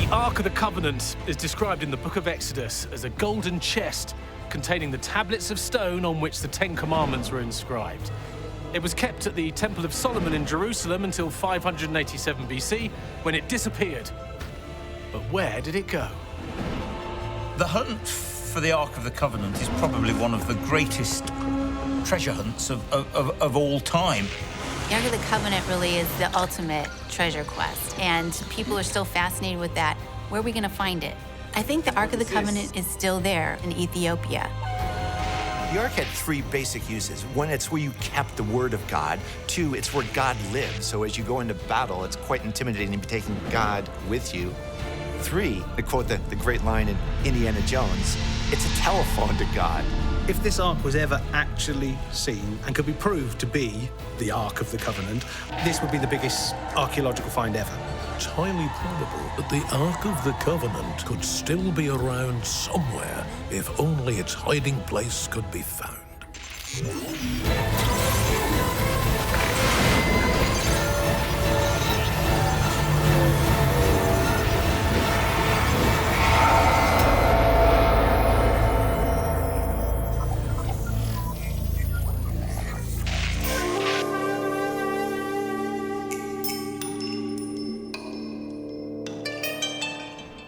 The Ark of the Covenant is described in the Book of Exodus as a golden chest containing the tablets of stone on which the Ten Commandments were inscribed. It was kept at the Temple of Solomon in Jerusalem until 587 BC, when it disappeared. But where did it go? The hunt for the Ark of the Covenant is probably one of the greatest treasure hunts of all time. The Ark of the Covenant really is the ultimate treasure quest, and people are still fascinated with that. Where are we going to find it? I think the Ark of the Covenant is still there in Ethiopia. The Ark had three basic uses. One, it's where you kept the word of God. Two, it's where God lived. So as you go into battle, it's quite intimidating to be taking God with you. Three, to quote the great line in Indiana Jones, it's a telephone to God. If this Ark was ever actually seen and could be proved to be the Ark of the Covenant, this would be the biggest archaeological find ever. It's highly probable that the Ark of the Covenant could still be around somewhere if only its hiding place could be found.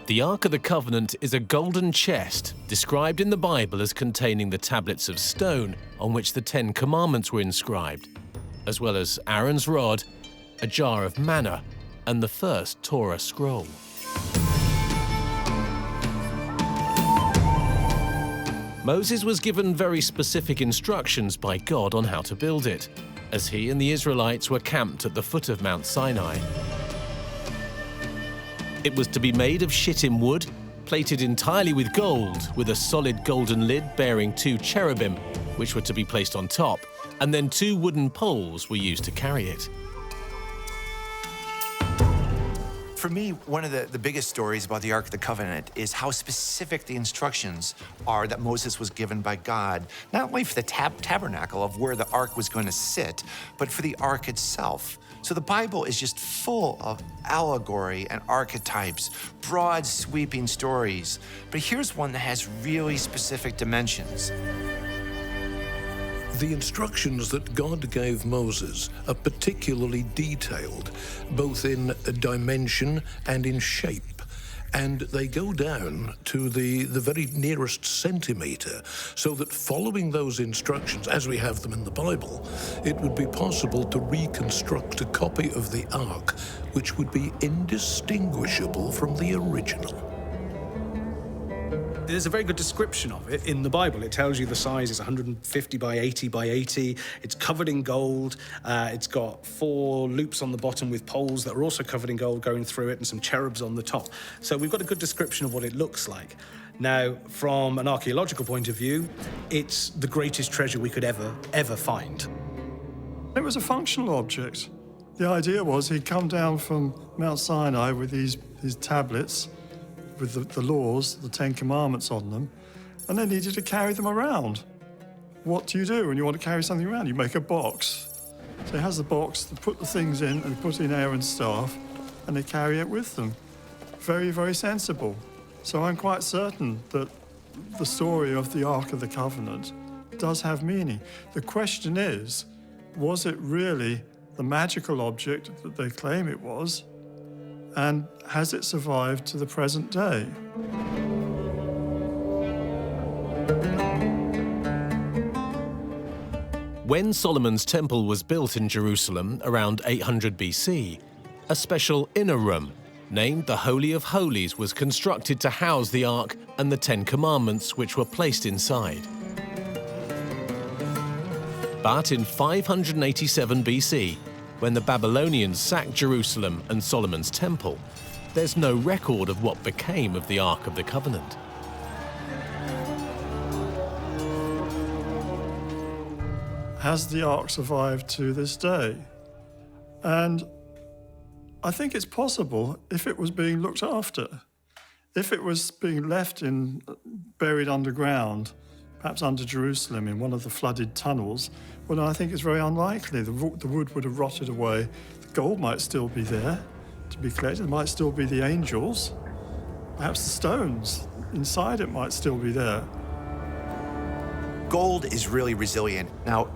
The Ark of the Covenant is a golden chest described in the Bible as containing the tablets of stone on which the Ten Commandments were inscribed, as well as Aaron's rod, a jar of manna, and the first Torah scroll. Moses was given very specific instructions by God on how to build it, as he and the Israelites were camped at the foot of Mount Sinai. It was to be made of shittim wood, plated entirely with gold, with a solid golden lid bearing two cherubim, which were to be placed on top, and then two wooden poles were used to carry it. For me, one of the biggest stories about the Ark of the Covenant is how specific the instructions are that Moses was given by God, not only for the tabernacle of where the Ark was going to sit, but for the Ark itself. So the Bible is just full of allegory and archetypes, broad, sweeping stories. But here's one that has really specific dimensions. The instructions that God gave Moses are particularly detailed, both in dimension and in shape. And they go down to the very nearest centimetre, so that following those instructions, as we have them in the Bible, it would be possible to reconstruct a copy of the Ark which would be indistinguishable from the original. There's a very good description of it in the Bible. It tells you the size is 150 by 80 by 80. It's covered in gold. It's got 4 loops on the bottom with poles that are also covered in gold going through it and some cherubs on the top. So we've got a good description of what it looks like. Now, from an archaeological point of view, it's the greatest treasure we could ever find. It was a functional object. The idea was he'd come down from Mount Sinai with these tablets, with the laws, the Ten Commandments on them, and they needed to carry them around. What do you do when you want to carry something around? You make a box. So he has the box, they put the things in, and put in Aaron's staff, and they carry it with them. Very, very sensible. So I'm quite certain that the story of the Ark of the Covenant does have meaning. The question is, was it really the magical object that they claim it was? And has it survived to the present day? When Solomon's temple was built in Jerusalem around 800 BC, a special inner room, named the Holy of Holies, was constructed to house the Ark and the Ten Commandments which were placed inside. But in 587 BC, when the Babylonians sacked Jerusalem and Solomon's temple, there's no record of what became of the Ark of the Covenant. Has the Ark survived to this day? And I think it's possible if it was being looked after. If it was being left buried underground, perhaps under Jerusalem in one of the flooded tunnels, well, I think it's very unlikely. The wood would have rotted away. The gold might still be there to be collected. There might still be the angels. Perhaps the stones inside it might still be there. Gold is really resilient. Now,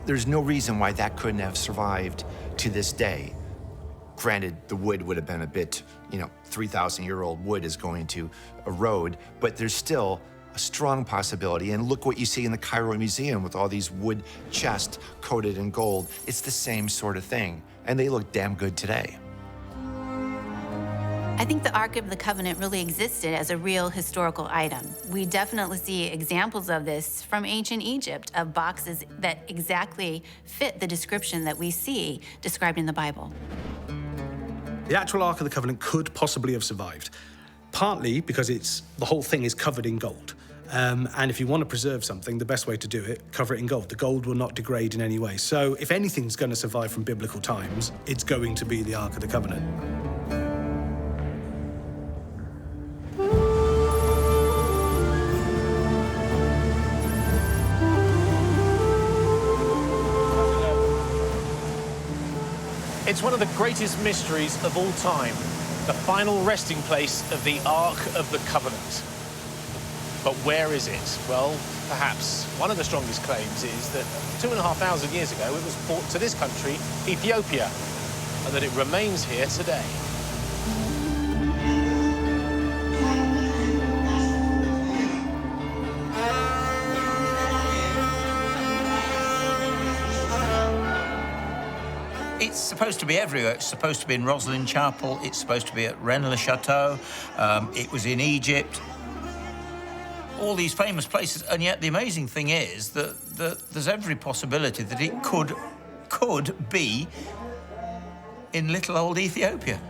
there's no reason why that couldn't have survived to this day. Granted, the wood would have been a bit, 3,000-year-old wood is going to erode, but there's still a strong possibility. And look what you see in the Cairo Museum with all these wood chests coated in gold. It's the same sort of thing, and they look damn good today. I think the Ark of the Covenant really existed as a real historical item. We definitely see examples of this from ancient Egypt, of boxes that exactly fit the description that we see described in the Bible. The actual Ark of the Covenant could possibly have survived, partly because the whole thing is covered in gold. And if you want to preserve something, the best way to do it, cover it in gold. The gold will not degrade in any way. So if anything's going to survive from biblical times, it's going to be the Ark of the Covenant. It's one of the greatest mysteries of all time, the final resting place of the Ark of the Covenant. But where is it? Well, perhaps one of the strongest claims is that 2,500 years ago it was brought to this country, Ethiopia, and that it remains here today. It's supposed to be everywhere. It's supposed to be in Roslin Chapel. It's supposed to be at Rennes-le-Château. It was in Egypt. All these famous places, and yet the amazing thing is that there's every possibility that it could be in little old Ethiopia.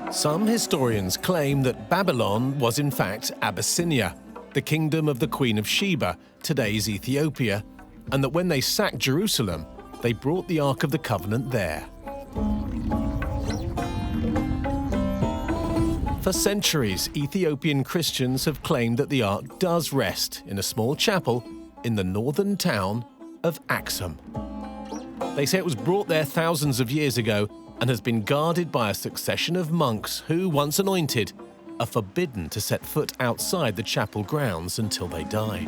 Some historians claim that Babylon was in fact Abyssinia, the kingdom of the Queen of Sheba, today's Ethiopia, and that when they sacked Jerusalem, they brought the Ark of the Covenant there. For centuries, Ethiopian Christians have claimed that the Ark does rest in a small chapel in the northern town of Axum. They say it was brought there thousands of years ago and has been guarded by a succession of monks who, once anointed, are forbidden to set foot outside the chapel grounds until they die.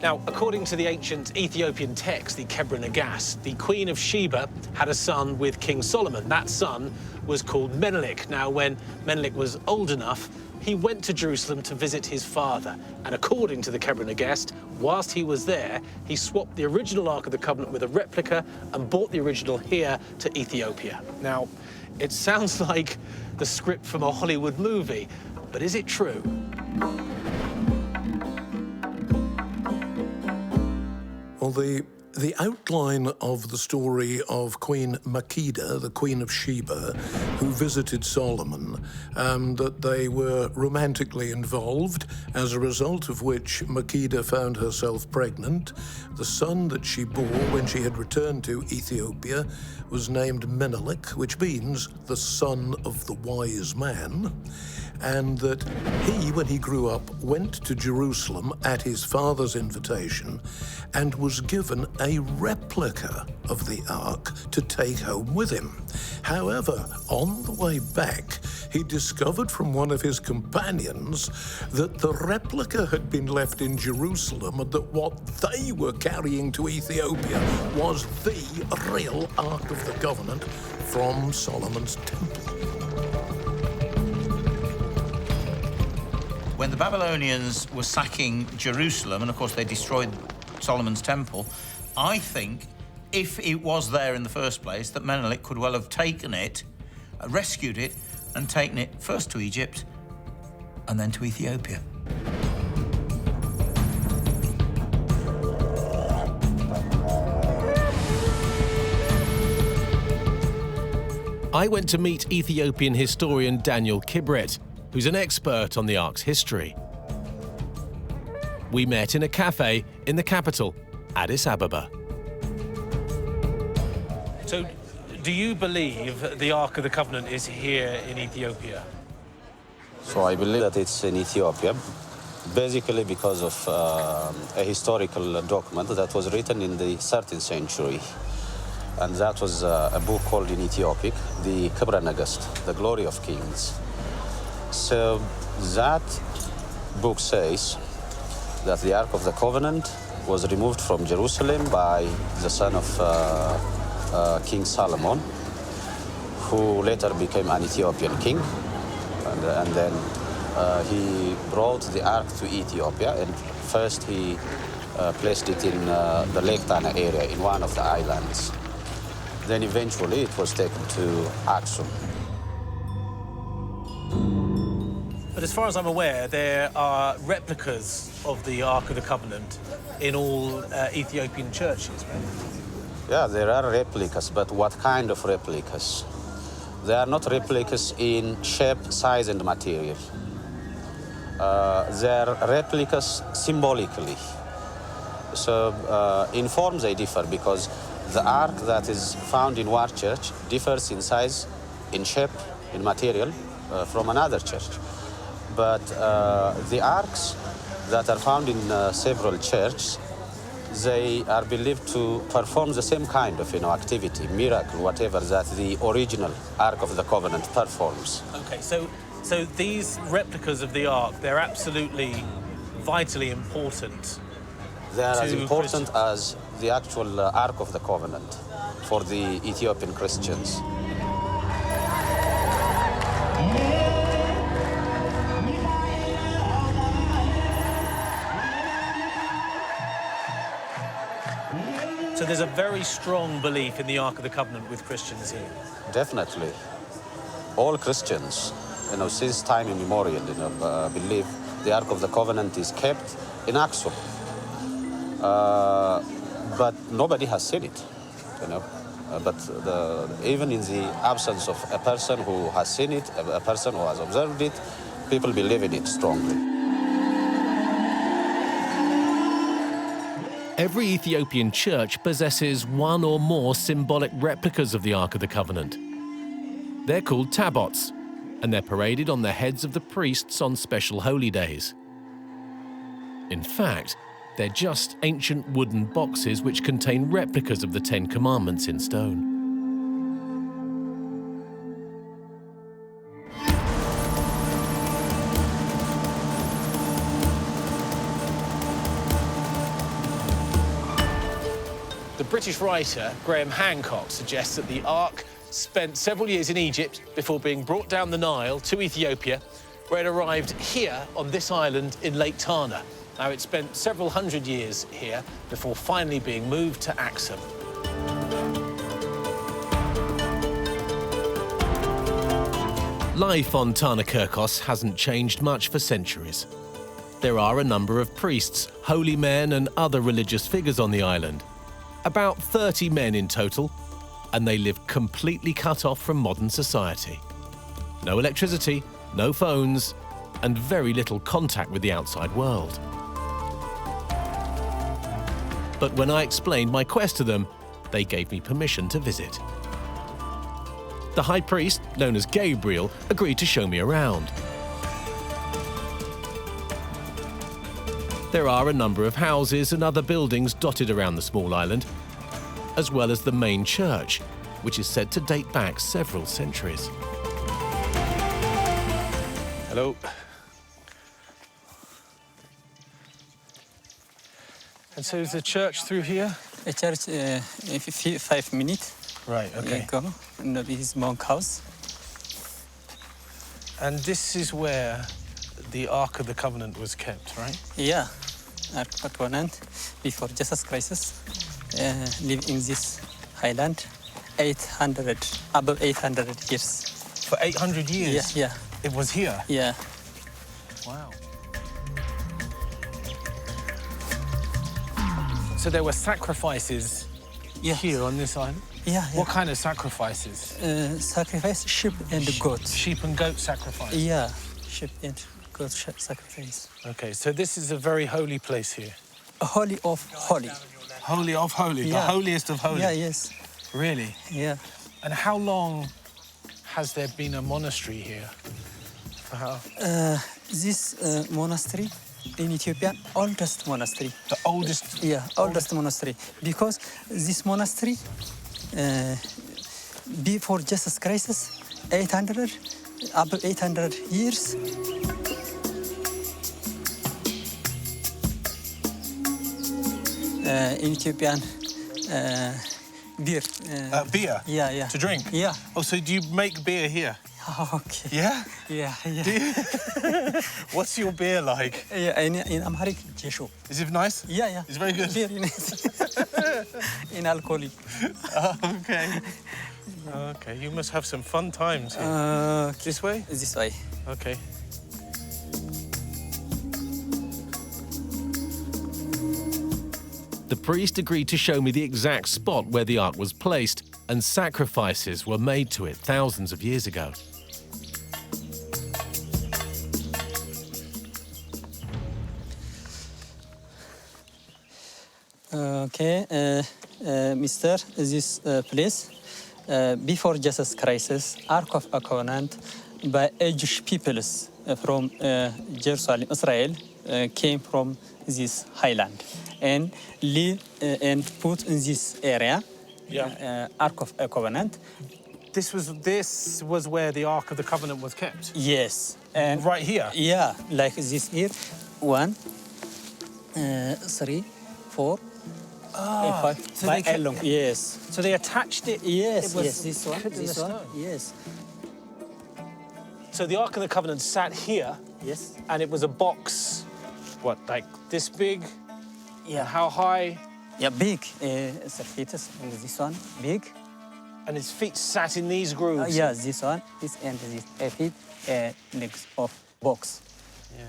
Now, according to the ancient Ethiopian text, the Kebra Nagast, the Queen of Sheba had a son with King Solomon. That son was called Menelik. Now, when Menelik was old enough, he went to Jerusalem to visit his father. And according to the Kebra Nagast, whilst he was there, he swapped the original Ark of the Covenant with a replica and brought the original here to Ethiopia. Now, it sounds like the script from a Hollywood movie, but is it true? Well, the outline of the story of Queen Makeda, the Queen of Sheba, who visited Solomon, that they were romantically involved, as a result of which Makeda found herself pregnant. The son that she bore when she had returned to Ethiopia was named Menelik, which means the son of the wise man, and that he, when he grew up, went to Jerusalem at his father's invitation and was given a replica of the Ark to take home with him. However, on the way back, he discovered from one of his companions that the replica had been left in Jerusalem and that what they were carrying to Ethiopia was the real Ark of the Covenant from Solomon's temple. When the Babylonians were sacking Jerusalem, and of course they destroyed Solomon's temple, I think if it was there in the first place, that Menelik could well have taken it, rescued it, and taken it first to Egypt and then to Ethiopia. I went to meet Ethiopian historian Daniel Kibret, who's an expert on the Ark's history. we met in a cafe in the capital, Addis Ababa. So, do you believe the Ark of the Covenant is here in Ethiopia? So I believe that it's in Ethiopia, basically because of a historical document that was written in the 13th century. And that was a book called in Ethiopic, the Kibra Negest, the Glory of Kings. So that book says that the Ark of the Covenant was removed from Jerusalem by the son of King Solomon, who later became an Ethiopian king. And then he brought the Ark to Ethiopia, and first he placed it in the Lake Tana area, in one of the islands. Then eventually it was taken to Axum. But as far as I'm aware, there are replicas of the Ark of the Covenant in all Ethiopian churches, right? Yeah, there are replicas, but what kind of replicas? They are not replicas in shape, size, and material. They are replicas symbolically. So in form they differ, because the ark that is found in one church differs in size, in shape, in material from another church. But the arks that are found in several churches, they are believed to perform the same kind of activity, miracle, whatever, that the original Ark of the Covenant performs. Okay, so these replicas of the Ark, they're absolutely vitally important. They are as important as the actual Ark of the Covenant for the Ethiopian Christians. So there's a very strong belief in the Ark of the Covenant with Christians here. Definitely. All Christians, since time immemorial, believe the Ark of the Covenant is kept in Axum. But nobody has seen it, But even in the absence of a person who has seen it, a person who has observed it, people believe in it strongly. Every Ethiopian church possesses one or more symbolic replicas of the Ark of the Covenant. They're called tabots, and they're paraded on the heads of the priests on special holy days. In fact, they're just ancient wooden boxes which contain replicas of the Ten Commandments in stone. The British writer Graham Hancock suggests that the Ark spent several years in Egypt before being brought down the Nile to Ethiopia, where it arrived here on this island in Lake Tana. Now, it spent several hundred years here before finally being moved to Axum. Life on Tana Kirkos hasn't changed much for centuries. There are a number of priests, holy men, and other religious figures on the island. About 30 men in total, and they live completely cut off from modern society. No electricity, no phones, and very little contact with the outside world. But when I explained my quest to them, they gave me permission to visit. The high priest, known as Gabriel, agreed to show me around. There are a number of houses and other buildings dotted around the small island, as well as the main church, which is said to date back several centuries. Hello. And so is the church through here? The church, 5 minutes. Right, okay. Go. And this is monk house. And this is where the Ark of the Covenant was kept, right? Yeah, Ark of the Covenant, before Jesus Christ, lived in this island, above 800 years. For 800 years? Yeah. It was here? Yeah. Wow. So there were sacrifices here on this island? Yeah. What kind of sacrifices? Sacrifice sheep and goats. Sheep and goat sacrifice? Yeah, sheep and goat sacrifice. Okay, so this is a very holy place here. Holy of holy. Holy of holy, the holiest of holy. Yeah, yes. Really? Yeah. And how long has there been a monastery here? For how? This monastery in Ethiopia, oldest monastery. The oldest? Yeah, oldest monastery. Because this monastery, before Jesus Christ, 800, about 800 years. In Ethiopian, beer. Beer? Yeah, yeah. To drink? Yeah. Oh, so do you make beer here? Okay. Yeah? Yeah, yeah. Do you? What's your beer like? Yeah, in Amharic, jesho. Is it nice? Yeah, yeah. It's very good. Beer in alcoholic. Okay. Okay, you must have some fun times here. This way? This way. Okay. The priest agreed to show me the exact spot where the ark was placed, and sacrifices were made to it thousands of years ago. Okay, Mister, this place, before Jesus Christ, Ark of a Covenant by Jewish peoples from Jerusalem, Israel, came from this highland and live and put in this area, Ark of a Covenant. This was where the Ark of the Covenant was kept? Yes. And right here? Yeah, like this here. 1, 3, 4, 5, so by they kept, along. Yes. So they attached it? Yes, it was yes, this one, put in this the one, stone. yes. So the Ark of the Covenant sat here? Yes. And it was a box, what, like this big? Yeah. And how high? Yeah, big. Surfaces, and this one, big. And his feet sat in these grooves? Yeah, this one, this and this feet, legs of box. Yeah.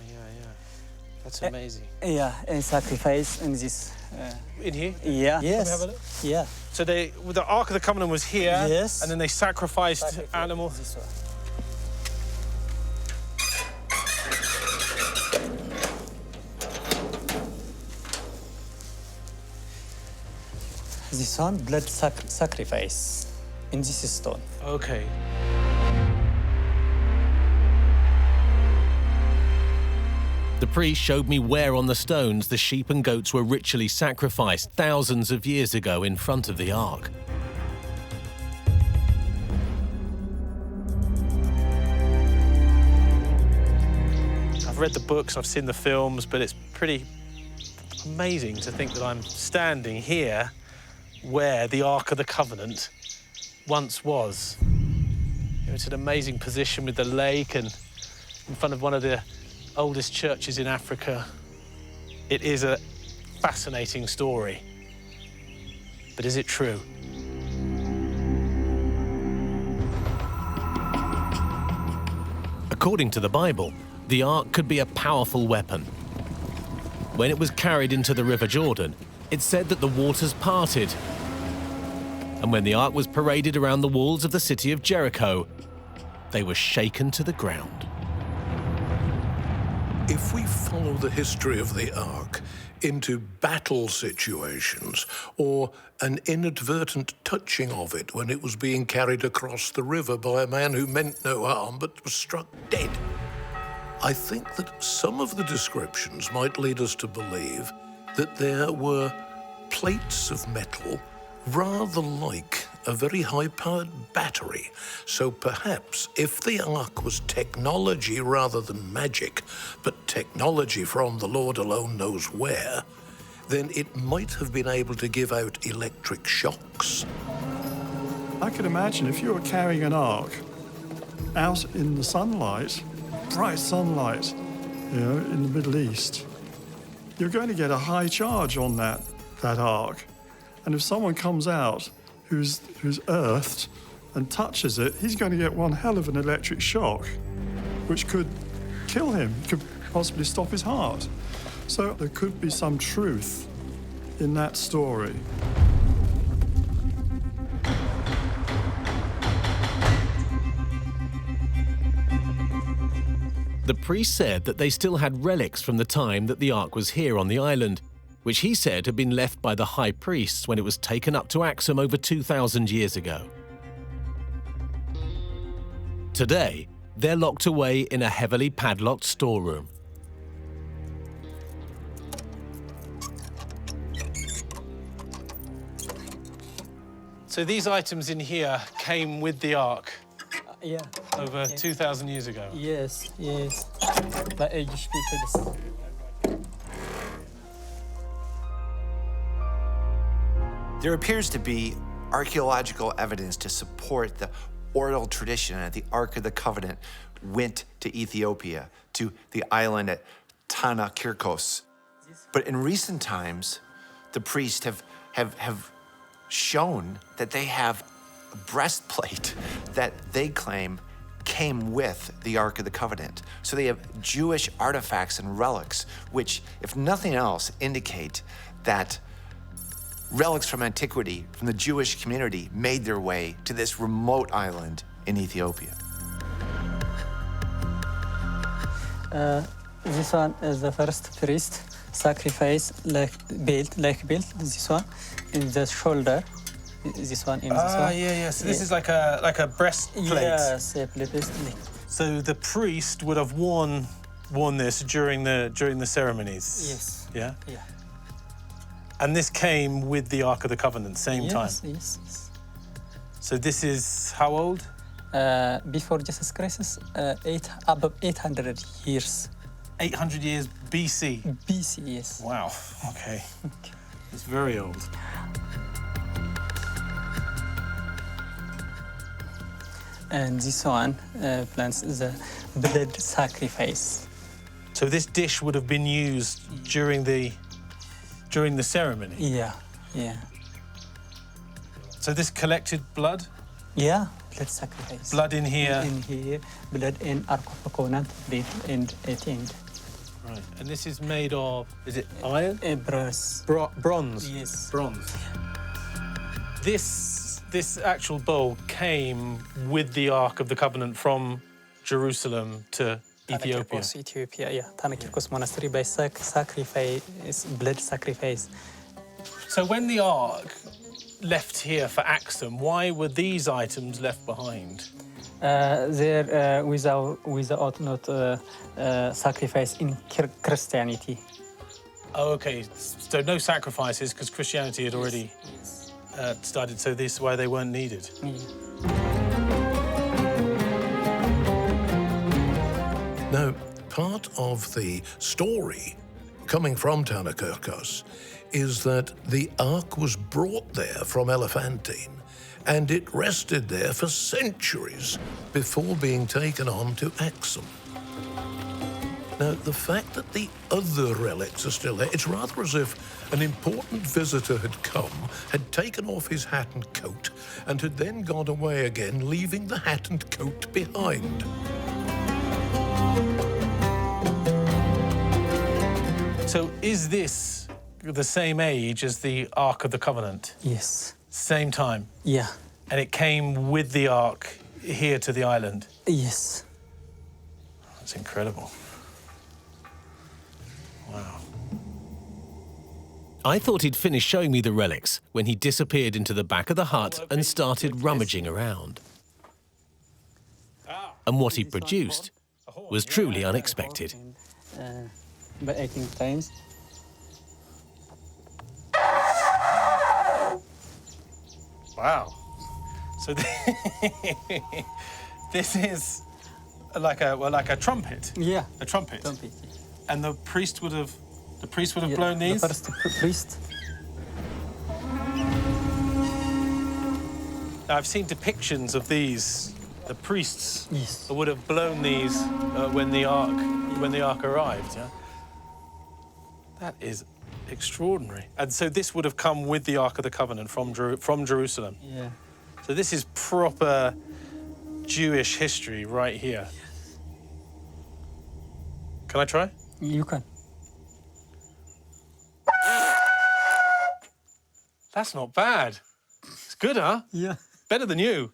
That's amazing. Yeah, and sacrifice in this. In here? Yeah. Yes. Can we have a look? Yeah. So the Ark of the Covenant was here. Yes. And then they sacrificed animals. This one. This one, blood sacrifice in this stone. Okay. The priest showed me where on the stones the sheep and goats were ritually sacrificed thousands of years ago in front of the ark. I've read the books, I've seen the films, but it's pretty amazing to think that I'm standing here where the Ark of the Covenant once was. It's an amazing position with the lake and in front of one of the oldest churches in Africa. It is a fascinating story. But is it true? According to the Bible, the ark could be a powerful weapon. When it was carried into the River Jordan, it said that the waters parted. And when the ark was paraded around the walls of the city of Jericho, they were shaken to the ground. If we follow the history of the Ark into battle situations or an inadvertent touching of it when it was being carried across the river by a man who meant no harm but was struck dead, I think that some of the descriptions might lead us to believe that there were plates of metal rather like a very high-powered battery. So perhaps if the Ark was technology rather than magic, but technology from the Lord alone knows where, then it might have been able to give out electric shocks. I could imagine if you were carrying an ark out in the sunlight, bright sunlight, in the Middle East, you're going to get a high charge on that ark. And if someone comes out who's earthed and touches it, he's going to get one hell of an electric shock, which could kill him, could possibly stop his heart. So there could be some truth in that story. The priest said that they still had relics from the time that the Ark was here on the island, which he said had been left by the high priests when it was taken up to Axum over 2,000 years ago. Today, they're locked away in a heavily padlocked storeroom. So these items in here came with the Ark Yeah. over 2,000 years ago. Yes, yes. By Jewish peoples. There appears to be archaeological evidence to support the oral tradition that the Ark of the Covenant went to Ethiopia, to the island at Tana Kirkos. But in recent times, the priests have shown that they have a breastplate that they claim came with the Ark of the Covenant. So they have Jewish artifacts and relics, which, if nothing else, indicate that relics from antiquity, from the Jewish community, made their way to this remote island in Ethiopia. This one is the first priest sacrifice like built this one in the shoulder. This one in this one. Yeah. So this is like a breastplate. Yes, a plate. So the priest would have worn this during the ceremonies. Yes. Yeah. Yeah. And this came with the Ark of the Covenant, same time. Yes. So this is how old? Before Jesus Christ, above 800 years. 800 years BC. BC, yes. Wow. Okay. It's very old. And this one plants the blood sacrifice. So this dish would have been used during the ceremony. Yeah. So this collected blood? Yeah, blood sacrifice. Blood in here. In here, blood in Ark of the Covenant, blood in 18th. Right. And this is made of, is it iron? Bronze. Bronze. Yes. Bronze. This actual bowl came with the Ark of the Covenant from Jerusalem to Ethiopia. Ethiopia, yeah. Tana Kirkos Monastery by sacrifice, blood sacrifice. So when the Ark left here for Axum, why were these items left behind? They're without not sacrifice in Christianity. Oh, okay. So no sacrifices because Christianity had already started. So this is why they weren't needed. Now, part of the story coming from Tanakirkos is that the Ark was brought there from Elephantine and it rested there for centuries before being taken on to Axum. Now, the fact that the other relics are still there, it's rather as if an important visitor had come, had taken off his hat and coat, and had then gone away again, leaving the hat and coat behind. So is this the same age as the Ark of the Covenant? Yes. Same time? Yeah. And it came with the Ark here to the island? Yes. That's incredible. Wow. I thought he'd finished showing me the relics when he disappeared into the back of the hut and started rummaging around. And what he produced was truly unexpected. By 18 times. Wow. So this is like a trumpet. Yeah. A trumpet. Trumpet. And the priest would have blown these. The first priest. Now, I've seen depictions of these. The priests Yes. would have blown these when the ark arrived. Yeah. That is extraordinary. And so this would have come with the Ark of the Covenant from Jerusalem. Yeah. So this is proper Jewish history right here. Can I try? You can. That's not bad. It's good, huh? Yeah. Better than you.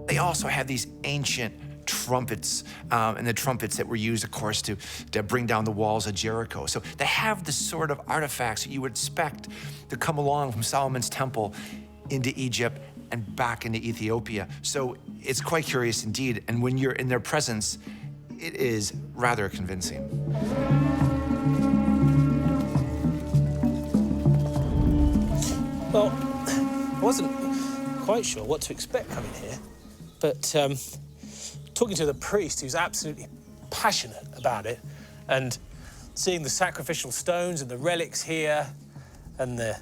They also have these ancient trumpets, and the trumpets that were used, of course, to bring down the walls of Jericho. So they have the sort of artifacts that you would expect to come along from Solomon's temple into Egypt and back into Ethiopia. So it's quite curious indeed, and when you're in their presence, it is rather convincing. Well, I wasn't quite sure what to expect coming here, but talking to the priest, who's absolutely passionate about it, and seeing the sacrificial stones and the relics here, and the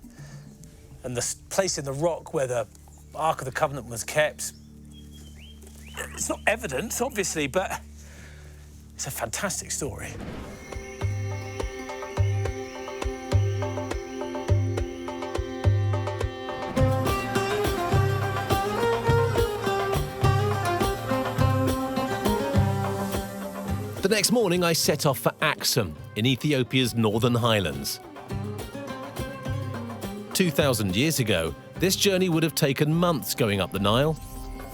place in the rock where the Ark of the Covenant was kept. It's not evidence, obviously, but it's a fantastic story. The next morning, I set off for Axum in Ethiopia's northern highlands. 2,000 years ago, this journey would have taken months going up the Nile.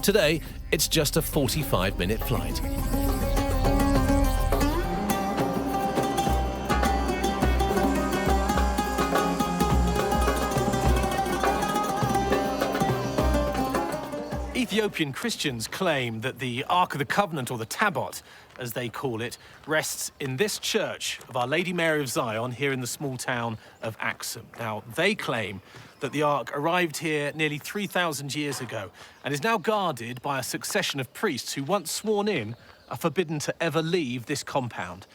Today, it's just a 45-minute flight. Ethiopian Christians claim that the Ark of the Covenant, or the Tabot, as they call it, rests in this church of Our Lady Mary of Zion here in the small town of Axum. Now, they claim that the Ark arrived here nearly 3,000 years ago and is now guarded by a succession of priests who, once sworn in, are forbidden to ever leave this compound.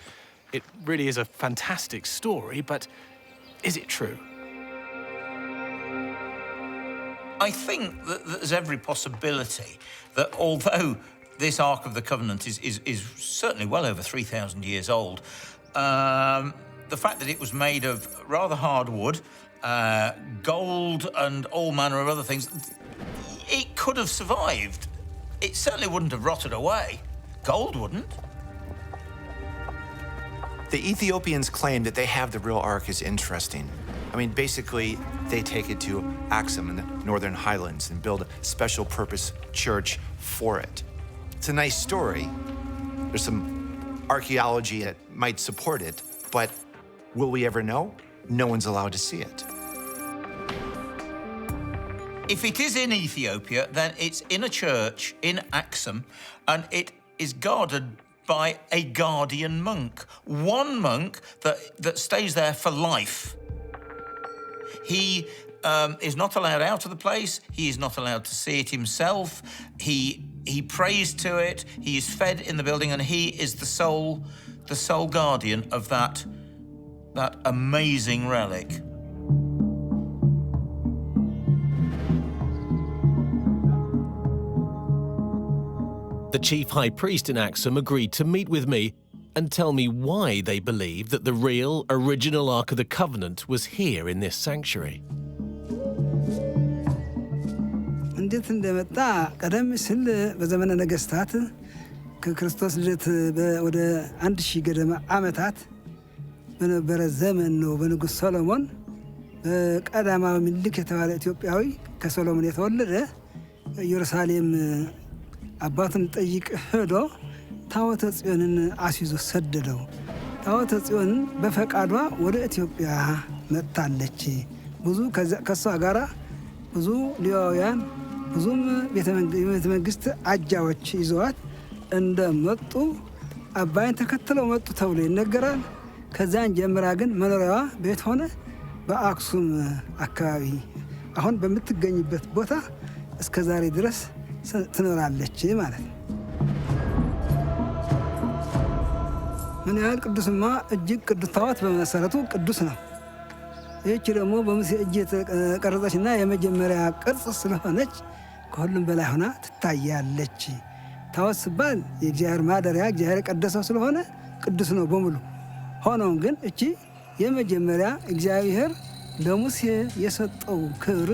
It really is a fantastic story, but is it true? I think that there's every possibility that although this Ark of the Covenant is certainly well over 3,000 years old, the fact that it was made of rather hard wood, gold and all manner of other things, it could have survived. It certainly wouldn't have rotted away. Gold wouldn't. The Ethiopians claim that they have the real Ark is interesting. I mean, basically, they take it to Axum in the northern highlands and build a special purpose church for it. It's a nice story. There's some archaeology that might support it, but will we ever know? No one's allowed to see it. If it is in Ethiopia, then it's in a church in Axum, and it is guarded by a guardian monk. One monk that stays there for life. He is not allowed out of the place. He is not allowed to see it himself. He prays to it. He is fed in the building, and he is the sole guardian of that amazing relic. The chief high priest in Axum agreed to meet with me and tell me why they believe that the real, original Ark of the Covenant was here in this sanctuary. እንዴት እንደመጣ ቀደም ሲል በዘመነ ነገስታት ከክርስቶስ ልደት ወደ 1000 ገደማ ዓመታት በነበረ ዘመን ነው። በንጉሥ ሰሎሞን ቀዳማዊ ምኒልክ የተባለ ኢትዮጵያዊ ከሰሎሞን የተወለደ ኢየሩሳሌም አባቱን ጠይቅ ሄዶ ታቦተ ጽዮንን አስይዞ ሰደደው። ታቦተ ጽዮን በፈቃዷ ወደ ኢትዮጵያ መጥታለች። ብዙ ከሷ ጋራ ብዙ ሌዋውያን ብዙም ቤተ መንግስት አጃዎች ይዘዋት እንደመጡ አባይን ተከትለው መጡ ተብሎ ይነገራል። ከዛን ጀምራ ግን መኖሪያዋ ቤት ሆነ በአክሱም አካባቢ አሁን በምትገኝበት ቦታ እስከ ዛሬ ድረስ ትኖራለች ማለት ነው። ምን ያህል ቅዱስማ እጅግ ቅዱስ ታቦት በመሰረቱ ቅዱስ ነው። ይህች ደግሞ በሙሴ እጅ የተቀረጸችና የመጀመሪያ ቅርጽ ስለሆነች ከሁሉም በላይ ሆና ትታያለች። ታቦት ሲባል የእግዚአብሔር ማደሪያ እግዚአብሔር የቀደሰው ስለሆነ ቅዱስ ነው በሙሉ። ሆኖም ግን እቺ የመጀመሪያ እግዚአብሔር ለሙሴ የሰጠው ክብር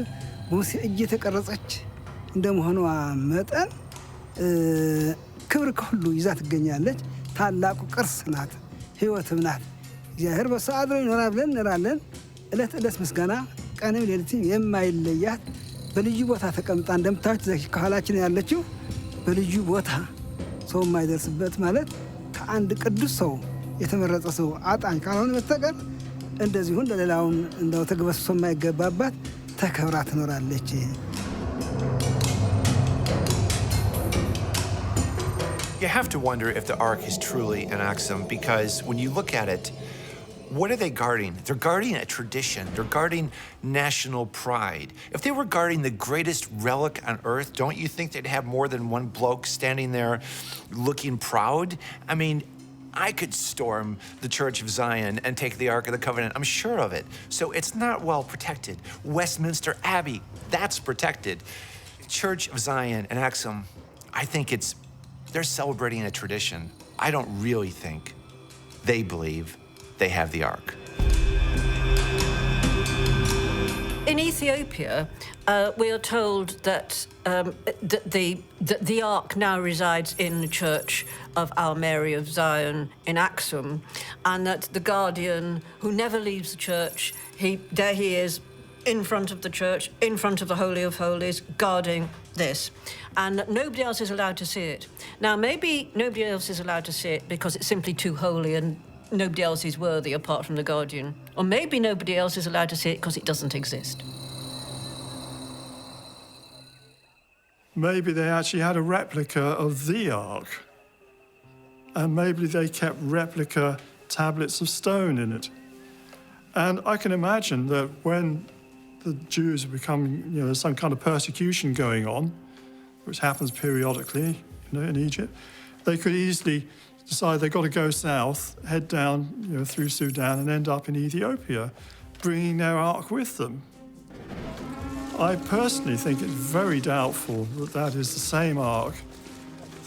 በሙሴ እጅ የተቀረጸች እንደመሆኗ መጠን ክብር ከሁሉ ይዛ ትገኛለች። ታላቁ ቅርስ ናት፣ ህይወትም ናት። እግዚአብሔር በሷ አድሮ ይኖራል ብለን እንላለን። ዕለት ዕለት ምስጋና ቀንም ሌሊትም የማይለያት በልዩ ቦታ ተቀምጣ እንደምታዩት ከኋላችን ያለችው በልዩ ቦታ ሰው የማይደርስበት ማለት ከአንድ ቅዱስ ሰው የተመረጠ ሰው አጣኝ ካልሆነ በስተቀር እንደዚሁ ለሌላውን እንደው ተግበስብሶ የማይገባባት ተከብራ ትኖራለች። You have to wonder if the Ark is truly an Axum, because when you look at it, what are they guarding? They're guarding a tradition. They're guarding national pride. If they were guarding the greatest relic on earth, don't you think they'd have more than one bloke standing there looking proud? I mean, I could storm the Church of Zion and take the Ark of the Covenant. I'm sure of it. So it's not well protected. Westminster Abbey, that's protected. Church of Zion and Axum, I think they're celebrating a tradition. I don't really think they believe they have the Ark. In Ethiopia, we are told that the Ark now resides in the Church of Our Mary of Zion in Axum, and that the guardian, who never leaves the church, there he is, in front of the church, in front of the Holy of Holies, guarding this, and that nobody else is allowed to see it. Now, maybe nobody else is allowed to see it because it's simply too holy and nobody else is worthy apart from the guardian. Or maybe nobody else is allowed to see it because it doesn't exist. Maybe they actually had a replica of the Ark, and maybe they kept replica tablets of stone in it. And I can imagine that when the Jews are becoming, some kind of persecution going on, which happens periodically, in Egypt, they could easily decide they've got to go south, head down, through Sudan and end up in Ethiopia, bringing their Ark with them. I personally think it's very doubtful that that is the same Ark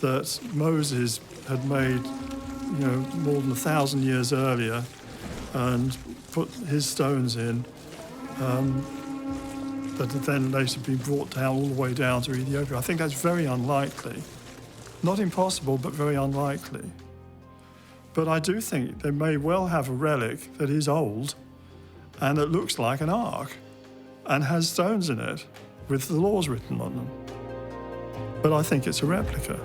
that Moses had made, more than 1,000 years earlier and put his stones in, that had then later been brought down all the way down to Ethiopia. I think that's very unlikely. Not impossible, but very unlikely. But I do think they may well have a relic that is old and that looks like an Ark and has stones in it with the laws written on them. But I think it's a replica.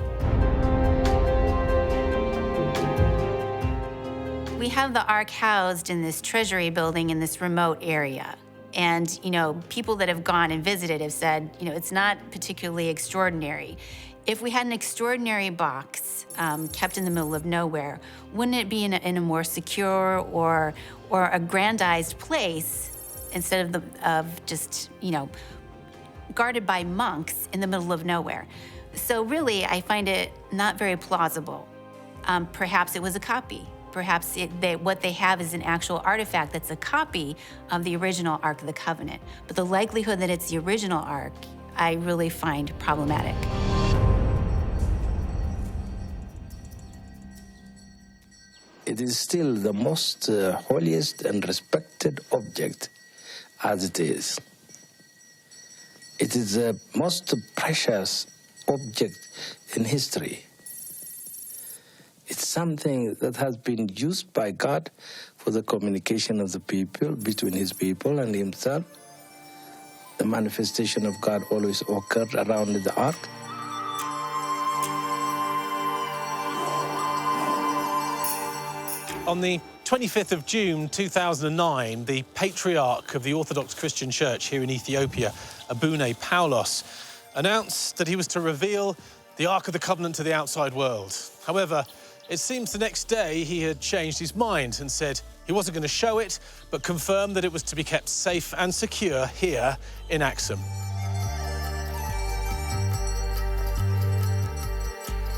We have the Ark housed in this treasury building in this remote area. And, people that have gone and visited have said, it's not particularly extraordinary. If we had an extraordinary box kept in the middle of nowhere, wouldn't it be in a more secure or aggrandized place instead of just, guarded by monks in the middle of nowhere? So really, I find it not very plausible. Perhaps it was a copy. Perhaps what they have is an actual artifact that's a copy of the original Ark of the Covenant. But the likelihood that it's the original Ark, I really find problematic. It is still the most holiest and respected object as it is. It is the most precious object in history. It's something that has been used by God for the communication of the people, between his people and himself. The manifestation of God always occurred around the Ark. On the 25th of June 2009, the Patriarch of the Orthodox Christian Church here in Ethiopia, Abune Paulos, announced that he was to reveal the Ark of the Covenant to the outside world. However, it seems the next day he had changed his mind and said he wasn't going to show it, but confirmed that it was to be kept safe and secure here in Axum.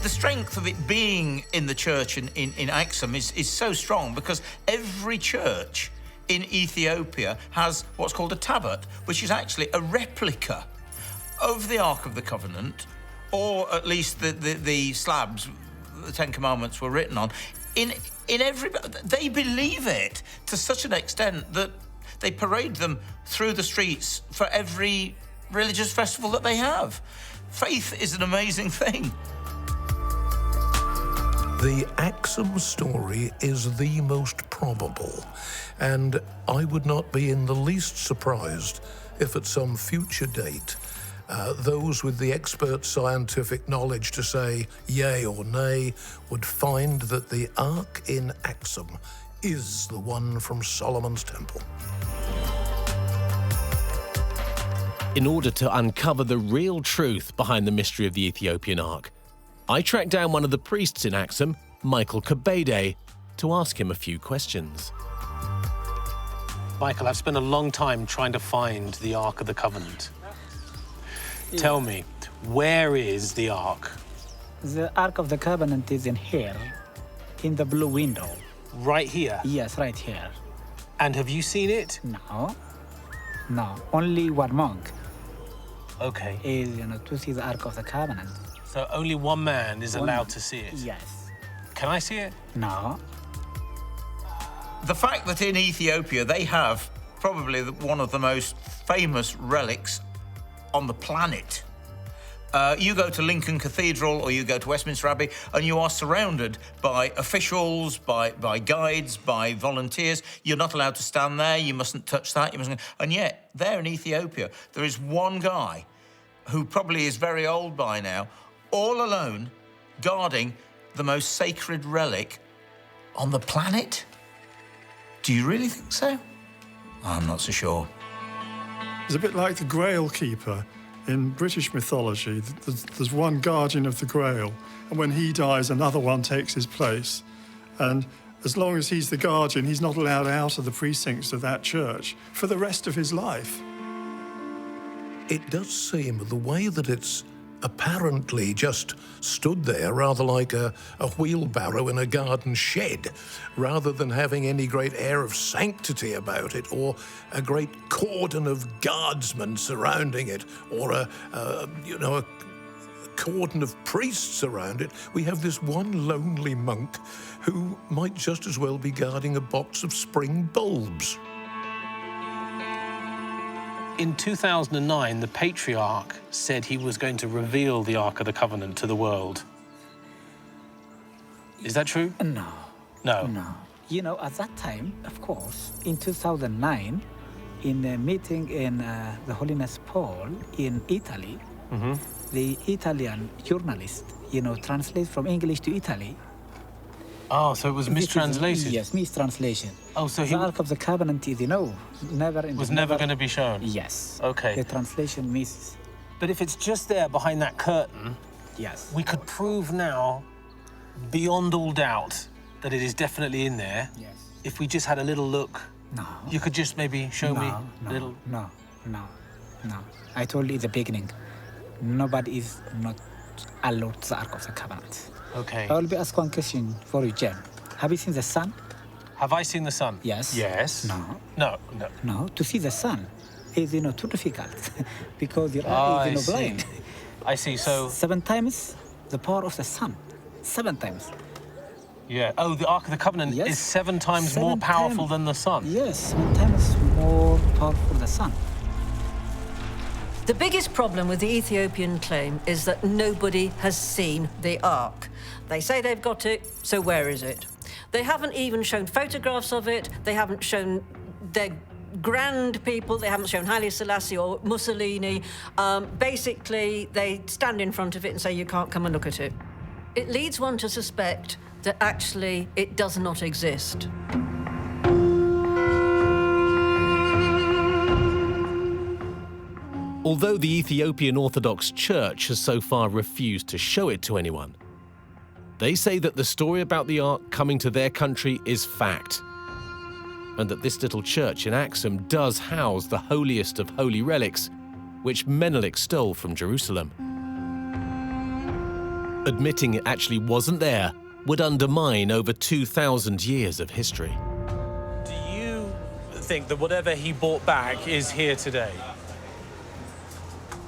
The strength of it being in the church in Axum is so strong because every church in Ethiopia has what's called a tablet, which is actually a replica of the Ark of the Covenant, or at least the slabs the Ten Commandments were written on. They believe it to such an extent that they parade them through the streets for every religious festival that they have. Faith is an amazing thing. The Axum story is the most probable, and I would not be in the least surprised if at some future date those with the expert scientific knowledge to say yay or nay would find that the Ark in Axum is the one from Solomon's Temple. In order to uncover the real truth behind the mystery of the Ethiopian Ark, I tracked down one of the priests in Axum, Michael Kabede, to ask him a few questions. Michael, I've spent a long time trying to find the Ark of the Covenant. Tell me, where is the Ark? The Ark of the Covenant is in here, in the blue window. Right here? Yes, right here. And have you seen it? No. No, only one monk. Okay. Is, to see the Ark of the Covenant. So only one man is allowed to see it? Yes. Can I see it? No. The fact that in Ethiopia they have probably one of the most famous relics on the planet. You go to Lincoln Cathedral or you go to Westminster Abbey and you are surrounded by officials, by guides, by volunteers. You're not allowed to stand there, you mustn't touch that, you mustn't... And yet, there in Ethiopia, there is one guy who probably is very old by now, all alone, guarding the most sacred relic on the planet? Do you really think so? I'm not so sure. It's a bit like the Grail Keeper. In British mythology, there's one guardian of the Grail, and when he dies, another one takes his place. And as long as he's the guardian, he's not allowed out of the precincts of that church for the rest of his life. It does seem the way that it's apparently just stood there, rather like a wheelbarrow in a garden shed, rather than having any great air of sanctity about it, or a great cordon of guardsmen surrounding it, or a cordon of priests around it. We have this one lonely monk who might just as well be guarding a box of spring bulbs. In 2009, the Patriarch said he was going to reveal the Ark of the Covenant to the world. Is that true? No. No? No. At that time, of course, in 2009, in a meeting in the Holiness Paul in Italy, the Italian journalist, translate from English to Italy. Oh, so it was mistranslated? Yes, mistranslation. Oh, so the Ark of the Covenant is, never going to be shown? Yes. Okay. The translation misses. But if it's just there behind that curtain, yes, we could prove now, beyond all doubt, that it is definitely in there. Yes. If we just had a little look. No. You could just maybe show me a little. No. I told you in the beginning, nobody is not allowed the Ark of the Covenant. Okay. I will be asked one question for you, Jen. Have you seen the sun? Have I seen the sun? Yes. Yes. No. No. To see the sun is, too difficult because your eye is, blind. I see. So 7 times the power of the sun. 7 times. Yeah. Oh, the Ark of the Covenant is 7 times more powerful than the sun. Yes, 7 times more powerful than the sun. The biggest problem with the Ethiopian claim is that nobody has seen the Ark. They say they've got it, so where is it? They haven't even shown photographs of it. They haven't shown their grand people. They haven't shown Haile Selassie or Mussolini. Basically, they stand in front of it and say, you can't come and look at it. It leads one to suspect that actually it does not exist. Although the Ethiopian Orthodox Church has so far refused to show it to anyone, they say that the story about the Ark coming to their country is fact, and that this little church in Axum does house the holiest of holy relics, which Menelik stole from Jerusalem. Admitting it actually wasn't there would undermine over 2,000 years of history. Do you think that whatever he brought back is here today?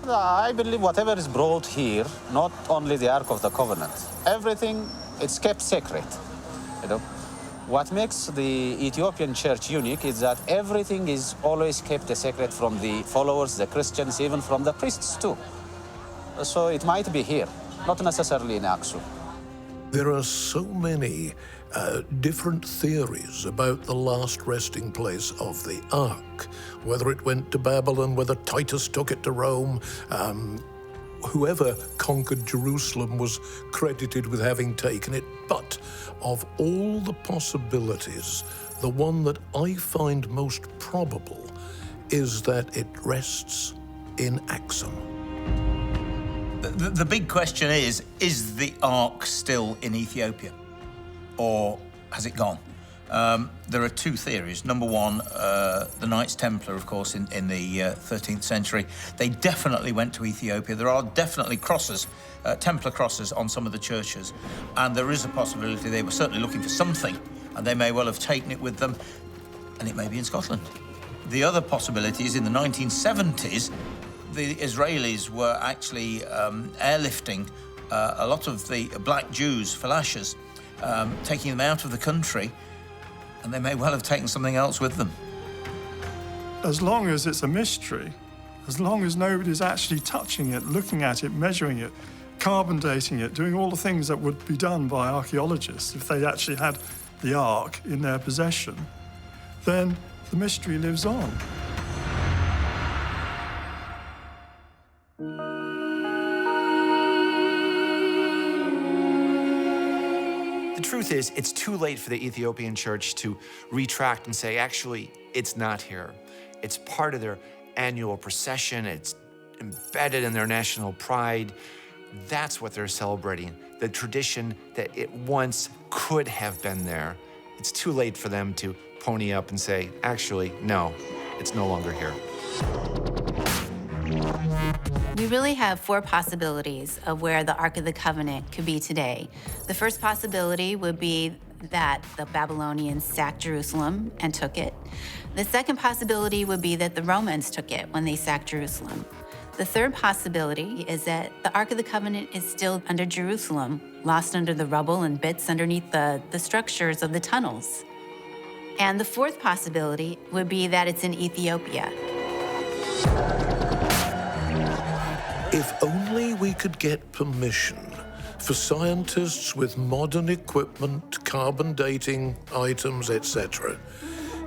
I believe whatever is brought here, not only the Ark of the Covenant, everything, it's kept secret. What makes the Ethiopian church unique is that everything is always kept a secret from the followers, the Christians, even from the priests too. So it might be here, not necessarily in Axum. There are so many different theories about the last resting place of the Ark, whether it went to Babylon, whether Titus took it to Rome. Whoever conquered Jerusalem was credited with having taken it. But of all the possibilities, the one that I find most probable is that it rests in Axum. The big question is the Ark still in Ethiopia? Or has it gone? There are two theories. Number one, the Knights Templar, of course, in the 13th century, they definitely went to Ethiopia. There are definitely crosses, Templar crosses on some of the churches, and there is a possibility they were certainly looking for something, and they may well have taken it with them, and it may be in Scotland. The other possibility is in the 1970s, the Israelis were actually airlifting a lot of the black Jews, falashas, taking them out of the country, and they may well have taken something else with them. As long as it's a mystery, as long as nobody's actually touching it, looking at it, measuring it, carbon dating it, doing all the things that would be done by archaeologists if they actually had the Ark in their possession, then the mystery lives on. The truth is, it's too late for the Ethiopian church to retract and say, actually, it's not here. It's part of their annual procession. It's embedded in their national pride. That's what they're celebrating, the tradition that it once could have been there. It's too late for them to pony up and say, actually, no, it's no longer here. We really have four possibilities of where the Ark of the Covenant could be today. The first possibility would be that the Babylonians sacked Jerusalem and took it. The second possibility would be that the Romans took it when they sacked Jerusalem. The third possibility is that the Ark of the Covenant is still under Jerusalem, lost under the rubble and bits underneath the structures of the tunnels. And the fourth possibility would be that it's in Ethiopia. If only we could get permission for scientists with modern equipment, carbon dating items, etc.,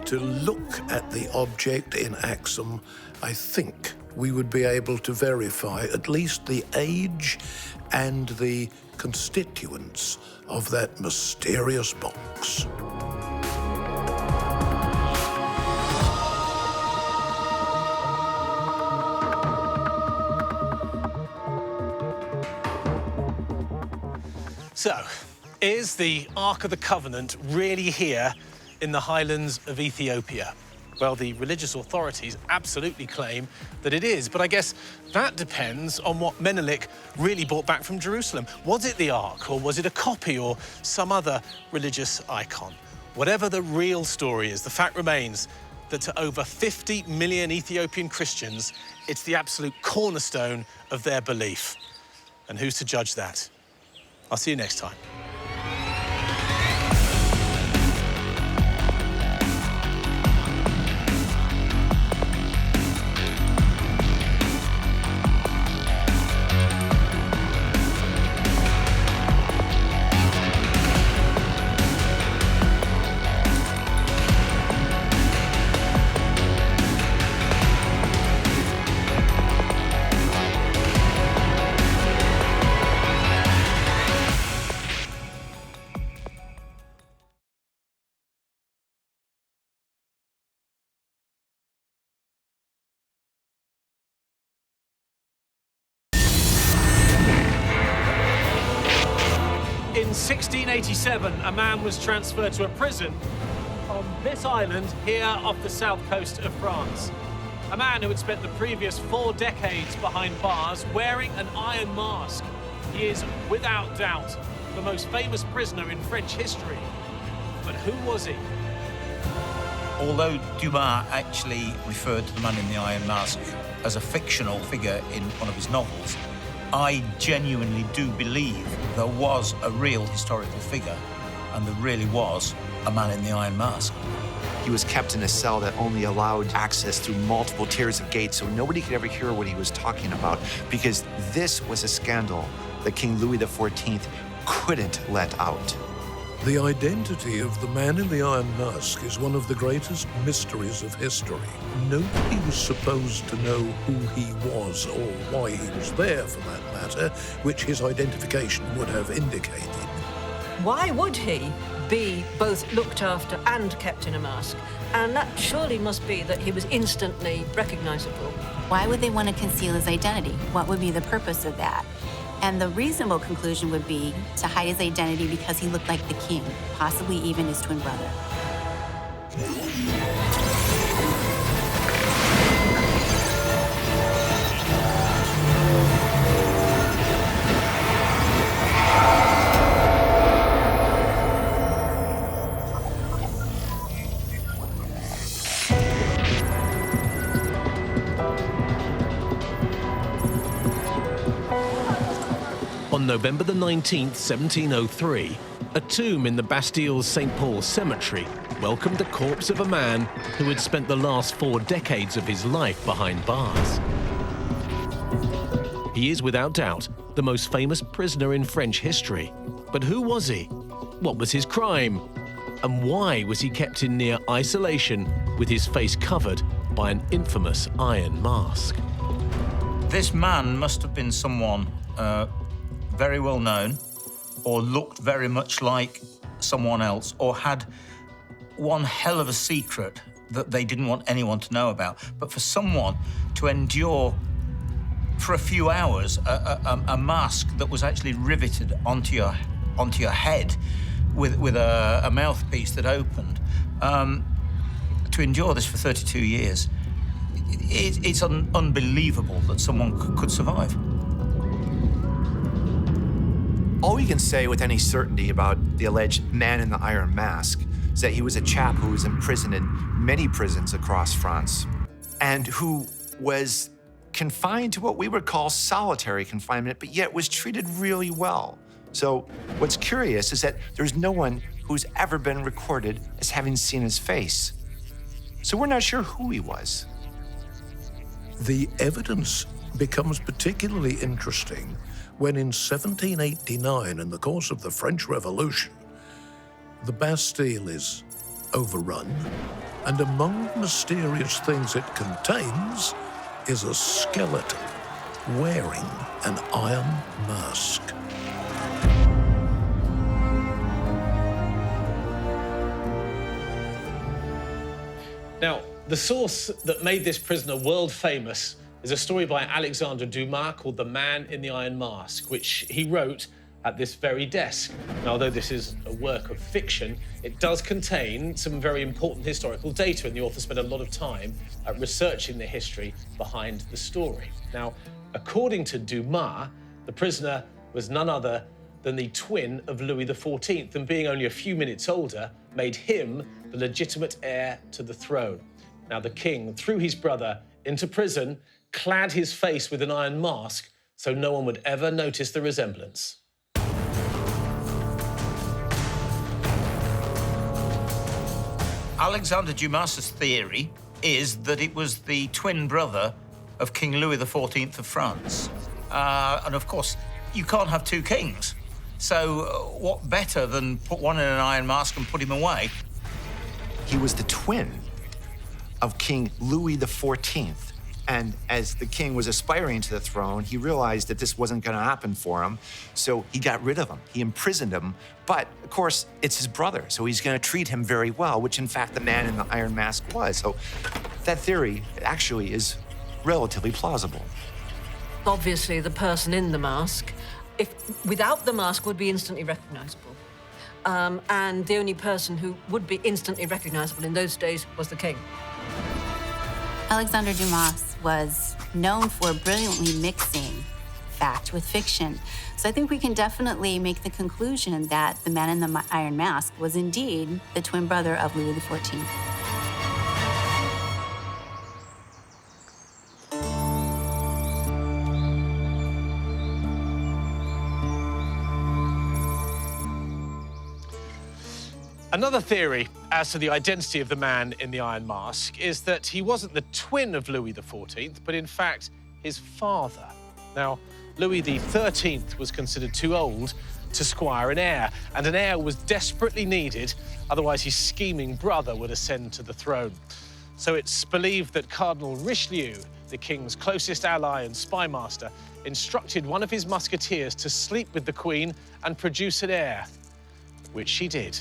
to look at the object in Axum, I think we would be able to verify at least the age and the constituents of that mysterious box. So, is the Ark of the Covenant really here in the highlands of Ethiopia? Well, the religious authorities absolutely claim that it is, but I guess that depends on what Menelik really brought back from Jerusalem. Was it the Ark, or was it a copy, or some other religious icon? Whatever the real story is, the fact remains that to over 50 million Ethiopian Christians, it's the absolute cornerstone of their belief. And who's to judge that? I'll see you next time. In 1687, a man was transferred to a prison on this island here off the south coast of France. A man who had spent the previous 4 decades behind bars wearing an iron mask. He is, without doubt, the most famous prisoner in French history. But who was he? Although Dumas actually referred to the man in the iron mask as a fictional figure in one of his novels, I genuinely do believe there was a real historical figure, and there really was a man in the iron mask. He was kept in a cell that only allowed access through multiple tiers of gates, so nobody could ever hear what he was talking about, because this was a scandal that King Louis XIV couldn't let out. The identity of the man in the Iron Mask is one of the greatest mysteries of history. Nobody was supposed to know who he was or why he was there, for that matter, which his identification would have indicated. Why would he be both looked after and kept in a mask? And that surely must be that he was instantly recognizable. Why would they want to conceal his identity? What would be the purpose of that? And the reasonable conclusion would be to hide his identity because he looked like the king, possibly even his twin brother. On November the 19th, 1703, a tomb in the Bastille's St. Paul's Cemetery welcomed the corpse of a man who had spent the last 4 decades of his life behind bars. He is, without doubt, the most famous prisoner in French history. But who was he? What was his crime? And why was he kept in near isolation with his face covered by an infamous iron mask? This man must have been someone very well known, or looked very much like someone else, or had one hell of a secret that they didn't want anyone to know about. But for someone to endure for a few hours a mask that was actually riveted onto your head with a mouthpiece that opened, to endure this for 32 years, it's unbelievable that someone could survive. All we can say with any certainty about the alleged man in the iron mask is that he was a chap who was imprisoned in many prisons across France and who was confined to what we would call solitary confinement, but yet was treated really well. So what's curious is that there's no one who's ever been recorded as having seen his face. So we're not sure who he was. The evidence becomes particularly interesting when in 1789, in the course of the French Revolution, the Bastille is overrun, and among the mysterious things it contains is a skeleton wearing an iron mask. Now, the source that made this prisoner world famous is a story by Alexander Dumas called The Man in the Iron Mask, which he wrote at this very desk. Now, although this is a work of fiction, it does contain some very important historical data, and the author spent a lot of time researching the history behind the story. Now, according to Dumas, the prisoner was none other than the twin of Louis XIV, and being only a few minutes older, made him the legitimate heir to the throne. Now, the king threw his brother into prison, clad his face with an iron mask so no one would ever notice the resemblance. Alexander Dumas's theory is that it was the twin brother of King Louis XIV of France. And of course, you can't have two kings. So what better than put one in an iron mask and put him away? He was the twin of King Louis XIV. And as the king was aspiring to the throne, he realized that this wasn't going to happen for him. So he got rid of him. He imprisoned him. But of course, it's his brother. So he's going to treat him very well, which in fact the man in the iron mask was. So that theory actually is relatively plausible. Obviously, the person in the mask, without the mask, would be instantly recognizable. And the only person who would be instantly recognizable in those days was the king. Alexander Dumas was known for brilliantly mixing fact with fiction. So I think we can definitely make the conclusion that the man in the iron mask was indeed the twin brother of Louis XIV. Another theory as to the identity of the man in the iron mask is that he wasn't the twin of Louis XIV, but in fact his father. Now, Louis XIII was considered too old to squire an heir, and an heir was desperately needed, otherwise his scheming brother would ascend to the throne. So it's believed that Cardinal Richelieu, the king's closest ally and spymaster, instructed one of his musketeers to sleep with the Queen and produce an heir, which she did.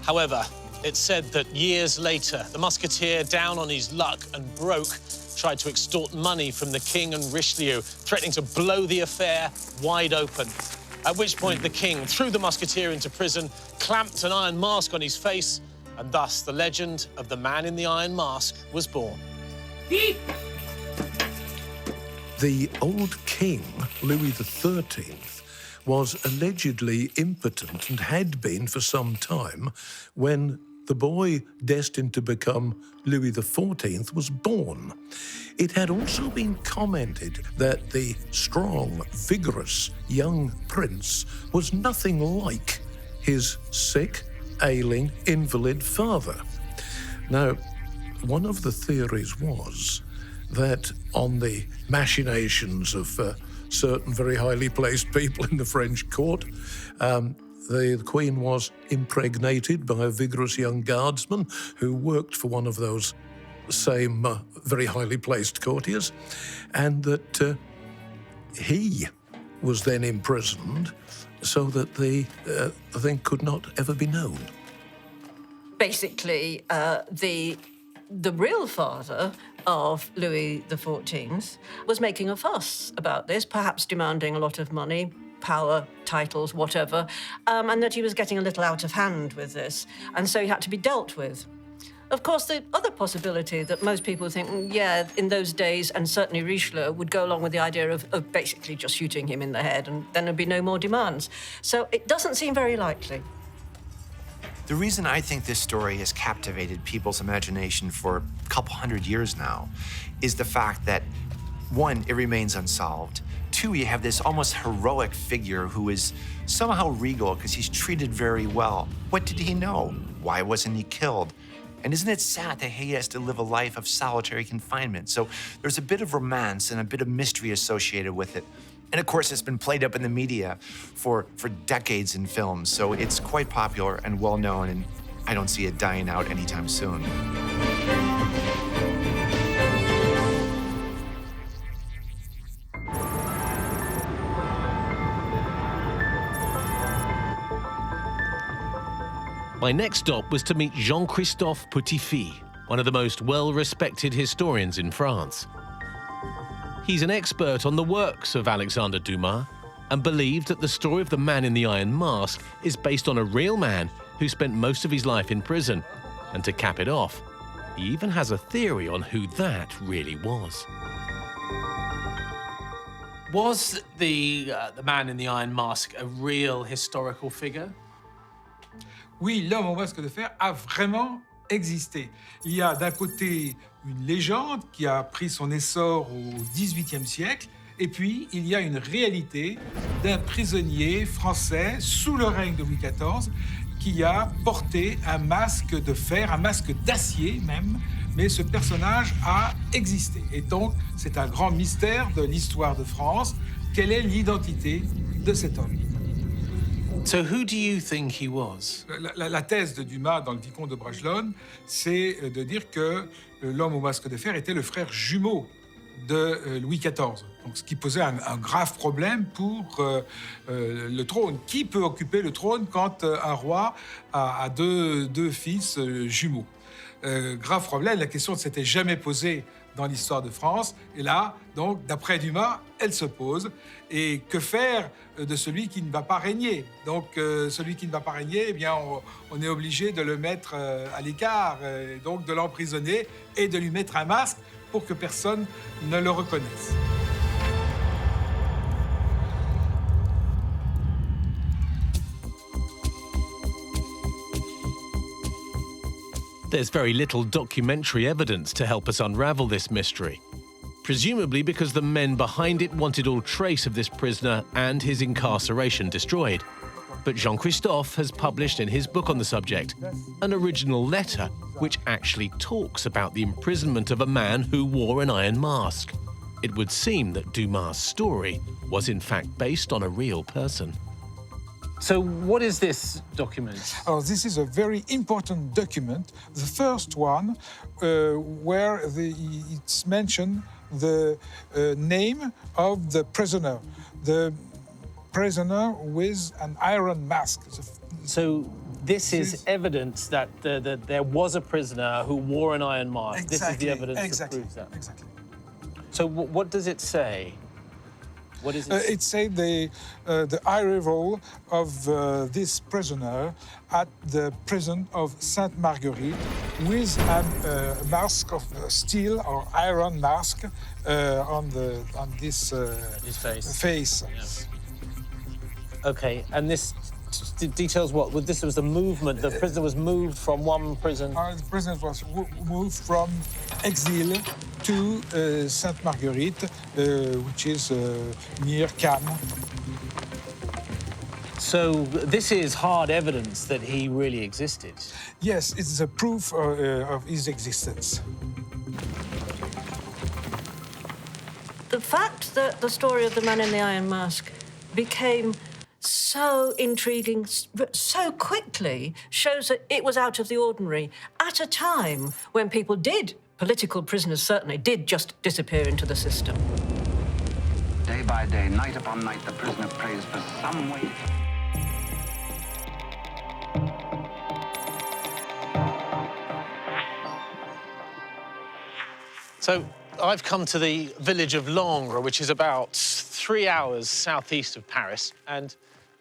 However, it's said that years later, the musketeer, down on his luck and broke, tried to extort money from the king and Richelieu, threatening to blow the affair wide open. At which point the king threw the musketeer into prison, clamped an iron mask on his face, and thus the legend of the man in the iron mask was born. The old king, Louis XIII, was allegedly impotent and had been for some time when the boy destined to become Louis XIV was born. It had also been commented that the strong, vigorous young prince was nothing like his sick, ailing, invalid father. Now, one of the theories was that on the machinations of certain very highly placed people in the French court, the Queen was impregnated by a vigorous young guardsman who worked for one of those same very highly placed courtiers, and that he was then imprisoned so that the thing could not ever be known. Basically, the real father of Louis XIV was making a fuss about this, perhaps demanding a lot of money, power, titles, whatever, and that he was getting a little out of hand with this, and so he had to be dealt with. Of course, the other possibility that most people think, yeah, in those days, and certainly Richelieu, would go along with the idea of basically just shooting him in the head, and then there'd be no more demands. So it doesn't seem very likely. The reason I think this story has captivated people's imagination for a couple hundred years now is the fact that, one, it remains unsolved. Two, you have this almost heroic figure who is somehow regal because he's treated very well. What did he know? Why wasn't he killed? And isn't it sad that he has to live a life of solitary confinement? So there's a bit of romance and a bit of mystery associated with it. And of course, it's been played up in the media for decades in films, so it's quite popular and well known, and I don't see it dying out anytime soon. My next stop was to meet Jean-Christophe Petit-Fils, one of the most well-respected historians in France. He's an expert on the works of Alexandre Dumas and believed that the story of the man in the iron mask is based on a real man who spent most of his life in prison. And to cap it off, he even has a theory on who that really was. Was the man in the iron mask a real historical figure? Oui, l'homme au masque de fer a vraiment existé. Il y a d'un côté une légende qui a pris son essor au XVIIIe siècle, et puis il y a une réalité d'un prisonnier français sous le règne de Louis XIV qui a porté un masque de fer, un masque d'acier même, mais ce personnage a existé. Et donc, c'est un grand mystère de l'histoire de France. Quelle est l'identité de cet homme? So who do you think he was? La thèse de Dumas dans le Vicomte de Bragelonne, c'est de dire que l'homme au masque de fer était le frère jumeau de Louis XIV. Donc, ce qui posait un grave problème pour le trône. Qui peut occuper le trône quand un roi a deux fils jumeaux? Grave problème, la question ne s'était jamais posée dans l'histoire de France. Et là, donc, d'après Dumas, elle se pose. Et que faire de celui qui ne va pas régner? Donc, celui qui ne va pas régner, eh bien, on est obligé de le mettre à l'écart, donc de l'emprisonner et de lui mettre un masque pour que personne ne le reconnaisse. There's very little documentary evidence to help us unravel this mystery, presumably because the men behind it wanted all trace of this prisoner and his incarceration destroyed. But Jean-Christophe has published in his book on the subject an original letter which actually talks about the imprisonment of a man who wore an iron mask. It would seem that Dumas' story was in fact based on a real person. So what is this document? Oh, this is a very important document, the first one, where it's mentioned the name of the prisoner with an iron mask. So this is evidence that there was a prisoner who wore an iron mask. Exactly, this is the evidence that proves that. Exactly. So what does it say? What is it? It said the arrival of this prisoner at the prison of Sainte Marguerite with a mask of steel or iron mask on this his face. face. Yeah. Okay, and this details what? This was the movement. The prisoner was moved from one prison. The prisoner was moved from exile to Sainte Marguerite, which is near Cannes. So this is hard evidence that he really existed. Yes, it's a proof of his existence. The fact that the story of the man in the iron mask became so intriguing so quickly shows that it was out of the ordinary at a time when political prisoners certainly did just disappear into the system. Day by day, night upon night, the prisoner prays for some way. So I've come to the village of Langres, which is about 3 hours southeast of Paris, and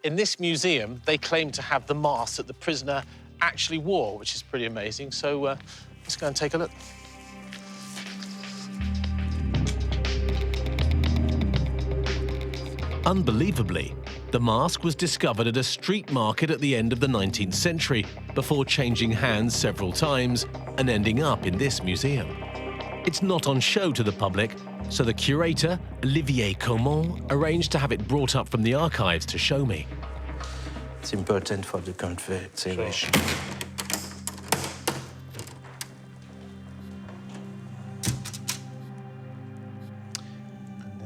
in this museum, they claim to have the mask that the prisoner actually wore, which is pretty amazing. So let's go and take a look. Unbelievably, the mask was discovered at a street market at the end of the 19th century, before changing hands several times and ending up in this museum. It's not on show to the public, so the curator, Olivier Caumont, arranged to have it brought up from the archives to show me. It's important for the conservation.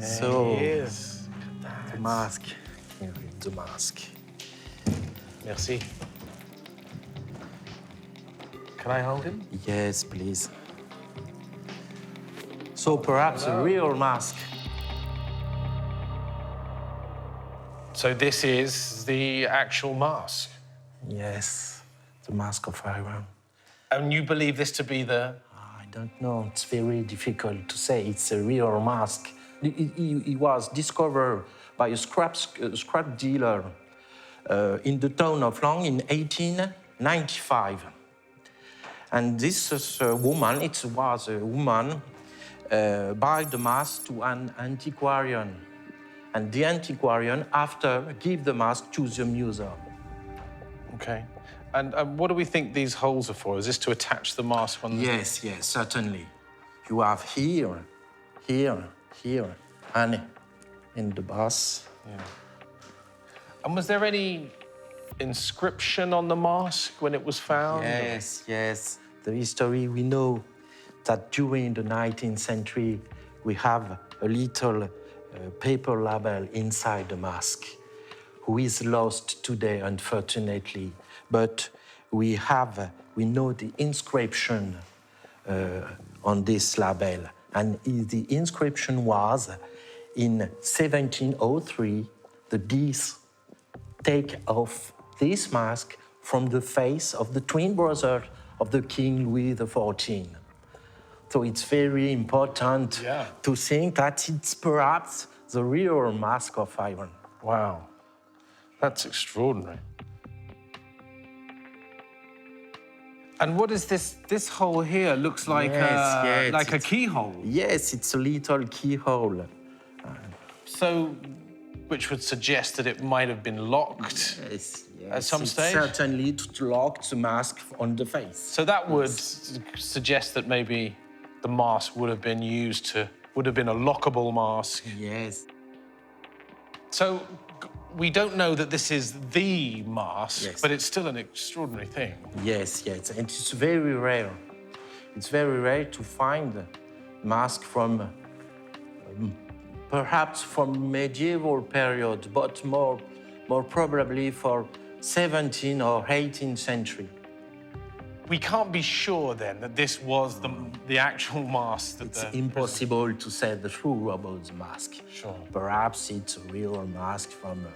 So, the mask. Here is the mask. Merci. Can I hold him? Yes, please. So perhaps a real mask. So this is the actual mask? Yes, the mask of iron. And you believe this to be the... I don't know, it's very difficult to say. It's a real mask. It was discovered by a scrap dealer in the town of Langres in 1895. And this is a woman, it was a woman, buy the mask to an antiquarian. And the antiquarian, after, give the mask to the museum. Okay. And what do we think these holes are for? Is this to attach the mask on the... Yes, yes, certainly. You have here, and in the base. Yeah. And was there any inscription on the mask when it was found? Yes, yes. The history, we know that during the 19th century, we have a little paper label inside the mask, who is lost today, unfortunately. But we know the inscription on this label. And the inscription was, in 1703, the geese take off this mask from the face of the twin brother of the King Louis XIV. So it's very important to think that it's perhaps the real mask of iron. Wow, that's extraordinary. And what is this? This hole here looks like like a keyhole. Yes, it's a little keyhole. So, which would suggest that it might have been locked at some stage? Certainly to lock the mask on the face. So that would suggest that maybe the mask would have been would have been a lockable mask. Yes. So we don't know that this is the mask, but it's still an extraordinary thing. Yes, yes, and it's very rare. It's very rare to find a mask from perhaps from medieval period, but more probably for 17th or 18th century. We can't be sure then that this was the actual mask that It's impossible to say the truth about the mask. Sure. Perhaps it's a real mask from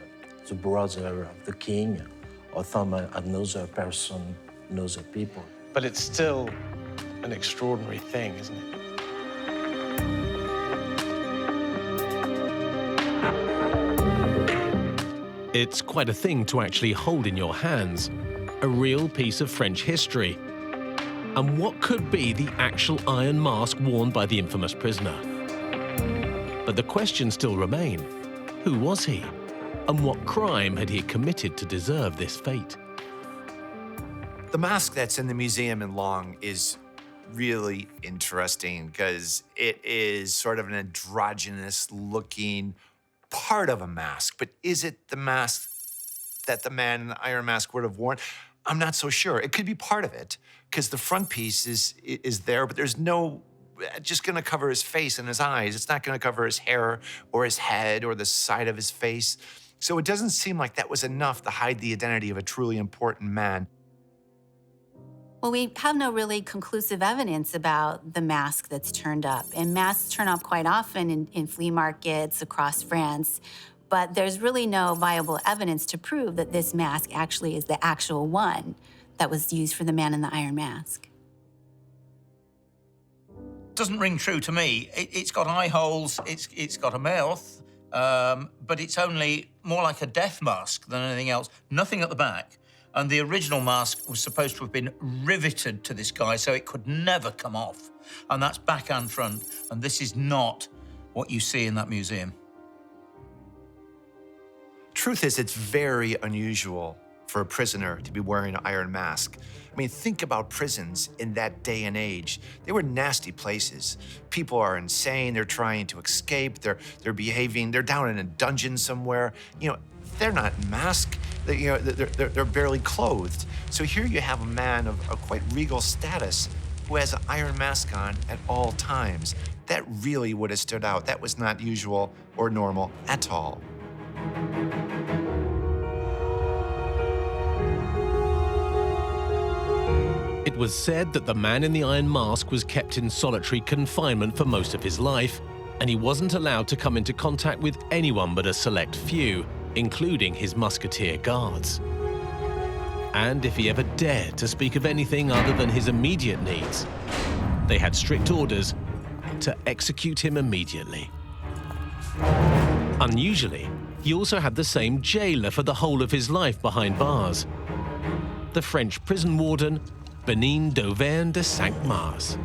the brother of the king or from another person, another people. But it's still an extraordinary thing, isn't it? It's quite a thing to actually hold in your hands, a real piece of French history. And what could be the actual iron mask worn by the infamous prisoner? But the questions still remain. Who was he? And what crime had he committed to deserve this fate? The mask that's in the museum in Long is really interesting because it is sort of an androgynous-looking part of a mask. But is it the mask that the man in the iron mask would have worn? I'm not so sure. It could be part of it because the front piece is there, but there's no just going to cover his face and his eyes. It's not going to cover his hair or his head or the side of his face. So it doesn't seem like that was enough to hide the identity of a truly important man. Well, we have no really conclusive evidence about the mask that's turned up. And masks turn up quite often in flea markets across France. But there's really no viable evidence to prove that this mask actually is the actual one that was used for the man in the iron mask. Doesn't ring true to me. It's got eye holes, it's got a mouth, but it's only more like a death mask than anything else. Nothing at the back. And the original mask was supposed to have been riveted to this guy so it could never come off. And that's back and front. And this is not what you see in that museum. Truth is, it's very unusual for a prisoner to be wearing an iron mask. I mean, think about prisons in that day and age. They were nasty places. People are insane. They're trying to escape. They're behaving. They're down in a dungeon somewhere. You know, they're not masked. They're barely clothed. So here you have a man of a quite regal status who has an iron mask on at all times. That really would have stood out. That was not usual or normal at all. It was said that the man in the iron mask was kept in solitary confinement for most of his life, and he wasn't allowed to come into contact with anyone but a select few, including his musketeer guards. And if he ever dared to speak of anything other than his immediate needs, they had strict orders to execute him immediately. Unusually, he also had the same jailer for the whole of his life behind bars, the French prison warden, Benin d'Auvergne de Cinq-Mars.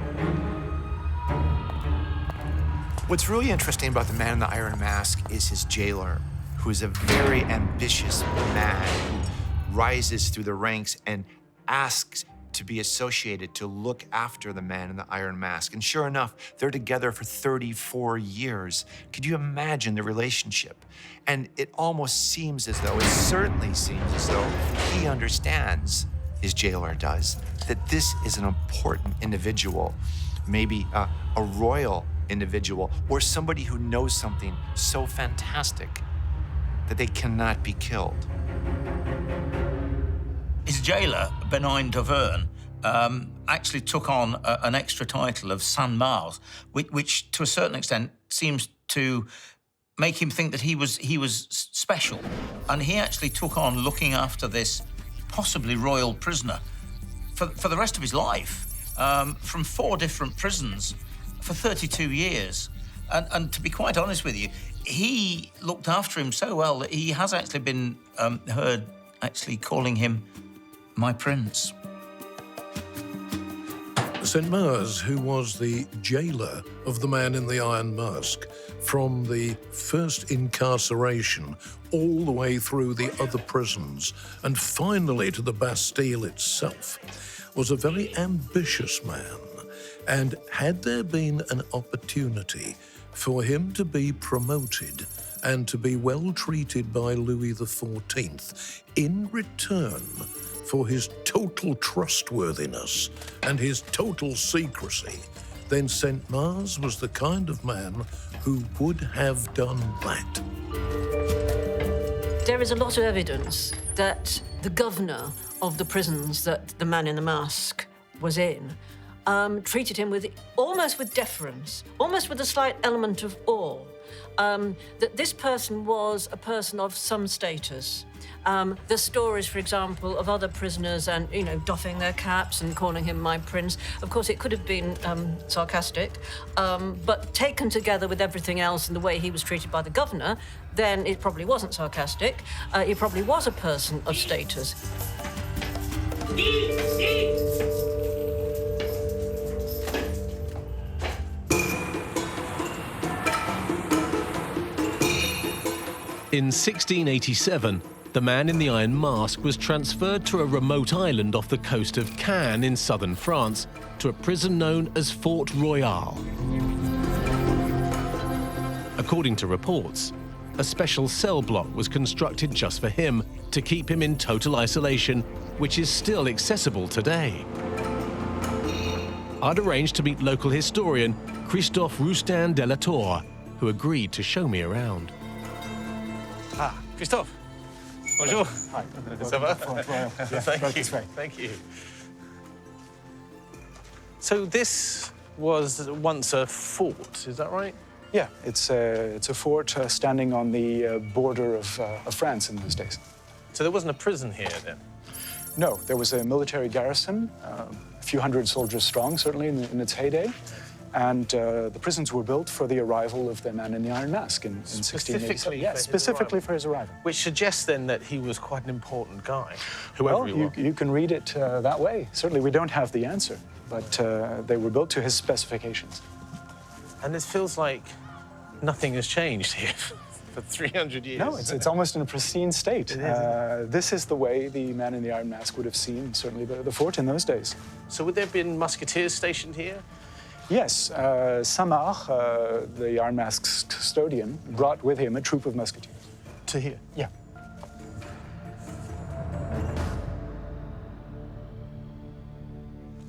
What's really interesting about the man in the iron mask is his jailer, who is a very ambitious man who rises through the ranks and asks to be associated to look after the man in the iron mask. And sure enough, they're together for 34 years. Could you imagine the relationship? And it almost seems as though, it certainly seems as though he understands, his jailer does, that this is an important individual, maybe a royal individual, or somebody who knows something so fantastic that they cannot be killed. His jailer, Benin d'Auvergne, actually took on an extra title of Saint-Mars, which to a certain extent seems to make him think that he was special. And he actually took on looking after this possibly royal prisoner for the rest of his life, from 4 different prisons for 32 years. And to be quite honest with you, he looked after him so well that he has actually been heard actually calling him my prince. Saint-Mars, who was the jailer of the man in the iron mask, from the first incarceration all the way through the other prisons and finally to the Bastille itself, was a very ambitious man. And had there been an opportunity for him to be promoted and to be well treated by Louis XIV in return for his total trustworthiness and his total secrecy, then St. Mars was the kind of man who would have done that. There is a lot of evidence that the governor of the prisons that the man in the mask was in treated him with almost with deference, almost with a slight element of awe. That this person was a person of some status. There's stories, for example, of other prisoners and, doffing their caps and calling him my prince. Of course, it could have been sarcastic, but taken together with everything else and the way he was treated by the governor, then it probably wasn't sarcastic. He probably was a person of status. In 1687, the man in the iron mask was transferred to a remote island off the coast of Cannes in southern France to a prison known as Fort Royale. According to reports, a special cell block was constructed just for him to keep him in total isolation, which is still accessible today. I'd arranged to meet local historian Christophe Roustin de la Tour, who agreed to show me around. Ah, Christophe. Bonjour. Hi. Ça va? Thank you. Thank you. So this was once a fort, is that right? Yeah, it's a fort standing on the border of France in those days. So there wasn't a prison here then? No, there was a military garrison, a few hundred soldiers strong, certainly in its heyday. And the prisons were built for the arrival of the man in the iron mask in 1687. Yes, specifically for his arrival. Which suggests then that he was quite an important guy, Well, you can read it that way. Certainly, we don't have the answer, but they were built to his specifications. And it feels like nothing has changed here for 300 years. No, it's almost in a pristine state. This is the way the man in the iron mask would have seen, certainly, the fort in those days. So would there have been musketeers stationed here? Yes, Samar, the Iron Mask's custodian, brought with him a troop of musketeers. To here? Yeah.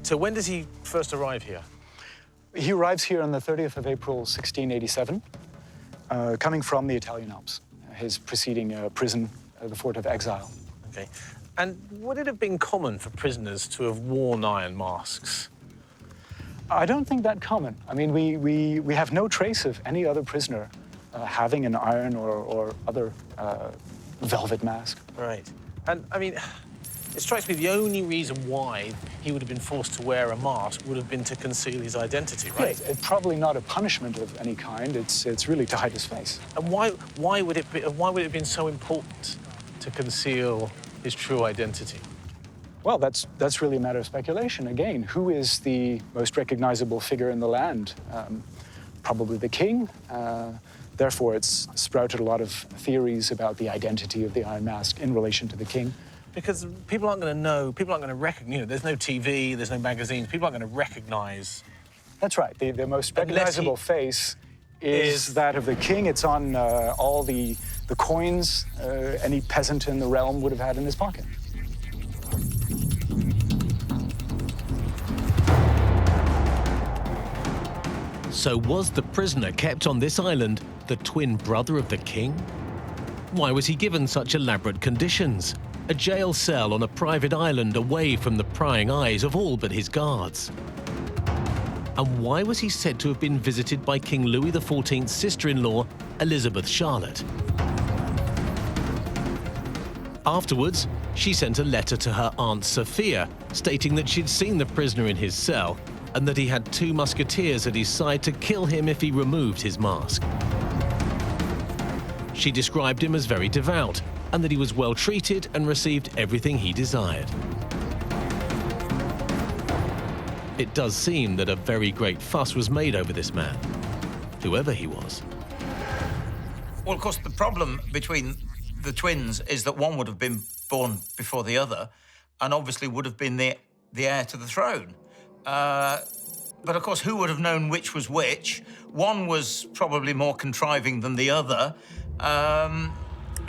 So when does he first arrive here? He arrives here on the 30th of April, 1687, coming from the Italian Alps, his preceding prison, the Fort of Exile. Okay. And would it have been common for prisoners to have worn iron masks? I don't think that common. I mean, we have no trace of any other prisoner having an iron or other velvet mask. Right. And, I mean, it strikes me the only reason why he would have been forced to wear a mask would have been to conceal his identity, right? Yes, it's probably not a punishment of any kind. It's really to hide his face. And why would it have been so important to conceal his true identity? Well, that's really a matter of speculation. Again, who is the most recognizable figure in the land? Probably the king. Therefore, it's sprouted a lot of theories about the identity of the Iron Mask in relation to the king. Because people aren't going to know, people aren't going to recognize, there's no TV, there's no magazines, people aren't going to recognize. That's right. The most recognizable face is that of the king. It's on all the coins any peasant in the realm would have had in his pocket. So was the prisoner kept on this island the twin brother of the king? Why was he given such elaborate conditions? A jail cell on a private island away from the prying eyes of all but his guards. And why was he said to have been visited by King Louis XIV's sister-in-law, Elizabeth Charlotte? Afterwards, she sent a letter to her Aunt Sophia, stating that she'd seen the prisoner in his cell and that he had 2 musketeers at his side to kill him if he removed his mask. She described him as very devout and that he was well treated and received everything he desired. It does seem that a very great fuss was made over this man, whoever he was. Well, of course, the problem between the twins is that one would have been born before the other and obviously would have been the heir to the throne. But of course, who would have known which was which? One was probably more contriving than the other.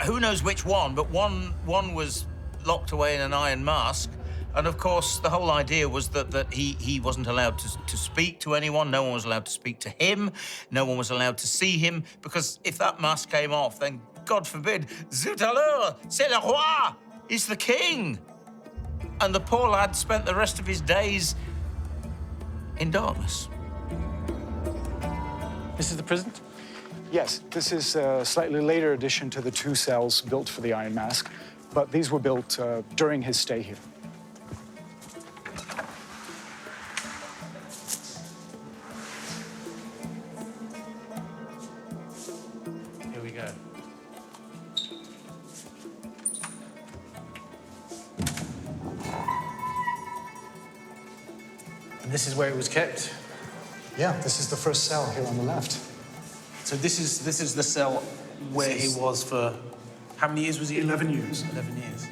Who knows which one, but one was locked away in an iron mask, And of course, the whole idea was that he wasn't allowed to speak to anyone. No one was allowed to speak to him. No one was allowed to see him, because if that mask came off, then God forbid, zut alors, c'est le roi, he's the king. And the poor lad spent the rest of his days in darkness. This is the prison? Yes, this is a slightly later addition to the 2 cells built for the Iron Mask, but these were built during his stay here. Here we go. And this is where it was kept? Yeah, this is the first cell here on the left. So this is the cell where he was for, how many years was he? 11 years. 11 years.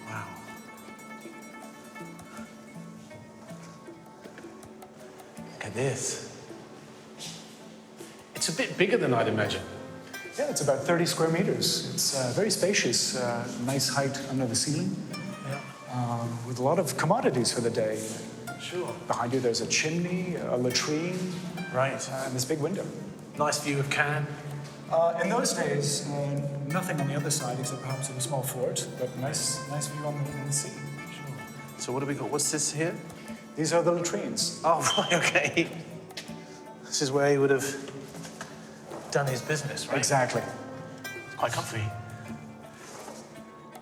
Wow. Look at this. It's a bit bigger than I'd imagine. Yeah, it's about 30 square meters. It's very spacious, nice height under the ceiling, with a lot of commodities for the day. Sure. Behind you, there's a chimney, a latrine, right, and this big window. Nice view of Cannes. In those days, nothing on the other side except perhaps a small fort, but nice view on the sea. Sure. So what do we got? What's this here? These are the latrines. Oh, right, okay. This is where he would have done his business, right? Exactly. It's quite comfy.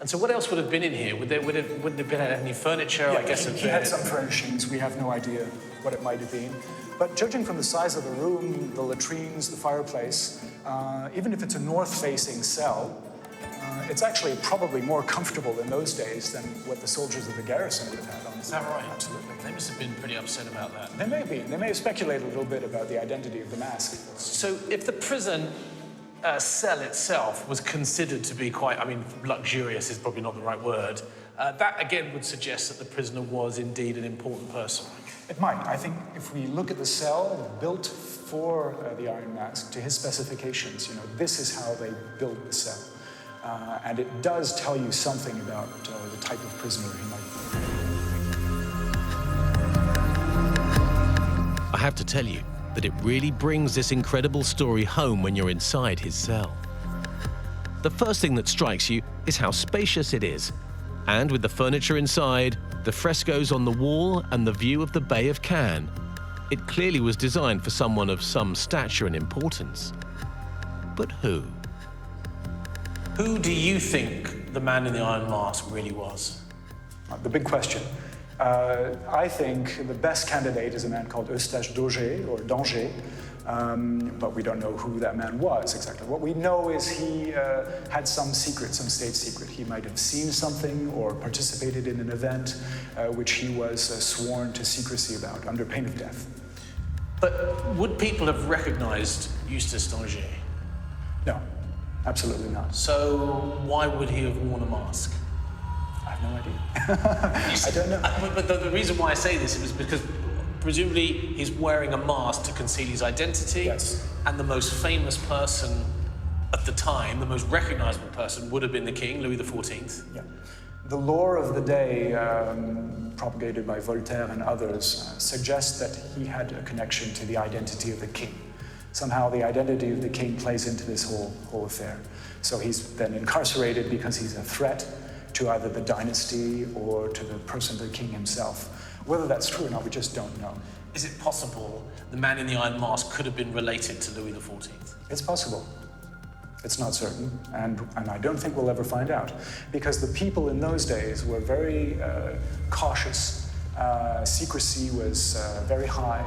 And so what else would have been in here? Would there have been any furniture? Yeah, I guess he had some furnishings. We have no idea what it might have been. But judging from the size of the room, the latrines, the fireplace, even if it's a north-facing cell, it's actually probably more comfortable in those days than what the soldiers of the garrison would have had on. Is that right? Absolutely. They must have been pretty upset about that. They may have been. They may have speculated a little bit about the identity of the mask. So if the prison cell itself was considered to be quite, I mean, luxurious is probably not the right word, that again would suggest that the prisoner was indeed an important person. It might. I think if we look at the cell built for the Iron Mask to his specifications, this is how they built the cell. And it does tell you something about the type of prisoner he might be. I have to tell you that it really brings this incredible story home when you're inside his cell. The first thing that strikes you is how spacious it is. And with the furniture inside, the frescoes on the wall and the view of the Bay of Cannes, it clearly was designed for someone of some stature and importance. But who? Who do you think the man in the Iron Mask really was? The big question. I think the best candidate is a man called Eustache d'Auger, or d'Angers, but we don't know who that man was exactly. What we know is he had some secret, some state secret. He might have seen something or participated in an event which he was sworn to secrecy about under pain of death. But would people have recognized Eustache d'Angers? No, absolutely not. So why would he have worn a mask? I have no idea. I don't know. But the reason why I say this is because presumably he's wearing a mask to conceal his identity. Yes. And the most famous person at the time, the most recognizable person, would have been the king, Louis XIV. Yeah. The lore of the day, propagated by Voltaire and others, suggests that he had a connection to the identity of the king. Somehow the identity of the king plays into this whole affair. So he's then incarcerated because he's a threat to either the dynasty or to the person, the king himself. Whether that's true or not, we just don't know. Is it possible the man in the Iron Mask could have been related to Louis XIV? It's possible. It's not certain, and I don't think we'll ever find out, because the people in those days were very cautious. Secrecy was very high,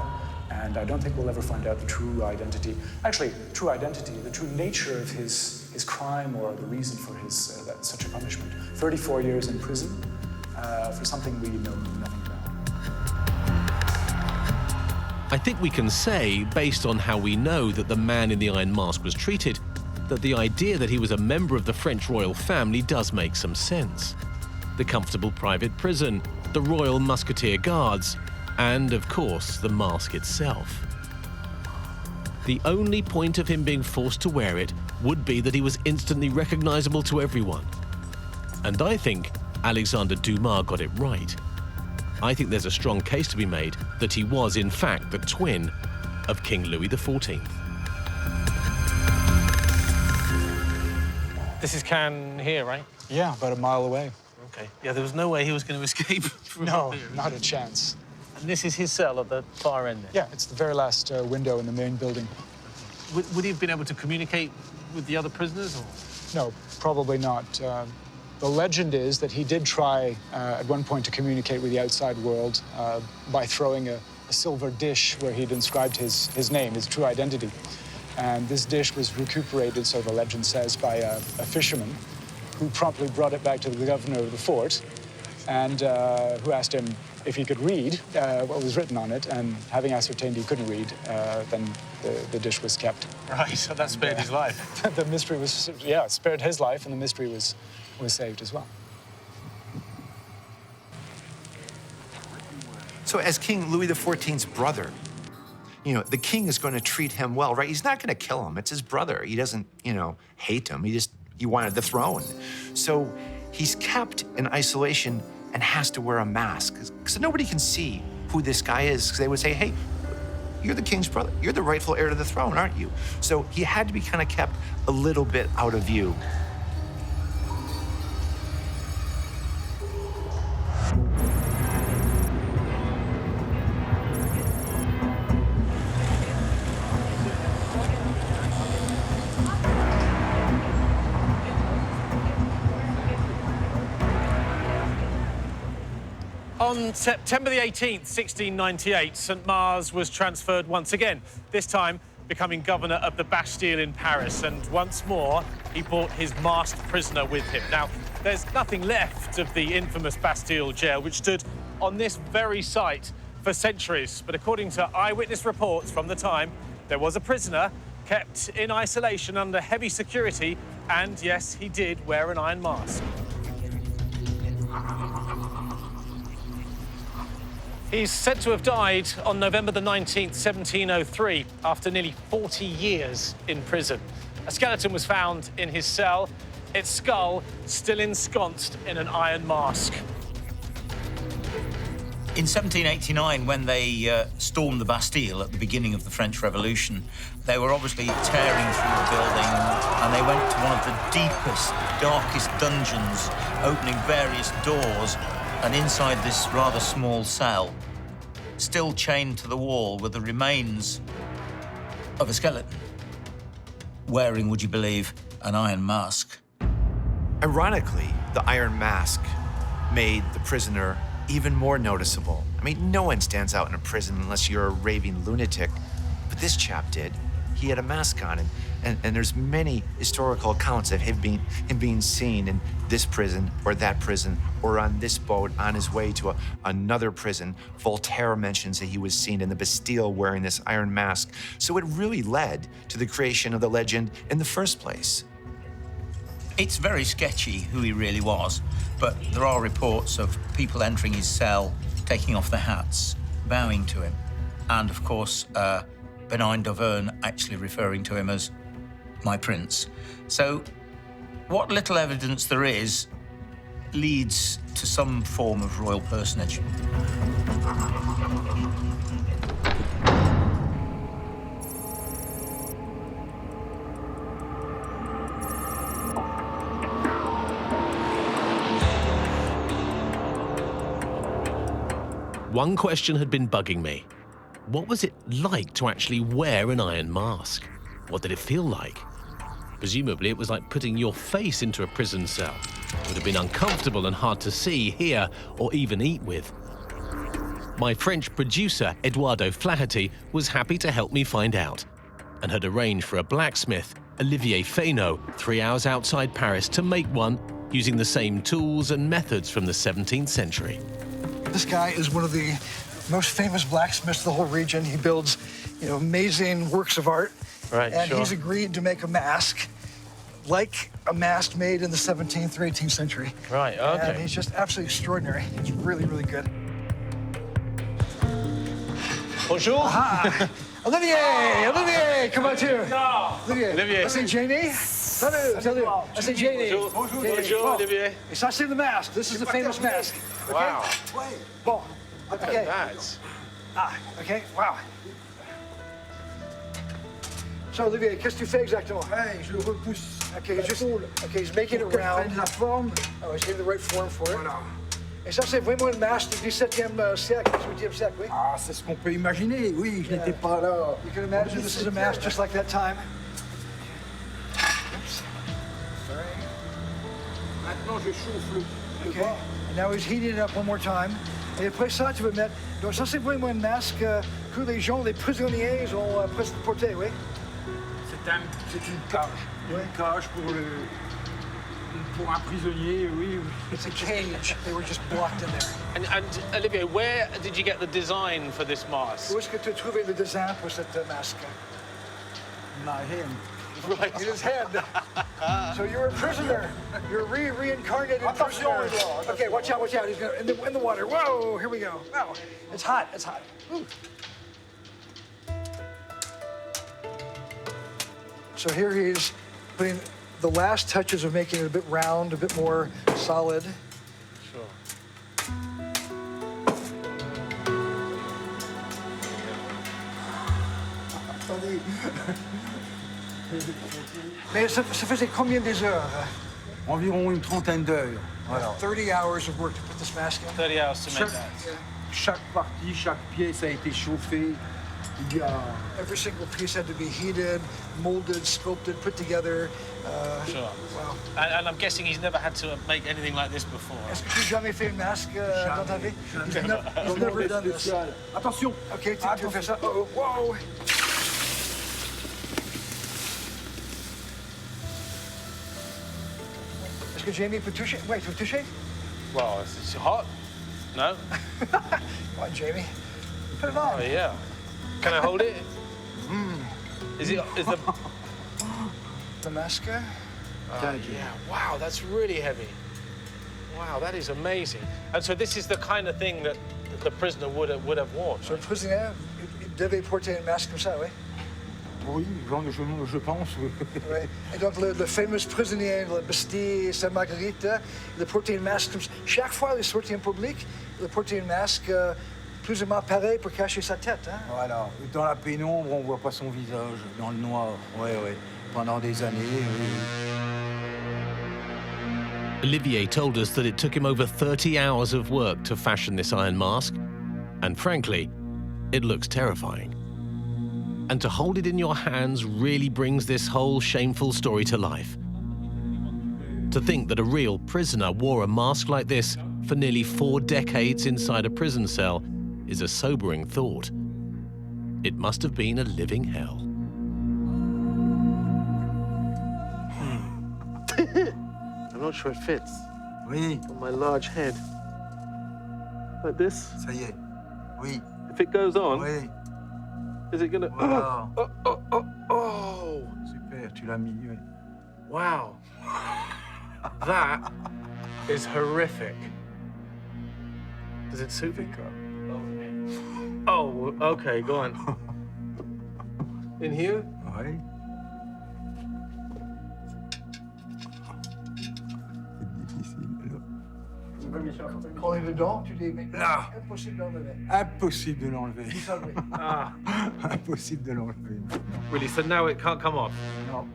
and I don't think we'll ever find out the true identity. Actually, true identity, the true nature of his crime or the reason for his such a punishment. 34 years in prison for something we know nothing about. I think we can say, based on how we know that the man in the Iron Mask was treated, that the idea that he was a member of the French royal family does make some sense. The comfortable private prison, the Royal Musketeer Guards, and, of course, the mask itself. The only point of him being forced to wear it would be that he was instantly recognizable to everyone. And I think Alexander Dumas got it right. I think there's a strong case to be made that he was, in fact, the twin of King Louis XIV. This is Cannes here, right? Yeah, about a mile away. Okay. Yeah, there was no way he was going to escape from No, here. not a chance. And this is his cell at the far end there? Yeah, it's the very last window in the main building. Would he have been able to communicate with the other prisoners? Or? No, probably not. The legend is that he did try at one point to communicate with the outside world by throwing a silver dish where he'd inscribed his name, his true identity. And this dish was recuperated, so the legend says, by a fisherman who promptly brought it back to the governor of the fort and who asked him if he could read what was written on it. And having ascertained he couldn't read, then the dish was kept. Right, so that spared his life. The mystery was, yeah, spared his life, and the mystery was saved as well. So as King Louis XIV's brother, you know, the king is going to treat him well, right? He's not going to kill him. It's his brother. He doesn't, you know, hate him. He wanted the throne. So he's kept in isolation and has to wear a mask because nobody can see who this guy is, because they would say, hey, you're the king's brother. You're the rightful heir to the throne, aren't you? So he had to be kind of kept a little bit out of view. On September the 18th, 1698, St. Mars was transferred once again, this time becoming governor of the Bastille in Paris. And once more, he brought his masked prisoner with him. Now, there's nothing left of the infamous Bastille jail, which stood on this very site for centuries. But according to eyewitness reports from the time, there was a prisoner kept in isolation under heavy security. And yes, he did wear an iron mask. He's said to have died on November the 19th, 1703, after nearly 40 years in prison. A skeleton was found in his cell, its skull still ensconced in an iron mask. In 1789, when they stormed the Bastille at the beginning of the French Revolution, they were obviously tearing through the building, and they went to one of the deepest, darkest dungeons, opening various doors. And inside this rather small cell, still chained to the wall, were the remains of a skeleton, wearing, would you believe, an iron mask. Ironically, the iron mask made the prisoner even more noticeable. I mean, no one stands out in a prison unless you're a raving lunatic, but this chap did. He had a mask on, and there's many historical accounts of him being seen in this prison or that prison, or on this boat on his way to another prison. Voltaire mentions that he was seen in the Bastille wearing this iron mask. So it really led to the creation of the legend in the first place. It's very sketchy who he really was, but there are reports of people entering his cell, taking off their hats, bowing to him, and of course, Benign d'Auvergne actually referring to him as my prince. So what little evidence there is leads to some form of royal personage. One question had been bugging me. What was it like to actually wear an iron mask? What did it feel like? Presumably it was like putting your face into a prison cell. It would have been uncomfortable and hard to see, hear, or even eat with. My French producer, Eduardo Flaherty, was happy to help me find out, and had arranged for a blacksmith, Olivier Fesneau, 3 hours outside Paris, to make one using the same tools and methods from the 17th century. This guy is one of the most famous blacksmiths of the whole region. He builds, amazing works of art. Right, and sure. He's agreed to make a mask like a mask made in the 17th or 18th century. Right, okay. And he's just absolutely extraordinary. He's really, really good. Bonjour. Aha. Olivier, come out here. Olivier. C'est Jamie. Salut. C'est Jamie. Bonjour, Olivier. Et ça, c'est the mask. This is the famous mask. Okay? Wow. Bon. Look Okay. at that. Okay. Wow. So, Olivier, qu'est-ce que tu fais exactement? Hey, je le repousse. Okay, he's making it round. La forme. Oh, he's getting the right form for it. Voilà. Et ça, c'est vraiment une masque du 17e siècle, 18e siècle, oui? Ah, c'est ce qu'on peut imaginer. Oui, je n'étais pas là. You can imagine this is a mask just like that time. Oops. Maintenant, je chauffe le Okay. And now he's heating it up one more time. Et après ça, tu vas mettre... Donc ça, c'est vraiment une masque que les gens, les prisonniers ont presque porté, oui? C'est une cage. Oui. Une cage pour un prisonnier, oui. It's a cage. They were just blocked in there. And Olivier, where did you get the design for this mask? Où est-ce que tu as trouvé le design pour cette masque? My hand. Right. In his head. So you're a prisoner. You're a reincarnated prisoner. Okay, watch out. He's gonna in the water. Whoa, here we go. Wow, it's hot. Ooh. So here he is putting the last touches of making it a bit round, a bit more solid. Sure. Mais ça faisait combien des heures? Environ une trentaine d'heures. Voilà. 30 hours of work to put this mask in. 30 hours to make that. Chaque partie, chaque pièce a été chauffée. Il y a... Every single piece had to be heated, molded, sculpted, put together. Sure. Wow. And I'm guessing he's never had to make anything like this before. Est-ce que tu as jamais fait une masque dans ta vie? He's never done this. Attention. Okay, tu fais ça. Oh, whoa. Est-ce que Jamie peut toucher? Wait, tu veux toucher? Well, it's hot. No? Come on, Jamie. Put it on. Oh, yeah. Can I hold it? Is the... The mask? Yeah, wow, that's really heavy. Wow, that is amazing. And so this is the kind of thing that the prisoner would have worn. So le prisonnier, il devait porter une masque comme ça, oui? Oui, je pense, oui. Ouais. Et donc le fameux prisonnier de Bastille, Sainte-Marguerite, il a porté une masque comme ça. Chaque fois qu'il est sorti en public, il a porté une masque plus ou moins pareil pour cacher sa tête. Hein? Voilà. Dans la pénombre, on ne voit pas son visage, dans le noir. Oui. Pendant des années, oui. Olivier told us that it took him over 30 hours of work to fashion this iron mask, and frankly, it looks terrifying. And to hold it in your hands really brings this whole shameful story to life. To think that a real prisoner wore a mask like this for nearly 4 decades inside a prison cell is a sobering thought. It must have been a living hell. I'm not sure it fits. Oui. On my large head. Like this? Ça y est. Oui. If it goes on, Oui. is it gonna... Voilà. Oh! Super, tu l'as mis, oui. Wow. That is horrific. Does it suit me? Oh, okay, go on. In here? Oui. Quand il est dedans, tu dis, mais Non. impossible d'enlever. Impossible de l'enlever. Ah. Impossible de l'enlever. Really? So now it can't come off? Non.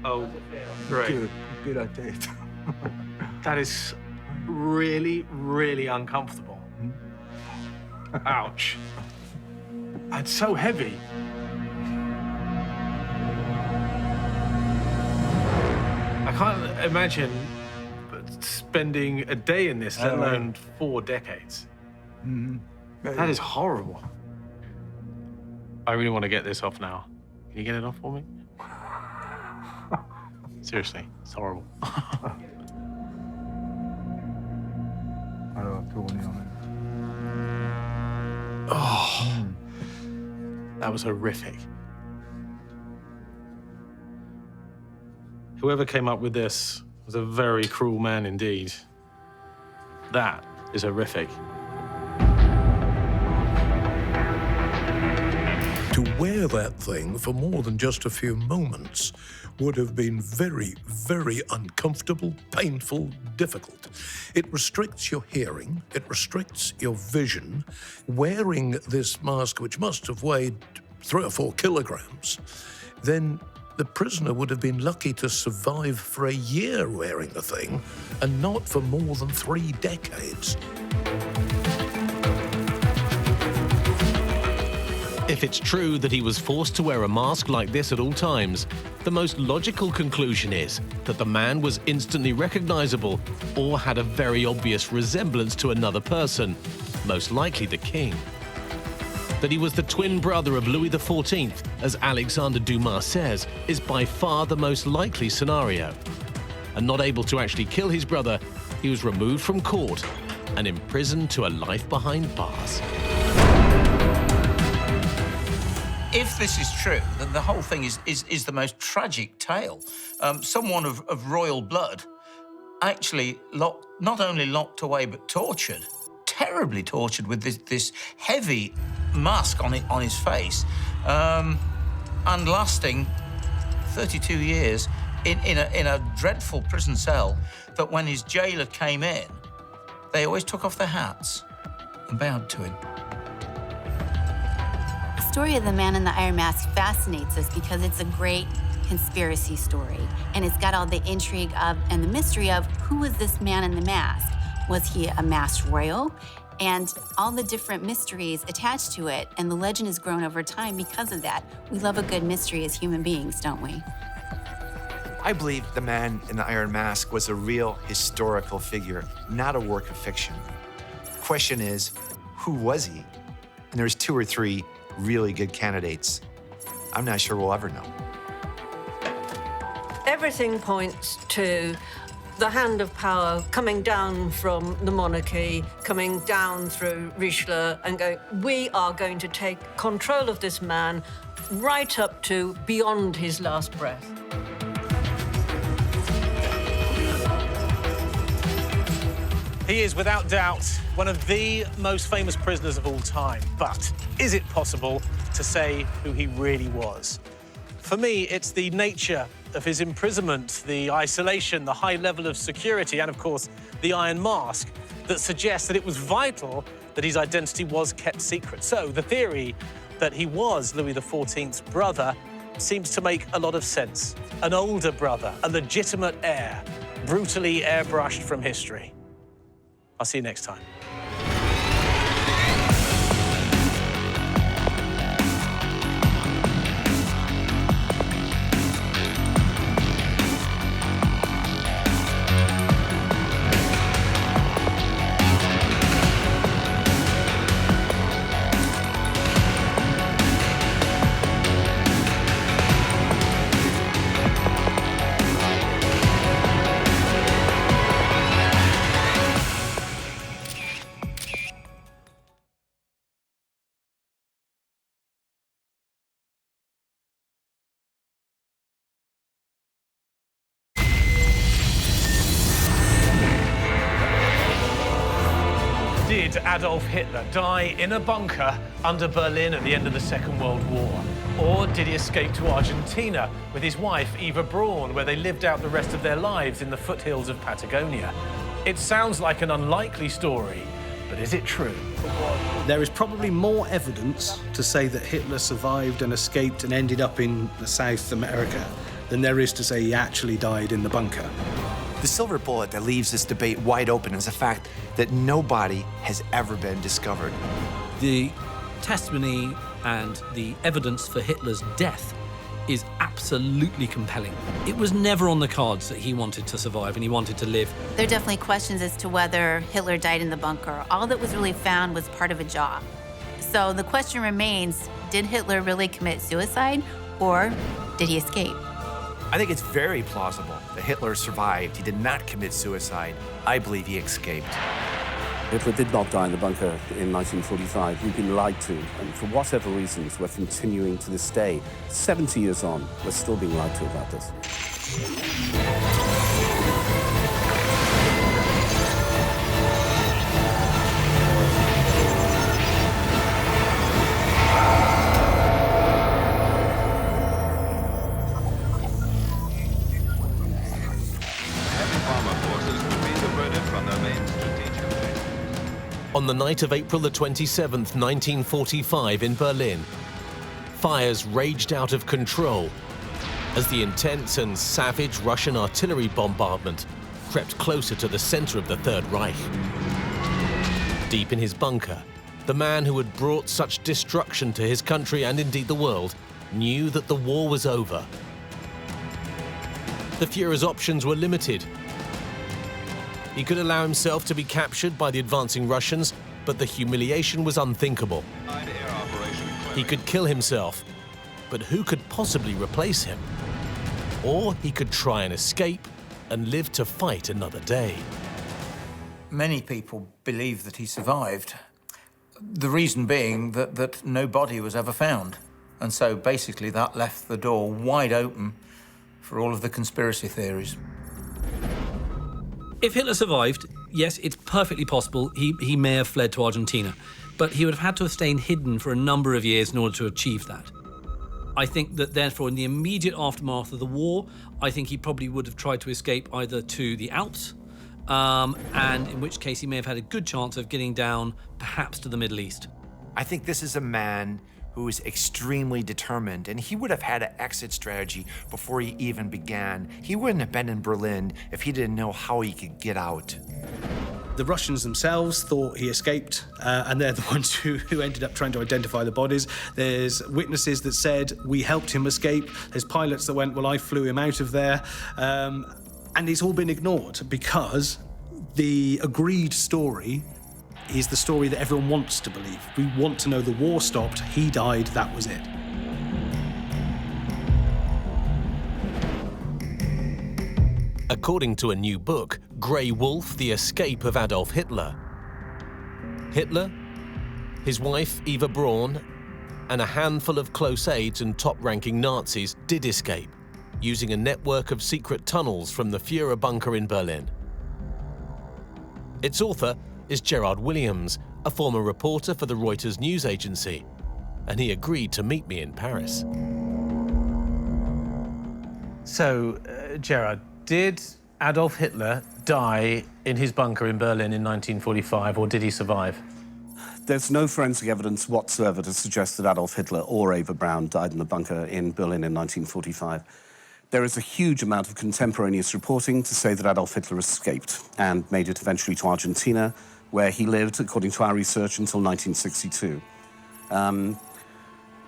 Oh, great. Couper la tête. That is really, really uncomfortable. Ouch. It's so heavy. I can't imagine spending a day in this, let alone 4 decades. That is horrible. I really want to get this off now. Can you get it off for me? Seriously, it's horrible. Alors, tournez en Oh, that was horrific. Whoever came up with this was a very cruel man indeed. That is horrific. To wear that thing for more than just a few moments would have been very, very uncomfortable, painful, difficult. It restricts your hearing, it restricts your vision. Wearing this mask, which must have weighed 3 or 4 kilograms, then the prisoner would have been lucky to survive for a year wearing the thing, and not for more than 3 decades. If it's true that he was forced to wear a mask like this at all times, the most logical conclusion is that the man was instantly recognizable or had a very obvious resemblance to another person, most likely the king. That he was the twin brother of Louis XIV, as Alexander Dumas says, is by far the most likely scenario. And not able to actually kill his brother, he was removed from court and imprisoned to a life behind bars. If this is true, then the whole thing is the most tragic tale. Someone of royal blood actually not only locked away, but tortured, terribly tortured with this heavy mask on his face, and lasting 32 years in a dreadful prison cell, that when his jailer came in, they always took off their hats and bowed to him. The story of the man in the iron mask fascinates us because it's a great conspiracy story, and it's got all the intrigue of and the mystery of who was this man in the mask? Was he a masked royal? And all the different mysteries attached to it, and the legend has grown over time because of that. We love a good mystery as human beings, don't we? I believe the man in the iron mask was a real historical figure, not a work of fiction. Question is, who was he? And there's 2 or 3 really good candidates. I'm not sure we'll ever know. Everything points to the hand of power coming down from the monarchy, coming down through Richelieu, and going, we are going to take control of this man right up to beyond his last breath. He is, without doubt, one of the most famous prisoners of all time. But is it possible to say who he really was? For me, it's the nature of his imprisonment, the isolation, the high level of security, and, of course, the iron mask that suggests that it was vital that his identity was kept secret. So the theory that he was Louis XIV's brother seems to make a lot of sense. An older brother, a legitimate heir, brutally airbrushed from history. I'll see you next time. Did Adolf Hitler die in a bunker under Berlin at the end of the Second World War? Or did he escape to Argentina with his wife, Eva Braun, where they lived out the rest of their lives in the foothills of Patagonia? It sounds like an unlikely story, but is it true? There is probably more evidence to say that Hitler survived and escaped and ended up in South America than there is to say he actually died in the bunker. The silver bullet that leaves this debate wide open is the fact that nobody has ever been discovered. The testimony and the evidence for Hitler's death is absolutely compelling. It was never on the cards that he wanted to survive and he wanted to live. There are definitely questions as to whether Hitler died in the bunker. All that was really found was part of a job. So the question remains, did Hitler really commit suicide, or did he escape? I think it's very plausible that Hitler survived. He did not commit suicide. I believe he escaped. Hitler did not die in the bunker in 1945. We've been lied to, and for whatever reasons, we're continuing to this day. 70 years on, we're still being lied to about this. On the night of April the 27th, 1945 in Berlin, fires raged out of control as the intense and savage Russian artillery bombardment crept closer to the center of the Third Reich. Deep in his bunker, the man who had brought such destruction to his country and indeed the world knew that the war was over. The Führer's options were limited. He could allow himself to be captured by the advancing Russians, but the humiliation was unthinkable. He could kill himself, but who could possibly replace him? Or he could try and escape and live to fight another day. Many people believe that he survived. The reason being that no body was ever found. And so basically that left the door wide open for all of the conspiracy theories. If Hitler survived, yes, it's perfectly possible he may have fled to Argentina, but he would have had to have stayed hidden for a number of years in order to achieve that. I think that therefore in the immediate aftermath of the war, I think he probably would have tried to escape either to the Alps, and in which case he may have had a good chance of getting down perhaps to the Middle East. I think this is a man who is extremely determined, and he would have had an exit strategy before he even began. He wouldn't have been in Berlin if he didn't know how he could get out. The Russians themselves thought he escaped, and they're the ones who ended up trying to identify the bodies. There's witnesses that said, we helped him escape. There's pilots that went, well, I flew him out of there. And it's all been ignored because the agreed story is the story that everyone wants to believe. We want to know the war stopped, he died, that was it. According to a new book, Grey Wolf, The Escape of Adolf Hitler, Hitler, his wife Eva Braun, and a handful of close aides and top-ranking Nazis did escape, using a network of secret tunnels from the Führer bunker in Berlin. Its author is Gerard Williams, a former reporter for the Reuters news agency, and he agreed to meet me in Paris. So, Gerard, did Adolf Hitler die in his bunker in Berlin in 1945, or did he survive? There's no forensic evidence whatsoever to suggest that Adolf Hitler or Eva Braun died in the bunker in Berlin in 1945. There is a huge amount of contemporaneous reporting to say that Adolf Hitler escaped and made it eventually to Argentina, where he lived, according to our research, until 1962.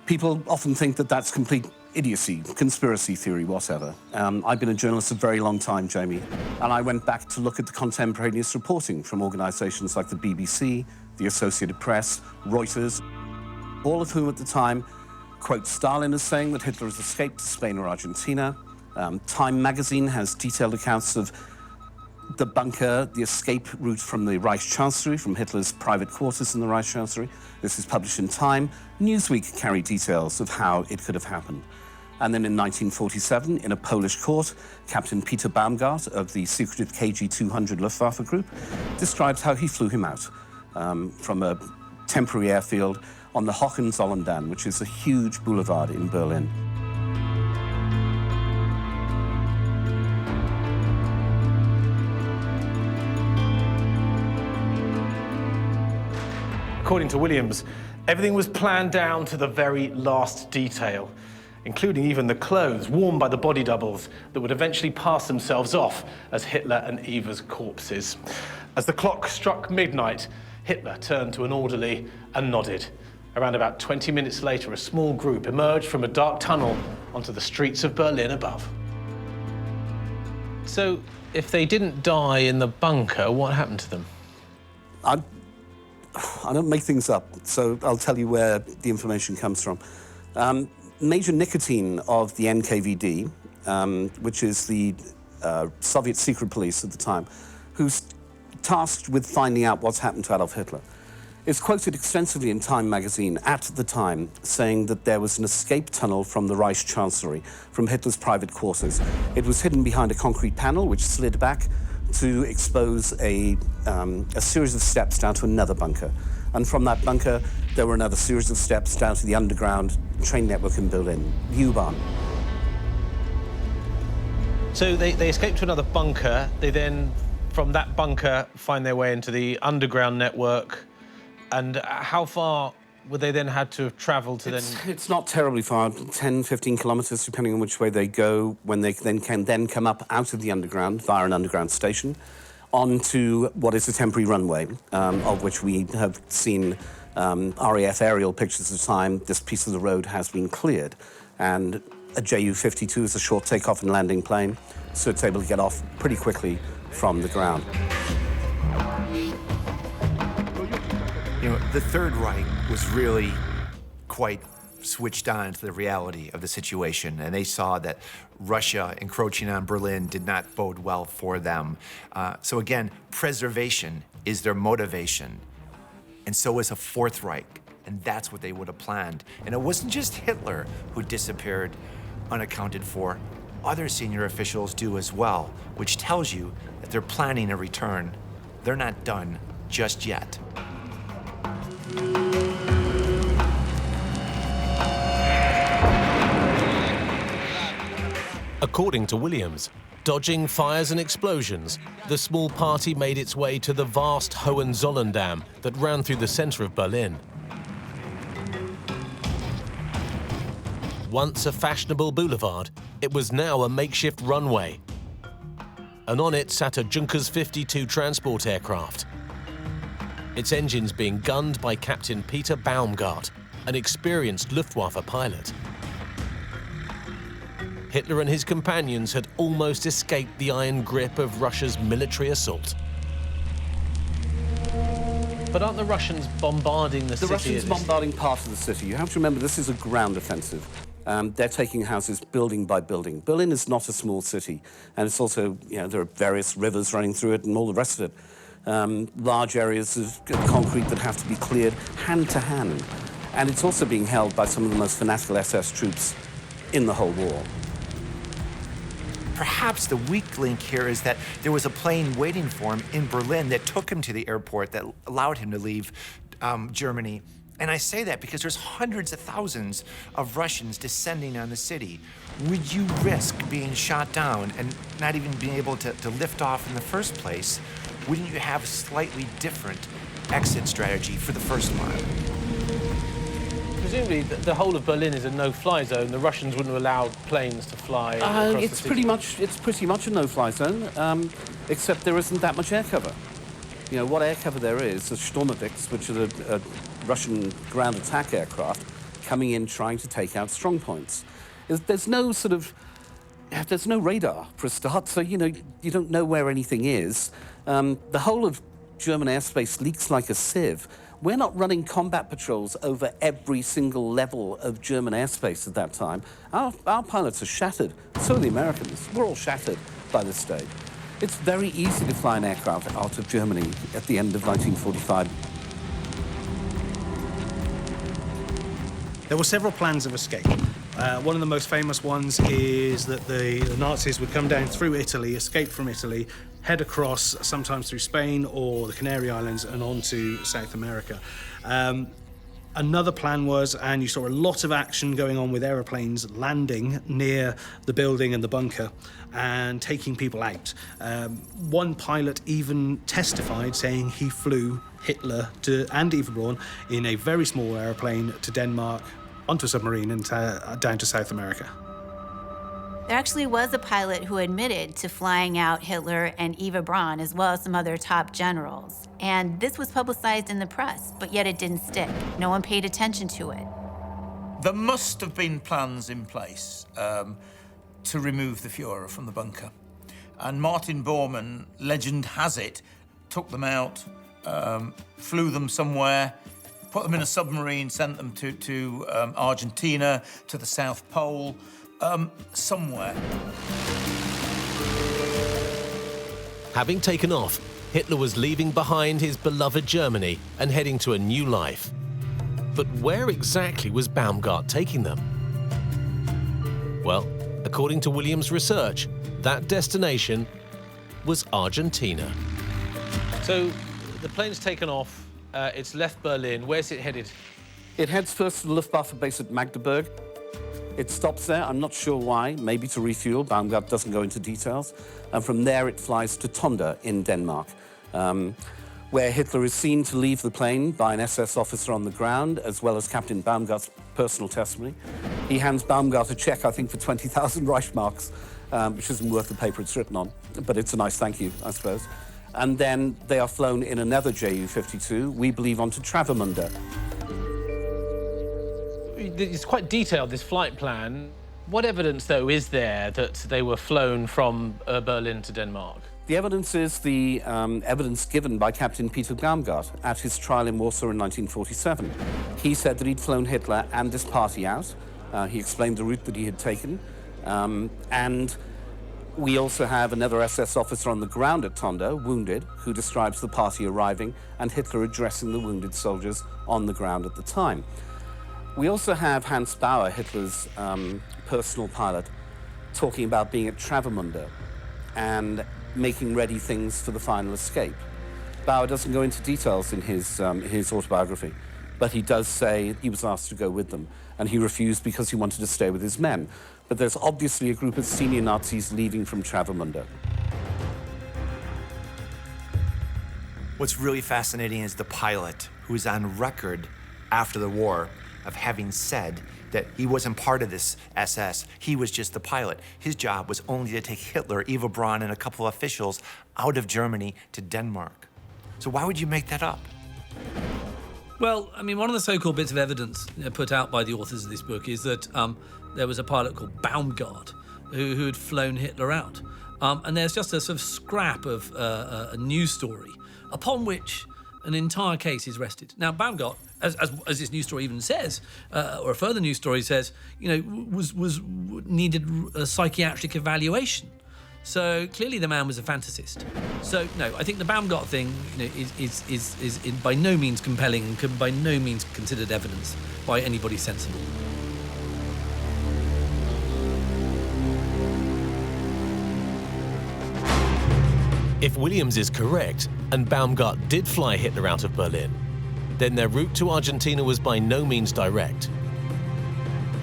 People often think that that's complete idiocy, conspiracy theory, whatever. I've been a journalist a very long time, Jamie, and I went back to look at the contemporaneous reporting from organisations like the BBC, the Associated Press, Reuters, all of whom at the time quote Stalin as saying that Hitler has escaped to Spain or Argentina. Time magazine has detailed accounts of the bunker, the escape route from the Reich Chancellery, from Hitler's private quarters in the Reich Chancellery. This is published in Time. Newsweek carried details of how it could have happened. And then in 1947, in a Polish court, Captain Peter Baumgart of the secretive KG-200 Luftwaffe group describes how he flew him out from a temporary airfield on the Hohenzollern, which is a huge boulevard in Berlin. According to Williams, everything was planned down to the very last detail, including even the clothes worn by the body doubles that would eventually pass themselves off as Hitler and Eva's corpses. As the clock struck midnight, Hitler turned to an orderly and nodded. Around about 20 minutes later, a small group emerged from a dark tunnel onto the streets of Berlin above. So, if they didn't die in the bunker, what happened to them? I don't make things up, so I'll tell you where the information comes from. Major Nikitin of the NKVD, which is the Soviet secret police at the time, who's tasked with finding out what's happened to Adolf Hitler, is quoted extensively in Time magazine at the time, saying that there was an escape tunnel from the Reich Chancellery, from Hitler's private quarters. It was hidden behind a concrete panel, which slid back to expose a series of steps down to another bunker. And from that bunker, there were another series of steps down to the underground train network in Berlin, U-Bahn. So they escaped to another bunker. They then, from that bunker, find their way into the underground network And how far would they then had to have travelled to It's not terribly far, 10, 15 kilometres, depending on which way they go, when they can come up out of the underground via an underground station onto what is a temporary runway, of which we have seen RAF aerial pictures of the time. This piece of the road has been cleared, and a Ju-52 is a short takeoff and landing plane, so it's able to get off pretty quickly from the ground. You know, the Third Reich was really quite switched on to the reality of the situation, and they saw that Russia encroaching on Berlin did not bode well for them. So again, preservation is their motivation, and so is a Fourth Reich, and that's what they would have planned. And it wasn't just Hitler who disappeared unaccounted for. Other senior officials do as well, which tells you that they're planning a return. They're not done just yet. According to Williams, dodging fires and explosions, the small party made its way to the vast Hohenzollern-Damm that ran through the center of Berlin. Once a fashionable boulevard, it was now a makeshift runway. And on it sat a Junkers 52 transport aircraft. Its engines being gunned by Captain Peter Baumgart, an experienced Luftwaffe pilot. Hitler and his companions had almost escaped the iron grip of Russia's military assault. But aren't the Russians bombarding the city? The Russians are bombarding part of the city. You have to remember, this is a ground offensive. They're taking houses building by building. Berlin is not a small city, and it's also, you know, there are various rivers running through it and all the rest of it. Large areas of concrete that have to be cleared hand to hand. And it's also being held by some of the most fanatical SS troops in the whole war. Perhaps the weak link here is that there was a plane waiting for him in Berlin that took him to the airport that allowed him to leave Germany. And I say that because there's hundreds of thousands of Russians descending on the city. Would you risk being shot down and not even being able to lift off in the first place? Wouldn't you have a slightly different exit strategy for the first mile? Presumably, the whole of Berlin is a no-fly zone. The Russians wouldn't allow planes to fly across the city. It's pretty much a no-fly zone, except there isn't that much air cover. You know, what air cover there is Sturmovix, which is a Russian ground attack aircraft coming in trying to take out strong points. There's no radar for a start, so, you know, you don't know where anything is. The whole of German airspace leaks like a sieve. We're not running combat patrols over every single level of German airspace at that time. Our pilots are shattered. So are the Americans. We're all shattered by this stage. It's very easy to fly an aircraft out of Germany at the end of 1945. There were several plans of escape. One of the most famous ones is that the Nazis would come down through Italy, escape from Italy, head across, sometimes through Spain or the Canary Islands, and on to South America. Another plan was, and you saw a lot of action going on with aeroplanes landing near the building and the bunker and taking people out. One pilot even testified saying he flew Hitler and Eva Braun in a very small aeroplane to Denmark, onto a submarine and down to South America. There actually was a pilot who admitted to flying out Hitler and Eva Braun, as well as some other top generals. And this was publicized in the press, but yet it didn't stick. No one paid attention to it. There must have been plans in place to remove the Führer from the bunker. And Martin Bormann, legend has it, took them out, flew them somewhere, put them in a submarine, sent them to Argentina, to the South Pole, somewhere. Having taken off, Hitler was leaving behind his beloved Germany and heading to a new life. But where exactly was Baumgart taking them? Well, according to Williams' research, that destination was Argentina. So the plane's taken off, it's left Berlin. Where's it headed? It heads first to the Luftwaffe base at Magdeburg. It stops there, I'm not sure why, maybe to refuel. Baumgart doesn't go into details. And from there, it flies to Tonda in Denmark. where Hitler is seen to leave the plane by an SS officer on the ground, as well as Captain Baumgart's personal testimony. He hands Baumgart a check, I think, for 20,000 Reichsmarks, which isn't worth the paper it's written on, but it's a nice thank you, I suppose. And then they are flown in another Ju-52, we believe, onto Travemünde. It's quite detailed, this flight plan. What evidence, though, is there that they were flown from Berlin to Denmark? The evidence is the evidence given by Captain Peter Baumgart at his trial in Warsaw in 1947. He said that he'd flown Hitler and this party out. He explained the route that he had taken. And we also have another SS officer on the ground at Tondo, wounded, who describes the party arriving and Hitler addressing the wounded soldiers on the ground at the time. We also have Hans Bauer, Hitler's personal pilot, talking about being at Travemünde and making ready things for the final escape. Bauer doesn't go into details in his autobiography, but he does say he was asked to go with them, and he refused because he wanted to stay with his men. But there's obviously a group of senior Nazis leaving from Travemünde. What's really fascinating is the pilot, who is on record after the war of having said that he wasn't part of this SS. He was just the pilot. His job was only to take Hitler, Eva Braun, and a couple of officials out of Germany to Denmark. So why would you make that up? Well, I mean, one of the so-called bits of evidence put out by the authors of this book is that there was a pilot called Baumgart who had flown Hitler out. And there's just a sort of scrap of a news story upon which an entire case is rested. Now, Baumgart, as this news story even says, or a further news story says, you know, needed a psychiatric evaluation. So clearly the man was a fantasist. So no, I think the Baumgart thing, you know, is by no means compelling and can by no means considered evidence by anybody sensible. If Williams is correct, and Baumgart did fly Hitler out of Berlin, then their route to Argentina was by no means direct.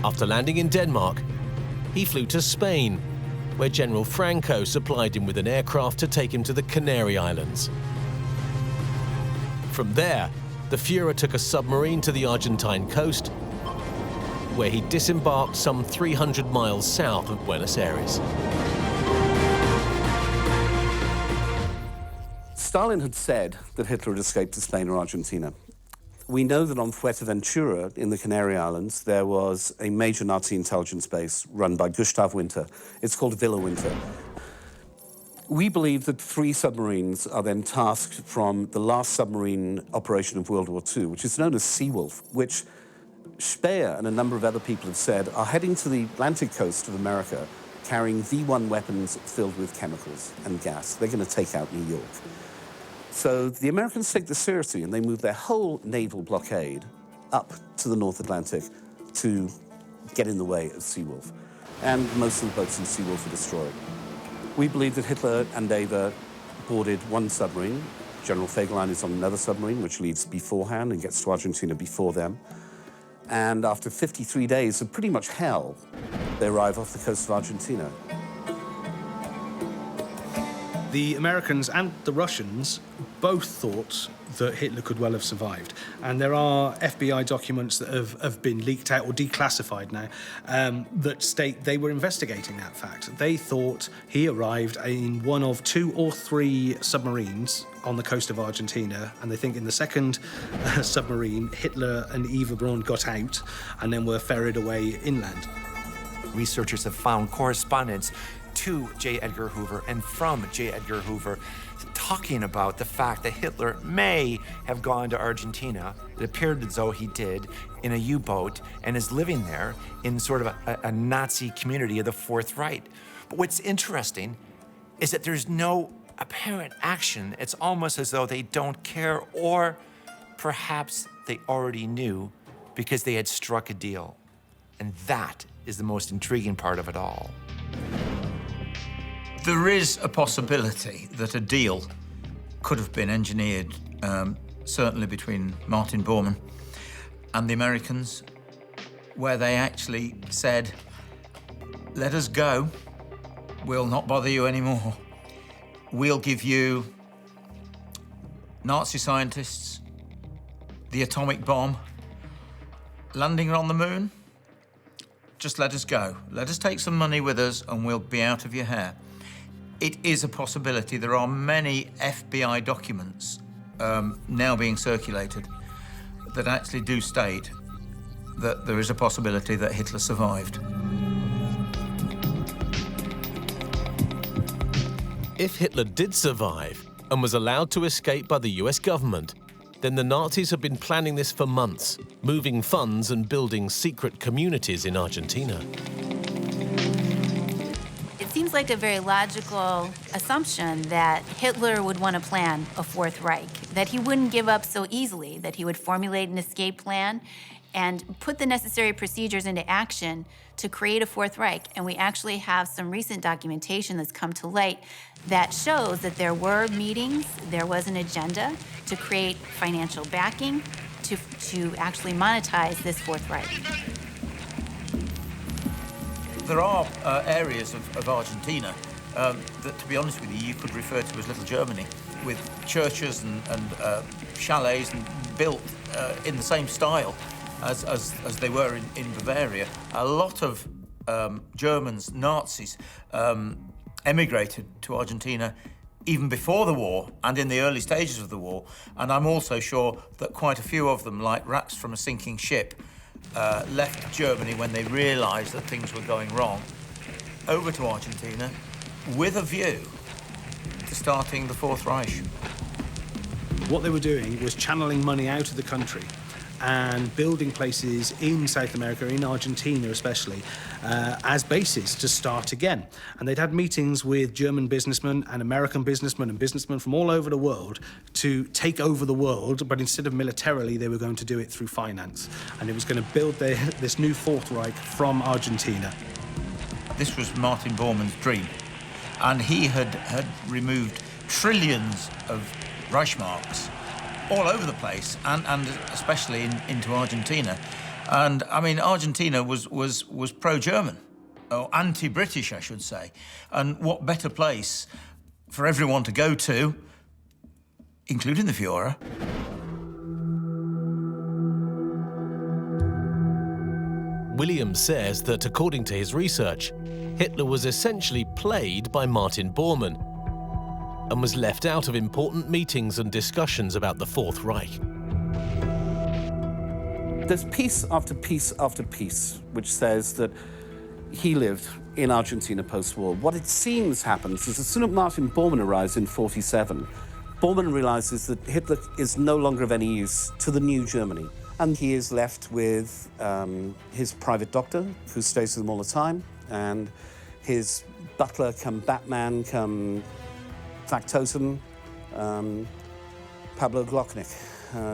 After landing in Denmark, he flew to Spain, where General Franco supplied him with an aircraft to take him to the Canary Islands. From there, the Führer took a submarine to the Argentine coast, where he disembarked some 300 miles south of Buenos Aires. Stalin had said that Hitler had escaped to Spain or Argentina. We know that on Fuerteventura in the Canary Islands, there was a major Nazi intelligence base run by Gustav Winter. It's called Villa Winter. We believe that 3 submarines are then tasked from the last submarine operation of World War II, which is known as Seawolf, which Speer and a number of other people have said are heading to the Atlantic coast of America carrying V1 weapons filled with chemicals and gas. They're going to take out New York. So the Americans take this seriously, and they move their whole naval blockade up to the North Atlantic to get in the way of Seawolf. And most of the boats in Seawolf are destroyed. We believe that Hitler and Eva boarded one submarine. General Fegelein is on another submarine, which leaves beforehand and gets to Argentina before them. And after 53 days of pretty much hell, they arrive off the coast of Argentina. The Americans and the Russians both thought that Hitler could well have survived. And there are FBI documents that have been leaked out or declassified now that state they were investigating that fact. They thought he arrived in one of 2 or 3 submarines on the coast of Argentina, and they think in the second submarine, Hitler and Eva Braun got out and then were ferried away inland. Researchers have found correspondence to J. Edgar Hoover and from J. Edgar Hoover talking about the fact that Hitler may have gone to Argentina. It appeared as though he did in a U-boat and is living there in sort of a Nazi community of the Fourth Reich. But what's interesting is that there's no apparent action. It's almost as though they don't care, or perhaps they already knew because they had struck a deal. And that is the most intriguing part of it all. There is a possibility that a deal could have been engineered, certainly between Martin Bormann and the Americans, where they actually said, let us go, we'll not bother you anymore. We'll give you Nazi scientists, the atomic bomb, landing on the moon. Just let us go. Let us take some money with us and we'll be out of your hair. It is a possibility. There are many FBI documents now being circulated that actually do state that there is a possibility that Hitler survived. If Hitler did survive and was allowed to escape by the US government, then the Nazis have been planning this for months, moving funds and building secret communities in Argentina. It seems like a very logical assumption that Hitler would want to plan a Fourth Reich, that he wouldn't give up so easily, that he would formulate an escape plan and put the necessary procedures into action to create a Fourth Reich. And we actually have some recent documentation that's come to light that shows that there were meetings, there was an agenda to create financial backing to actually monetize this Fourth Reich. There are areas of Argentina that, to be honest with you, you could refer to as Little Germany, with churches and chalets and built in the same style as they were in Bavaria. A lot of Germans, Nazis, emigrated to Argentina even before the war and in the early stages of the war. And I'm also sure that quite a few of them, like rats from a sinking ship, left Germany when they realized that things were going wrong, over to Argentina with a view to starting the Fourth Reich. What they were doing was channeling money out of the country and building places in South America, in Argentina especially, as bases to start again. And they'd had meetings with German businessmen and American businessmen and businessmen from all over the world to take over the world, but instead of militarily, they were going to do it through finance. And it was going to build this new Fourth Reich from Argentina. This was Martin Bormann's dream, and he had removed trillions of Reichsmarks all over the place, and especially into Argentina. And I mean, Argentina was pro-German, or anti-British, I should say. And what better place for everyone to go to, including the Führer? William says that, according to his research, Hitler was essentially played by Martin Bormann and was left out of important meetings and discussions about the Fourth Reich. There's piece after piece after piece which says that he lived in Argentina post-war. What it seems happens is as soon as Martin Bormann arrives in 1947, Bormann realizes that Hitler is no longer of any use to the new Germany. And he is left with his private doctor, who stays with him all the time, and his butler come Batman, come factotum, Pablo Glocknick,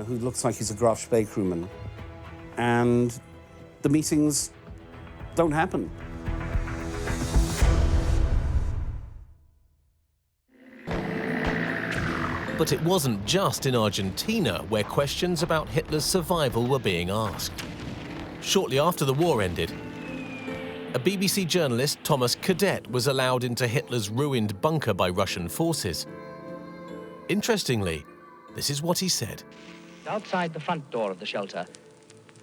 who looks like he's a Graf Spee crewman. And the meetings don't happen. But it wasn't just in Argentina where questions about Hitler's survival were being asked. Shortly after the war ended, a BBC journalist, Thomas Cadet, was allowed into Hitler's ruined bunker by Russian forces. Interestingly, this is what he said. Outside the front door of the shelter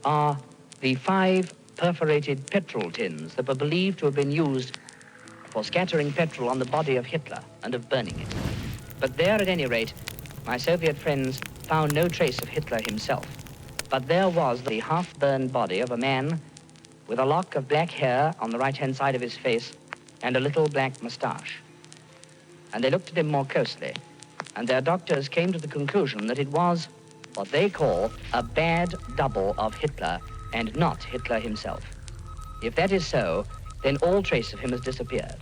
are the 5 perforated petrol tins that were believed to have been used for scattering petrol on the body of Hitler and of burning it. But there, at any rate, my Soviet friends found no trace of Hitler himself. But there was the half-burned body of a man with a lock of black hair on the right-hand side of his face and a little black moustache. And they looked at him more closely, and their doctors came to the conclusion that it was what they call a bad double of Hitler and not Hitler himself. If that is so, then all trace of him has disappeared.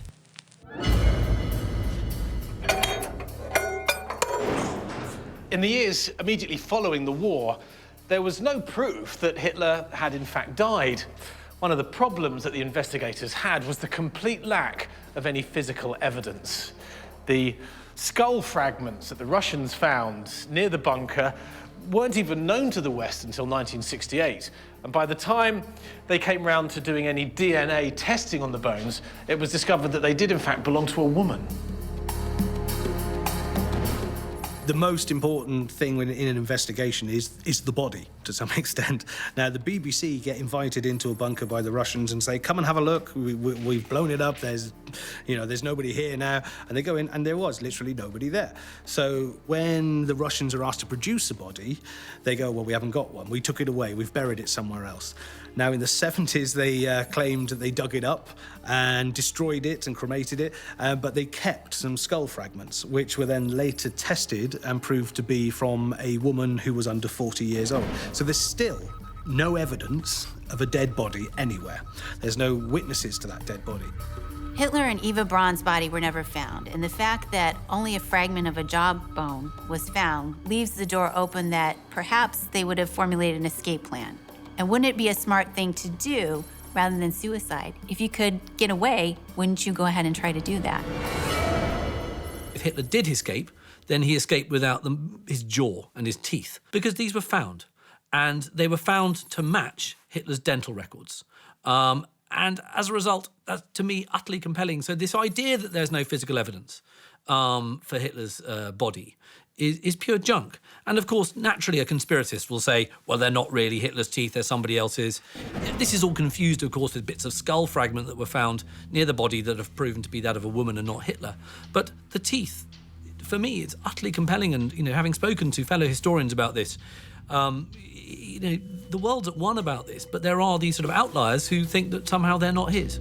In the years immediately following the war, there was no proof that Hitler had in fact died. One of the problems that the investigators had was the complete lack of any physical evidence. The skull fragments that the Russians found near the bunker weren't even known to the West until 1968. And by the time they came round to doing any DNA testing on the bones, it was discovered that they did in fact belong to a woman. The most important thing in an investigation is the body, to some extent. Now, the BBC get invited into a bunker by the Russians and say, come and have a look, we've blown it up, there's nobody here now. And they go in, and there was literally nobody there. So when the Russians are asked to produce a body, they go, well, we haven't got one, we took it away, we've buried it somewhere else. Now, in the 70s, they claimed that they dug it up and destroyed it and cremated it, but they kept some skull fragments, which were then later tested and proved to be from a woman who was under 40 years old. So there's still no evidence of a dead body anywhere. There's no witnesses to that dead body. Hitler and Eva Braun's body were never found, and the fact that only a fragment of a jawbone was found leaves the door open that perhaps they would have formulated an escape plan. And wouldn't it be a smart thing to do rather than suicide? If you could get away, wouldn't you go ahead and try to do that? If Hitler did escape, then he escaped without his jaw and his teeth, because these were found. And they were found to match Hitler's dental records. And as a result, that's, to me, utterly compelling. So this idea that there's no physical evidence for Hitler's body is pure junk. And of course, naturally, a conspiracist will say, well, they're not really Hitler's teeth, they're somebody else's. This is all confused, of course, with bits of skull fragment that were found near the body that have proven to be that of a woman and not Hitler. But the teeth, for me, it's utterly compelling. And, having spoken to fellow historians about this, the world's at one about this, but there are these sort of outliers who think that somehow they're not his.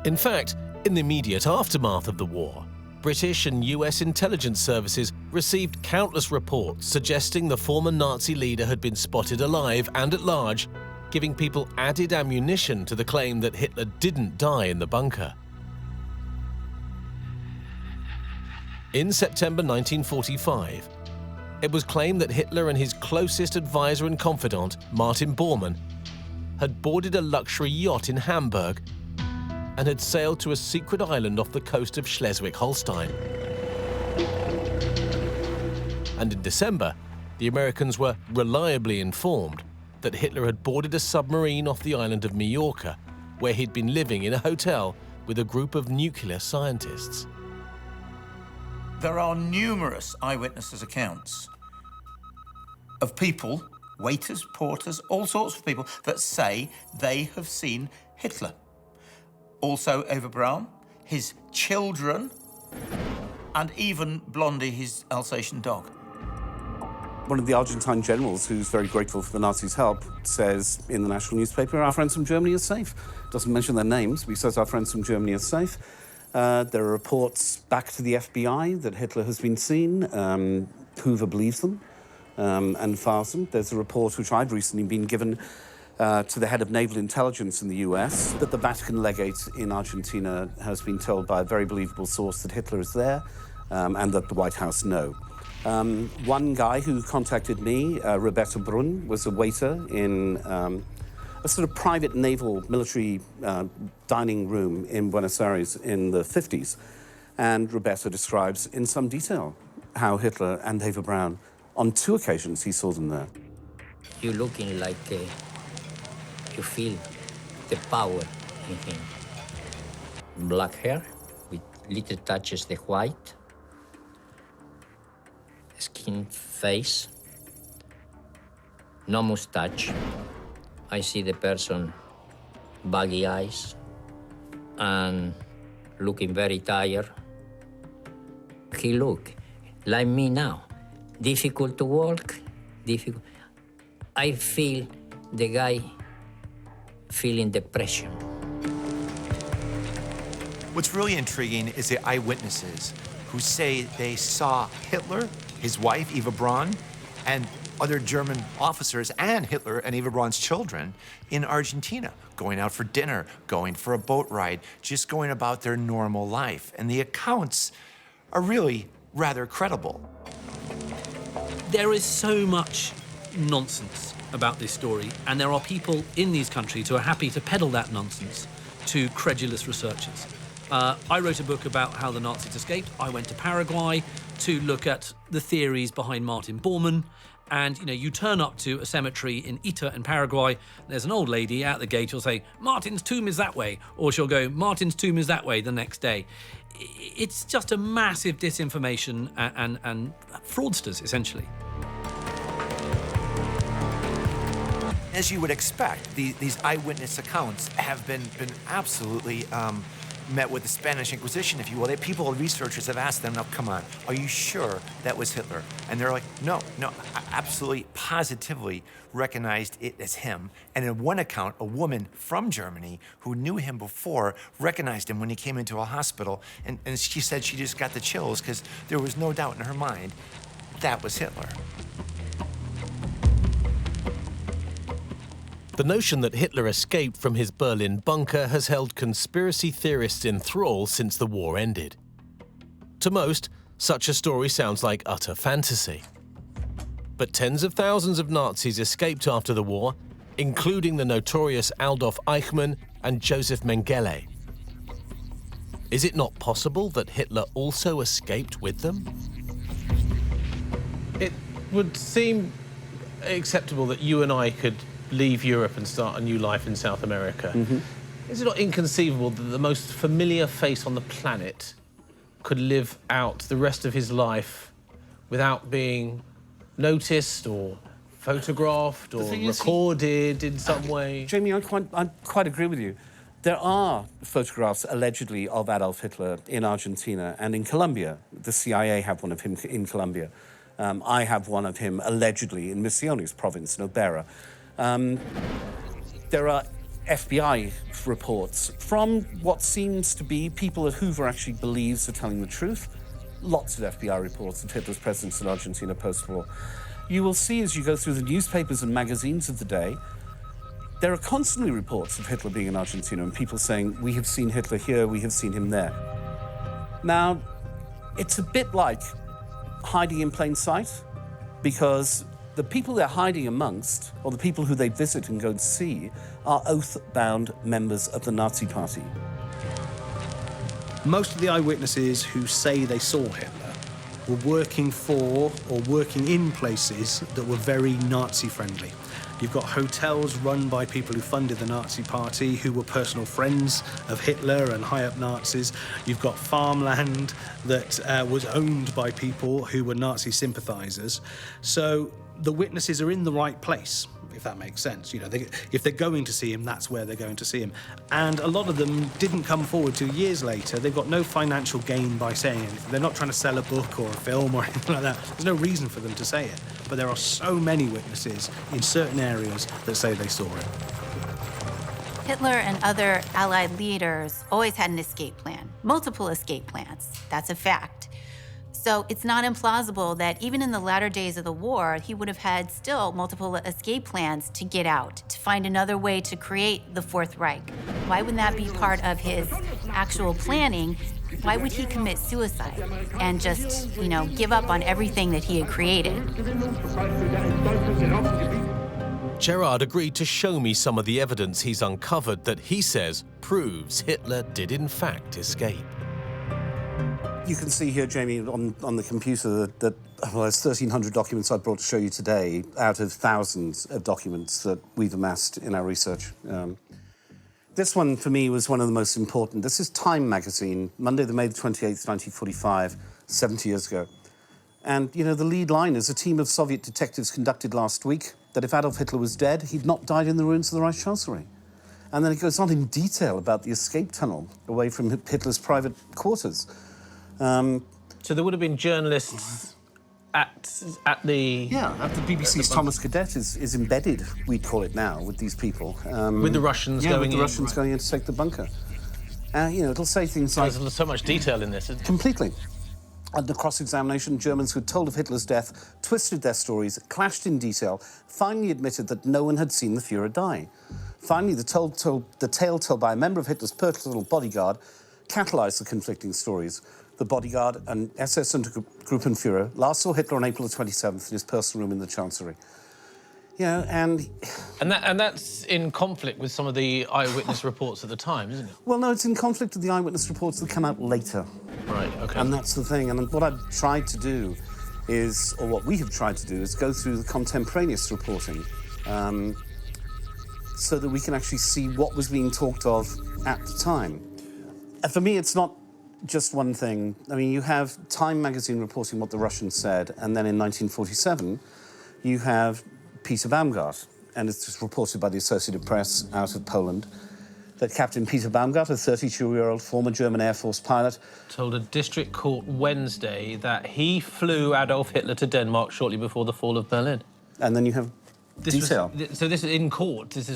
In fact, in the immediate aftermath of the war, British and US intelligence services received countless reports suggesting the former Nazi leader had been spotted alive and at large, giving people added ammunition to the claim that Hitler didn't die in the bunker. In September 1945, it was claimed that Hitler and his closest advisor and confidant, Martin Bormann, had boarded a luxury yacht in Hamburg and had sailed to a secret island off the coast of Schleswig-Holstein. And in December, the Americans were reliably informed that Hitler had boarded a submarine off the island of Majorca, where he'd been living in a hotel with a group of nuclear scientists. There are numerous eyewitnesses' accounts of people, waiters, porters, all sorts of people, that say they have seen Hitler. Also Eva Braun, his children, and even Blondie, his Alsatian dog. One of the Argentine generals, who's very grateful for the Nazis' help, says in the national newspaper, our friends from Germany are safe. Doesn't mention their names, but he says our friends from Germany are safe. There are reports back to the FBI that Hitler has been seen. Hoover believes them and files them. There's a report which I've recently been given to the head of naval intelligence in the US that the Vatican legate in Argentina has been told by a very believable source that Hitler is there and that the White House know. One guy who contacted me, Roberto Brun, was a waiter in a sort of private naval military dining room in Buenos Aires in the 50s. And Roberto describes in some detail how Hitler and Eva Braun, on 2 occasions, he saw them there. You're looking like you feel the power in him. Black hair with little touches of white, skin face, no mustache. I see the person baggy eyes and looking very tired. He look like me now, difficult to walk, difficult. I feel the guy feeling depression. What's really intriguing is the eyewitnesses who say they saw Hitler, his wife, Eva Braun, and other German officers and Hitler and Eva Braun's children in Argentina, going out for dinner, going for a boat ride, just going about their normal life. And the accounts are really rather credible. There is so much nonsense about this story, and there are people in these countries who are happy to peddle that nonsense to credulous researchers. I wrote a book about how the Nazis escaped. I went to Paraguay to look at the theories behind Martin Bormann. And, you turn up to a cemetery in Ita in Paraguay, there's an old lady at the gate who'll say, Martin's tomb is that way. Or she'll go, Martin's tomb is that way the next day. It's just a massive disinformation and fraudsters, essentially. As you would expect, these eyewitness accounts have been absolutely met with the Spanish Inquisition, if you will. Researchers have asked them, now come on, are you sure that was Hitler? And they're like, no, I absolutely, positively recognized it as him. And in one account, a woman from Germany who knew him before recognized him when he came into a hospital, and she said she just got the chills because there was no doubt in her mind that was Hitler. The notion that Hitler escaped from his Berlin bunker has held conspiracy theorists in thrall since the war ended. To most, such a story sounds like utter fantasy. But tens of thousands of Nazis escaped after the war, including the notorious Adolf Eichmann and Joseph Mengele. Is it not possible that Hitler also escaped with them? It would seem acceptable that you and I could leave Europe and start a new life in South America. Mm-hmm. Is it not inconceivable that the most familiar face on the planet could live out the rest of his life without being noticed or photographed or recorded in some way? Jamie, I quite agree with you. There are photographs, allegedly, of Adolf Hitler in Argentina and in Colombia. The CIA have one of him in Colombia. I have one of him, allegedly, in Misiones province, Nobera. There are FBI reports from what seems to be people that Hoover actually believes are telling the truth. Lots of FBI reports of Hitler's presence in Argentina post-war. You will see as you go through the newspapers and magazines of the day, there are constantly reports of Hitler being in Argentina and people saying, we have seen Hitler here, we have seen him there. Now, it's a bit like hiding in plain sight, because the people they're hiding amongst, or the people who they visit and go to see, are oath-bound members of the Nazi Party. Most of the eyewitnesses who say they saw Hitler were working for or working in places that were very Nazi-friendly. You've got hotels run by people who funded the Nazi Party, who were personal friends of Hitler and high-up Nazis. You've got farmland that was owned by people who were Nazi sympathizers. So the witnesses are in the right place, if that makes sense. If they're going to see him, that's where they're going to see him. And a lot of them didn't come forward till years later. They've got no financial gain by saying anything. They're not trying to sell a book or a film or anything like that. There's no reason for them to say it. But there are so many witnesses in certain areas that say they saw it. Hitler and other Allied leaders always had an escape plan, multiple escape plans. That's a fact. So it's not implausible that even in the latter days of the war, he would have had still multiple escape plans to get out, to find another way to create the Fourth Reich. Why wouldn't that be part of his actual planning? Why would he commit suicide and just, give up on everything that he had created? Gerard agreed to show me some of the evidence he's uncovered that he says proves Hitler did in fact escape. You can see here, Jamie, on the computer that there's 1,300 documents I brought to show you today out of thousands of documents that we've amassed in our research. This one, for me, was one of the most important. This is Time magazine, Monday, the May 28th, 1945, 70 years ago. And, the lead line is a team of Soviet detectives conducted last week that if Adolf Hitler was dead, he'd not died in the ruins of the Reich Chancellery. And then it goes on in detail about the escape tunnel away from Hitler's private quarters. So there would have been journalists at the... Yeah, at the BBC's Thomas Cadet is embedded, we'd call it now, with these people. With the Russians going in. with the Russians going in to take the bunker. It'll say things like... There's so much detail in this, isn't there? Completely. Under cross-examination, Germans who had told of Hitler's death twisted their stories, clashed in detail, finally admitted that no one had seen the Führer die. Finally, the tale told by a member of Hitler's personal bodyguard catalyzed the conflicting stories. The bodyguard and SS Untergruppenführer last saw Hitler on April the 27th in his personal room in the Chancellery. You know, and that's in conflict with some of the eyewitness reports at the time, isn't it? Well, no, it's in conflict with the eyewitness reports that come out later. Right, OK. And that's the thing. And what I've tried to do is, or what we have tried to do, is go through the contemporaneous reporting so that we can actually see what was being talked of at the time. And for me, it's not just one thing. I mean, you have Time magazine reporting what the Russians said, and then in 1947, you have Peter Baumgart, and it's just reported by the Associated Press out of Poland, that Captain Peter Baumgart, a 32-year-old former German Air Force pilot, told a district court Wednesday that he flew Adolf Hitler to Denmark shortly before the fall of Berlin. And then you have detail. So this is in court. This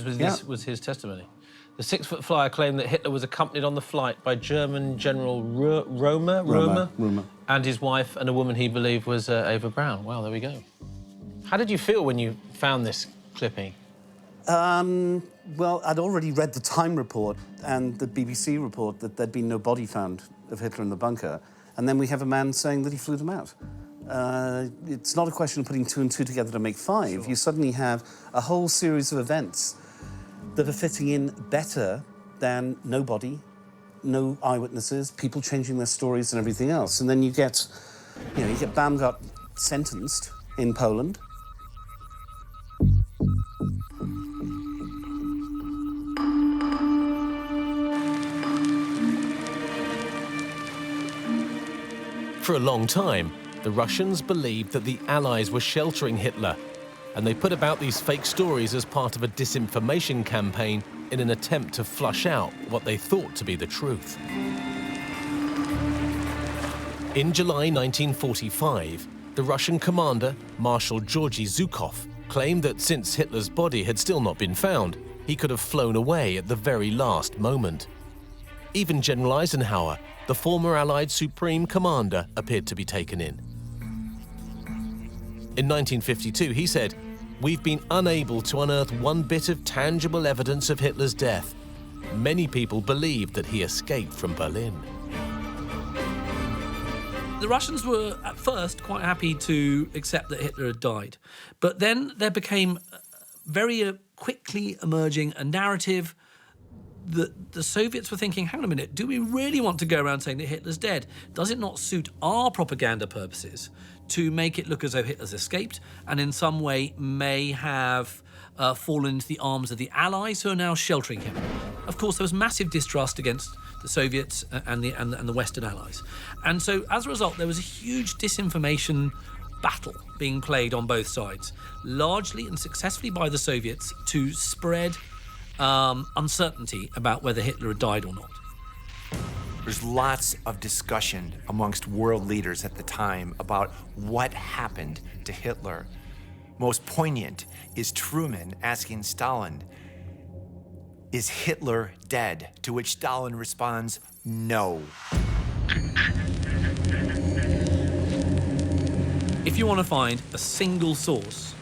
was his testimony. The 6-foot flyer claimed that Hitler was accompanied on the flight by German General Roemer, and his wife and a woman he believed was Eva Braun. Wow, there we go. How did you feel when you found this clipping? Well, I'd already read the Time report and the BBC report that there'd been no body found of Hitler in the bunker. And then we have a man saying that he flew them out. It's not a question of putting 2 and 2 together to make 5. Sure. You suddenly have a whole series of events that are fitting in better than no body, no eyewitnesses, people changing their stories and everything else. And then you get Baumgart sentenced in Poland. For a long time, the Russians believed that the Allies were sheltering Hitler, and they put about these fake stories as part of a disinformation campaign in an attempt to flush out what they thought to be the truth. In July 1945, the Russian commander, Marshal Georgy Zhukov, claimed that since Hitler's body had still not been found, he could have flown away at the very last moment. Even General Eisenhower, the former Allied Supreme Commander, appeared to be taken in. In 1952, he said, "We've been unable to unearth one bit of tangible evidence of Hitler's death. Many people believed that he escaped from Berlin." The Russians were, at first, quite happy to accept that Hitler had died. But then there became very quickly emerging a narrative that the Soviets were thinking, hang on a minute, do we really want to go around saying that Hitler's dead? Does it not suit our propaganda purposes to make it look as though Hitler's escaped and in some way may have fallen into the arms of the Allies who are now sheltering him? Of course, there was massive distrust against the Soviets and the Western Allies. And so, as a result, there was a huge disinformation battle being played on both sides, largely and successfully by the Soviets to spread uncertainty about whether Hitler had died or not. There's lots of discussion amongst world leaders at the time about what happened to Hitler. Most poignant is Truman asking Stalin, "Is Hitler dead?" To which Stalin responds, "No." If you want to find a single source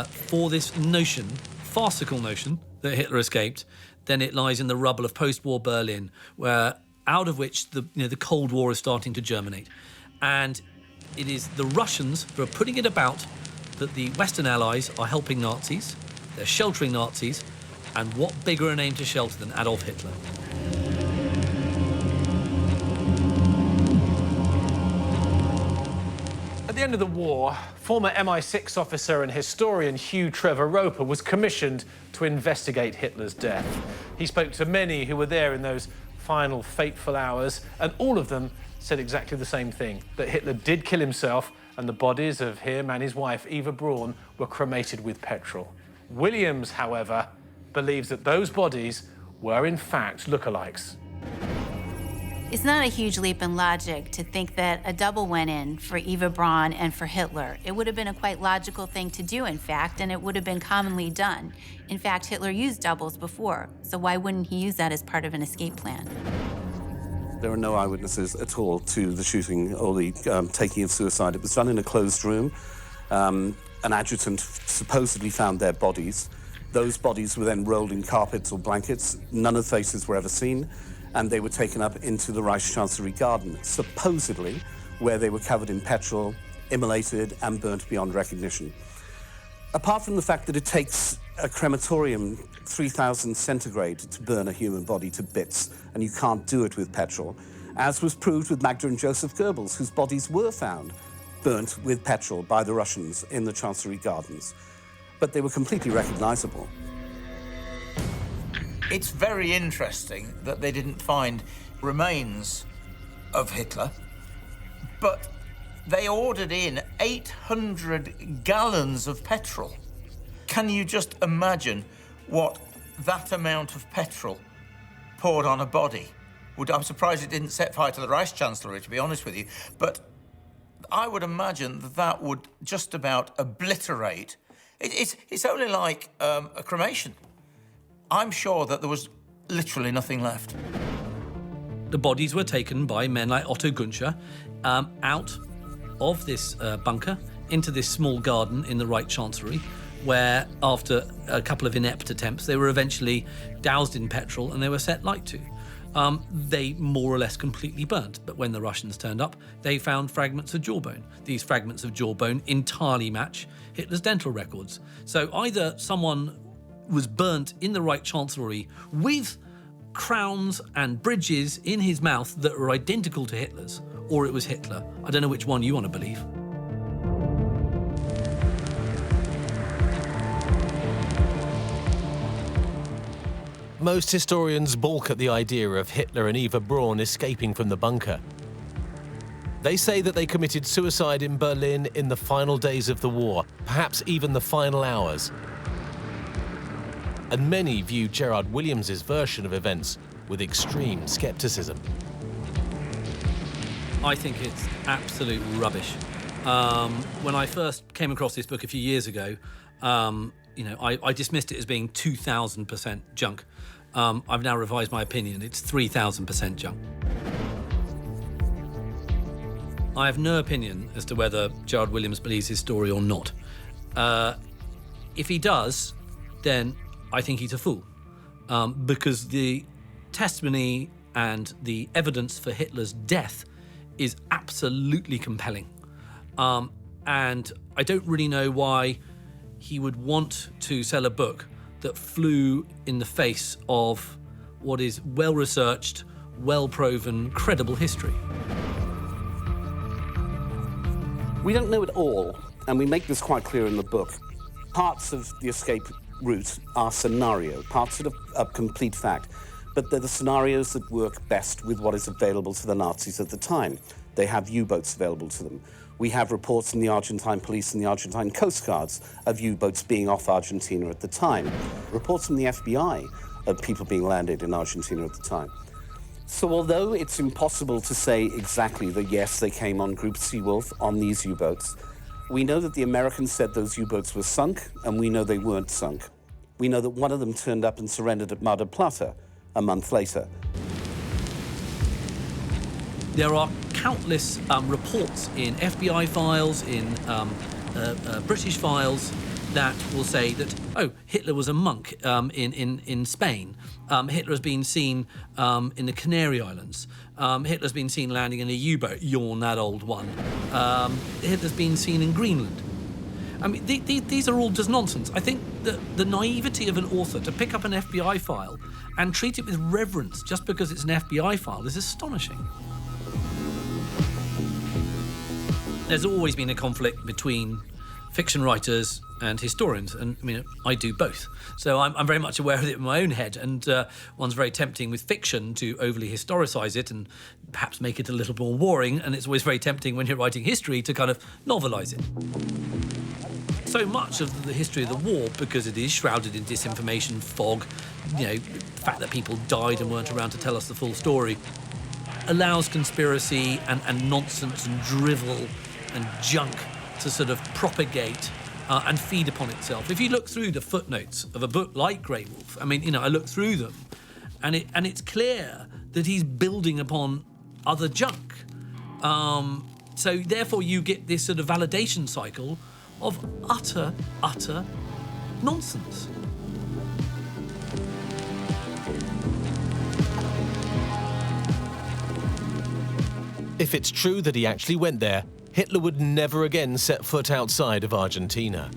for this notion, farcical notion, that Hitler escaped, then it lies in the rubble of post-war Berlin, where out of which the Cold War is starting to germinate. And it is the Russians who are putting it about that the Western Allies are helping Nazis, they're sheltering Nazis, and what bigger a name to shelter than Adolf Hitler? At the end of the war, former MI6 officer and historian Hugh Trevor Roper was commissioned to investigate Hitler's death. He spoke to many who were there in those final fateful hours, and all of them said exactly the same thing, that Hitler did kill himself and the bodies of him and his wife, Eva Braun, were cremated with petrol. Williams, however, believes that those bodies were in fact lookalikes. It's not a huge leap in logic to think that a double went in for Eva Braun and for Hitler. It would have been a quite logical thing to do, in fact, and it would have been commonly done. In fact, Hitler used doubles before, so why wouldn't he use that as part of an escape plan? There are no eyewitnesses at all to the shooting or the taking of suicide. It was done in a closed room. An adjutant supposedly found their bodies. Those bodies were then rolled in carpets or blankets. None of the faces were ever seen. And they were taken up into the Reich Chancellery garden, supposedly, where they were covered in petrol, immolated, and burnt beyond recognition. Apart from the fact that it takes a crematorium 3,000 centigrade to burn a human body to bits, and you can't do it with petrol, as was proved with Magda and Joseph Goebbels, whose bodies were found burnt with petrol by the Russians in the Chancellery Gardens. But they were completely recognizable. It's very interesting that they didn't find remains of Hitler, but they ordered in 800 gallons of petrol. Can you just imagine what that amount of petrol poured on a body? I'm surprised it didn't set fire to the Reich Chancellery, to be honest with you, but I would imagine that would just about obliterate. It's only like a cremation. I'm sure that there was literally nothing left. The bodies were taken by men like Otto Gunscher out of this bunker into this small garden in the Reich Chancellery, where after a couple of inept attempts, they were eventually doused in petrol and they were set light to. They more or less completely burnt, but when the Russians turned up, they found fragments of jawbone. These fragments of jawbone entirely match Hitler's dental records. So either someone was burnt in the Reich Chancellery with crowns and bridges in his mouth that were identical to Hitler's, or it was Hitler. I don't know which one you want to believe. Most historians balk at the idea of Hitler and Eva Braun escaping from the bunker. They say that they committed suicide in Berlin in the final days of the war, perhaps even the final hours. And many view Gerard Williams's version of events with extreme skepticism. I think it's absolute rubbish. When I first came across this book a few years ago, I dismissed it as being 2,000% junk. I've now revised my opinion. It's 3,000% junk. I have no opinion as to whether Gerard Williams believes his story or not. If he does, then I think he's a fool, because the testimony and the evidence for Hitler's death is absolutely compelling. And I don't really know why he would want to sell a book that flew in the face of what is well-researched, well-proven, credible history. We don't know it all, and we make this quite clear in the book. Parts of the escape route are scenario, parts that are complete fact, but they're the scenarios that work best with what is available to the Nazis at the time. They have U-boats available to them. We have reports from the Argentine police and the Argentine Coast Guards of U-boats being off Argentina at the time. Reports from the FBI of people being landed in Argentina at the time. So although it's impossible to say exactly that, yes, they came on Group Seawolf on these U-boats, we know that the Americans said those U-boats were sunk, and we know they weren't sunk. We know that one of them turned up and surrendered at Mar del Plata a month later. There are countless reports in FBI files, in British files, that will say that, oh, Hitler was a monk in Spain. Hitler has been seen in the Canary Islands. Hitler's been seen landing in a U-boat, yawn that old one. Hitler's been seen in Greenland. I mean, these are all just nonsense. I think that the naivety of an author to pick up an FBI file and treat it with reverence just because it's an FBI file is astonishing. There's always been a conflict between fiction writers and historians, and I mean, I do both. So I'm very much aware of it in my own head, and one's very tempting with fiction to overly historicise it and perhaps make it a little more boring, and it's always very tempting when you're writing history to kind of novelise it. So much of the history of the war, because it is shrouded in disinformation, fog, the fact that people died and weren't around to tell us the full story, allows conspiracy and nonsense and drivel and junk to sort of propagate and feed upon itself. If you look through the footnotes of a book like Grey Wolf, I mean, I look through them, and it's clear that he's building upon other junk. So therefore you get this sort of validation cycle of utter nonsense. If it's true that he actually went there, Hitler would never again set foot outside of Argentina.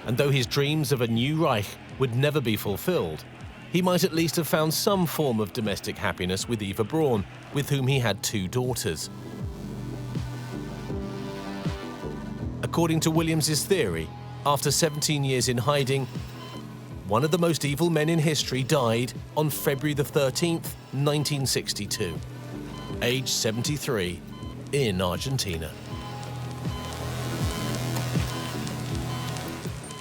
And though his dreams of a new Reich would never be fulfilled, he might at least have found some form of domestic happiness with Eva Braun, with whom he had 2 daughters. According to Williams's theory, after 17 years in hiding, one of the most evil men in history died on February the 13th, 1962, aged 73, in Argentina.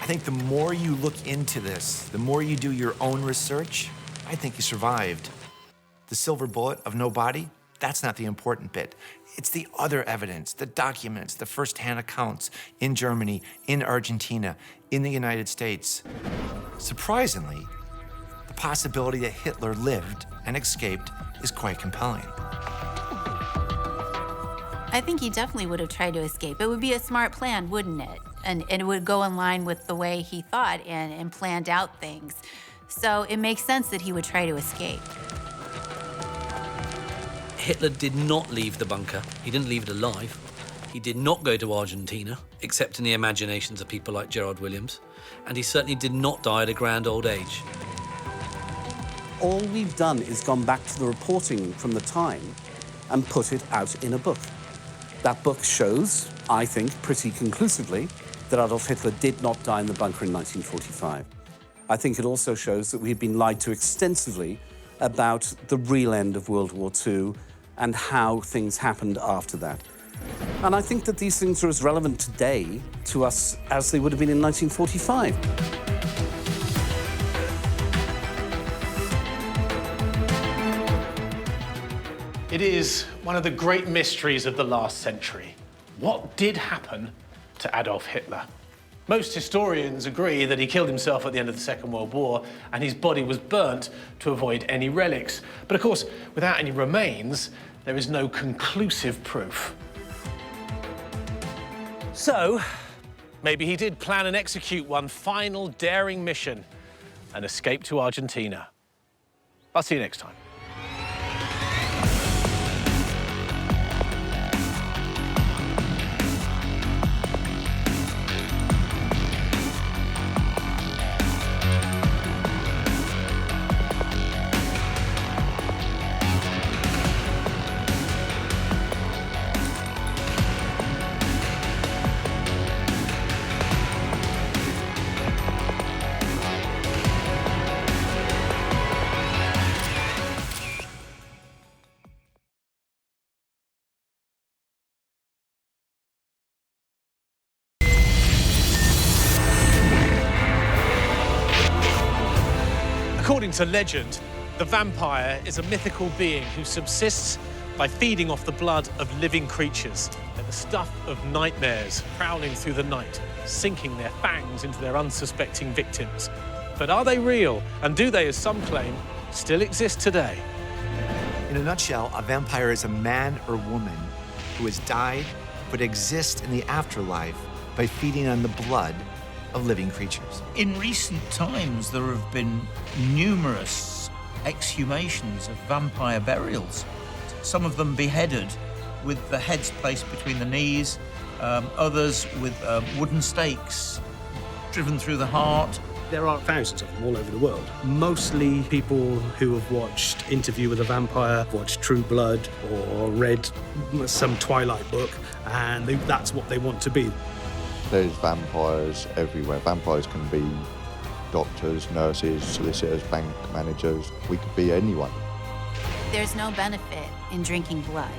I think the more you look into this, the more you do your own research, I think you survived. The silver bullet of no body, that's not the important bit. It's the other evidence, the documents, the first-hand accounts in Germany, in Argentina, in the United States. Surprisingly, the possibility that Hitler lived and escaped is quite compelling. I think he definitely would have tried to escape. It would be a smart plan, wouldn't it? And it would go in line with the way he thought and planned out things. So it makes sense that he would try to escape. Hitler did not leave the bunker. He didn't leave it alive. He did not go to Argentina, except in the imaginations of people like Gerard Williams. And he certainly did not die at a grand old age. All we've done is gone back to the reporting from the time and put it out in a book. That book shows, I think, pretty conclusively, that Adolf Hitler did not die in the bunker in 1945. I think it also shows that we've been lied to extensively about the real end of World War II and how things happened after that. And I think that these things are as relevant today to us as they would have been in 1945. It is one of the great mysteries of the last century. What did happen to Adolf Hitler? Most historians agree that he killed himself at the end of the Second World War and his body was burnt to avoid any relics. But of course, without any remains, there is no conclusive proof. So, maybe he did plan and execute one final daring mission and escape to Argentina. I'll see you next time. According to legend, the vampire is a mythical being who subsists by feeding off the blood of living creatures. They're the stuff of nightmares, prowling through the night, sinking their fangs into their unsuspecting victims. But are they real? And do they, as some claim, still exist today? In a nutshell, a vampire is a man or woman who has died but exists in the afterlife by feeding on the blood of living creatures. In recent times, there have been numerous exhumations of vampire burials. Some of them beheaded with the heads placed between the knees, others with wooden stakes driven through the heart. There are thousands of them all over the world. Mostly people who have watched Interview with a Vampire, watched True Blood, or read some Twilight book, and that's what they want to be. There's vampires everywhere. Vampires can be doctors, nurses, solicitors, bank managers. We could be anyone. There's no benefit in drinking blood.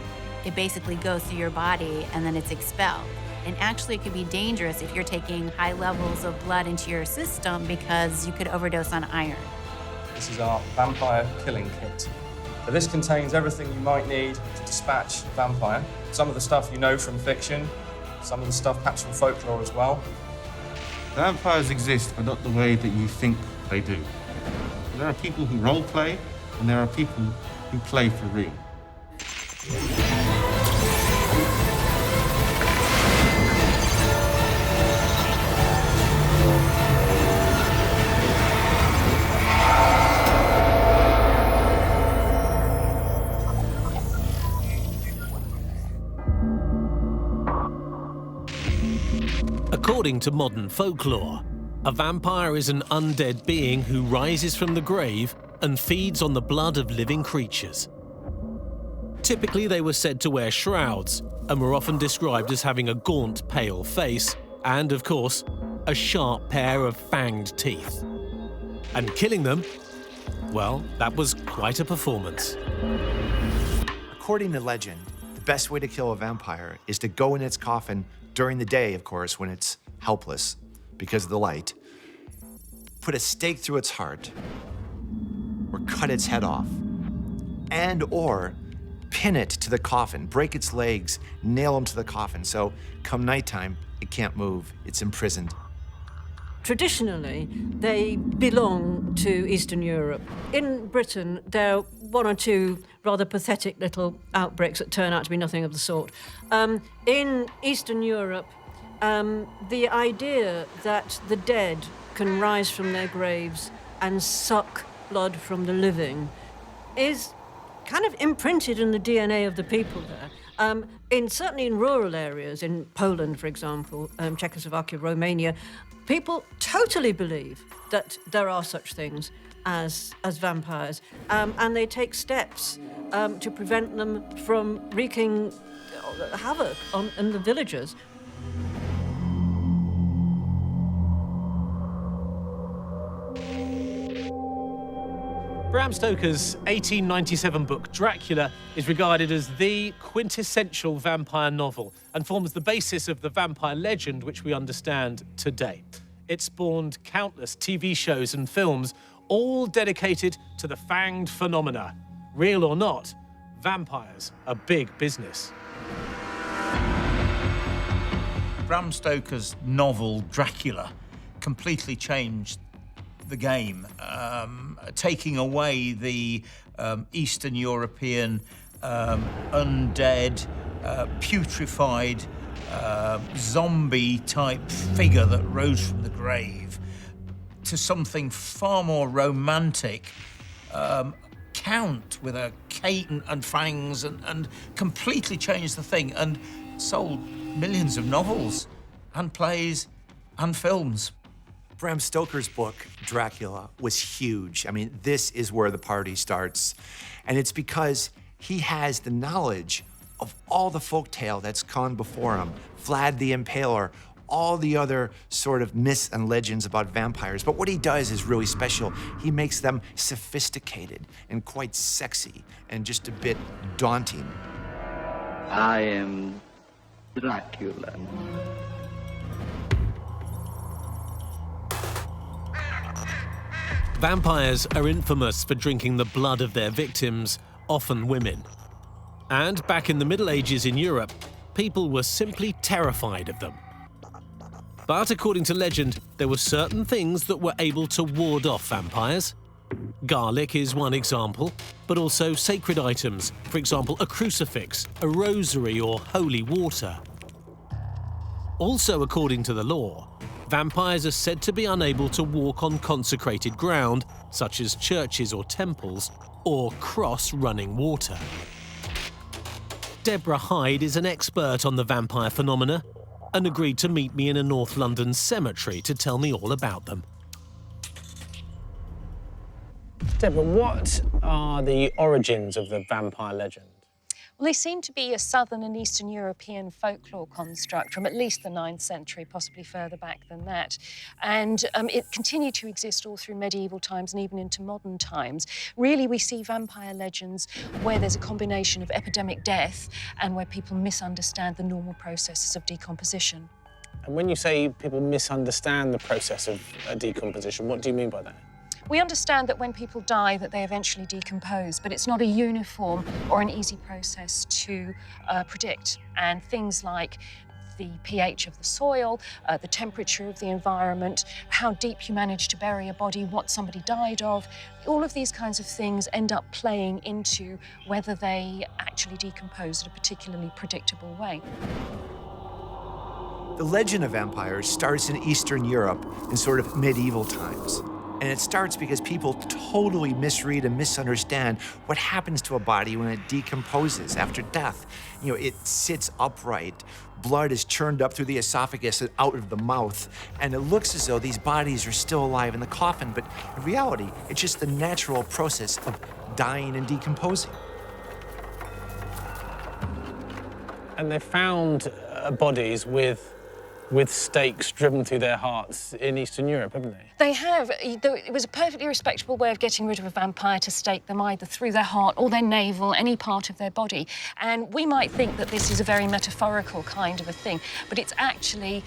It basically goes through your body and then it's expelled. And actually it could be dangerous if you're taking high levels of blood into your system because you could overdose on iron. This is our vampire killing kit. So this contains everything you might need to dispatch a vampire. Some of the stuff you know from fiction, some of the stuff perhaps from folklore as well. Vampires exist, but not the way that you think they do. There are people who role play, and there are people who play for real. According to modern folklore, A vampire is an undead being who rises from the grave and feeds on the blood of living creatures. Typically, they were said to wear shrouds and were often described as having a gaunt, pale face and, of course, a sharp pair of fanged teeth. And killing them, well, that was quite a performance. According to legend, the best way to kill a vampire is to go in its coffin during the day, of course, when it's helpless because of the light, put a stake through its heart, or cut its head off, and or pin it to the coffin, break its legs, nail them to the coffin, so come nighttime, it can't move, it's imprisoned. Traditionally, they belong to Eastern Europe. In Britain, there are one or two rather pathetic little outbreaks that turn out to be nothing of the sort. In Eastern Europe, the idea that the dead can rise from their graves and suck blood from the living is kind of imprinted in the DNA of the people there. Certainly in rural areas, in Poland, for example, Czechoslovakia, Romania, people totally believe that there are such things as vampires, and they take steps to prevent them from wreaking havoc in the villages. Bram Stoker's 1897 book Dracula is regarded as the quintessential vampire novel and forms the basis of the vampire legend which we understand today. It spawned countless TV shows and films, all dedicated to the fanged phenomena. Real or not, vampires are big business. Bram Stoker's novel Dracula completely changed the game, taking away the Eastern European undead, putrefied, zombie-type figure that rose from the grave to something far more romantic, count with a cape and fangs, and completely changed the thing and sold millions of novels and plays and films. Bram Stoker's book, Dracula, was huge. I mean, this is where the party starts. And it's because he has the knowledge of all the folktale that's gone before him. Vlad the Impaler, all the other sort of myths and legends about vampires. But what he does is really special. He makes them sophisticated and quite sexy and just a bit daunting. I am Dracula. Vampires are infamous for drinking the blood of their victims, often women. And back in the Middle Ages in Europe, people were simply terrified of them. But according to legend, there were certain things that were able to ward off vampires. Garlic is one example, but also sacred items, for example, a crucifix, a rosary, or holy water. Also, according to the law, vampires are said to be unable to walk on consecrated ground, such as churches or temples, or cross running water. Deborah Hyde is an expert on the vampire phenomena and agreed to meet me in a North London cemetery to tell me all about them. Deborah, what are the origins of the vampire legend? Well, they seem to be a southern and eastern European folklore construct from at least the 9th century, possibly further back than that. And it continued to exist all through medieval times and even into modern times. Really, we see vampire legends where there's a combination of epidemic death and where people misunderstand the normal processes of decomposition. And when you say people misunderstand the process of decomposition, what do you mean by that? We understand that when people die that they eventually decompose, but it's not a uniform or an easy process to predict. And things like the pH of the soil, the temperature of the environment, how deep you manage to bury a body, what somebody died of, all of these kinds of things end up playing into whether they actually decompose in a particularly predictable way. The legend of vampires starts in Eastern Europe in sort of medieval times. And it starts because people totally misread and misunderstand what happens to a body when it decomposes after death. You know, it sits upright, blood is churned up through the esophagus and out of the mouth, and it looks as though these bodies are still alive in the coffin, but in reality, it's just the natural process of dying and decomposing. And they found bodies with stakes driven through their hearts in Eastern Europe, haven't they? They have. It was a perfectly respectable way of getting rid of a vampire to stake them either through their heart or their navel, any part of their body. And we might think that this is a very metaphorical kind of a thing, but it's actually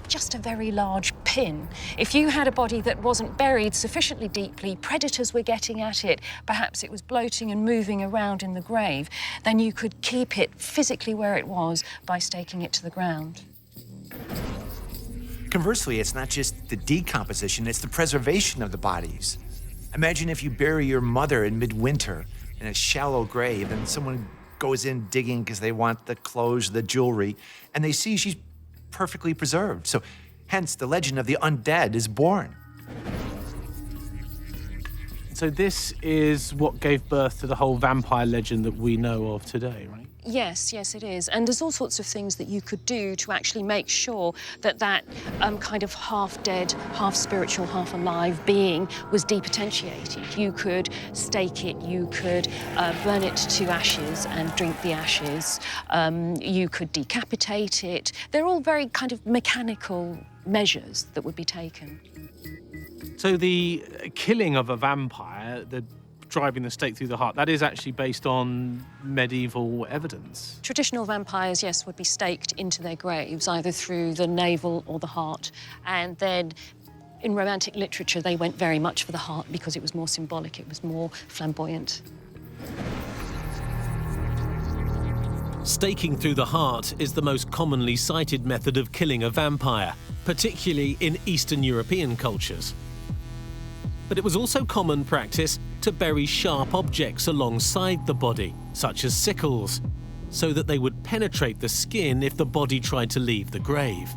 just a very large pin. If you had a body that wasn't buried sufficiently deeply, predators were getting at it, perhaps it was bloating and moving around in the grave, then you could keep it physically where it was by staking it to the ground. Conversely, it's not just the decomposition, it's the preservation of the bodies. Imagine if you bury your mother in midwinter in a shallow grave and someone goes in digging because they want the clothes, the jewelry, and they see she's perfectly preserved. So hence the legend of the undead is born. So this is what gave birth to the whole vampire legend that we know of today, right? Yes, yes, it is. And there's all sorts of things that you could do to actually make sure that that kind of half-dead, half-spiritual, half-alive being was depotentiated. You could stake it, you could burn it to ashes and drink the ashes. You could decapitate it. They're all very kind of mechanical measures that would be taken. So the killing of a vampire, the driving the stake through the heart, that is actually based on medieval evidence. Traditional vampires, yes, would be staked into their graves, either through the navel or the heart. And then in Romantic literature, they went very much for the heart because it was more symbolic, it was more flamboyant. Staking through the heart is the most commonly cited method of killing a vampire, particularly in Eastern European cultures. But it was also common practice to bury sharp objects alongside the body, such as sickles, so that they would penetrate the skin if the body tried to leave the grave.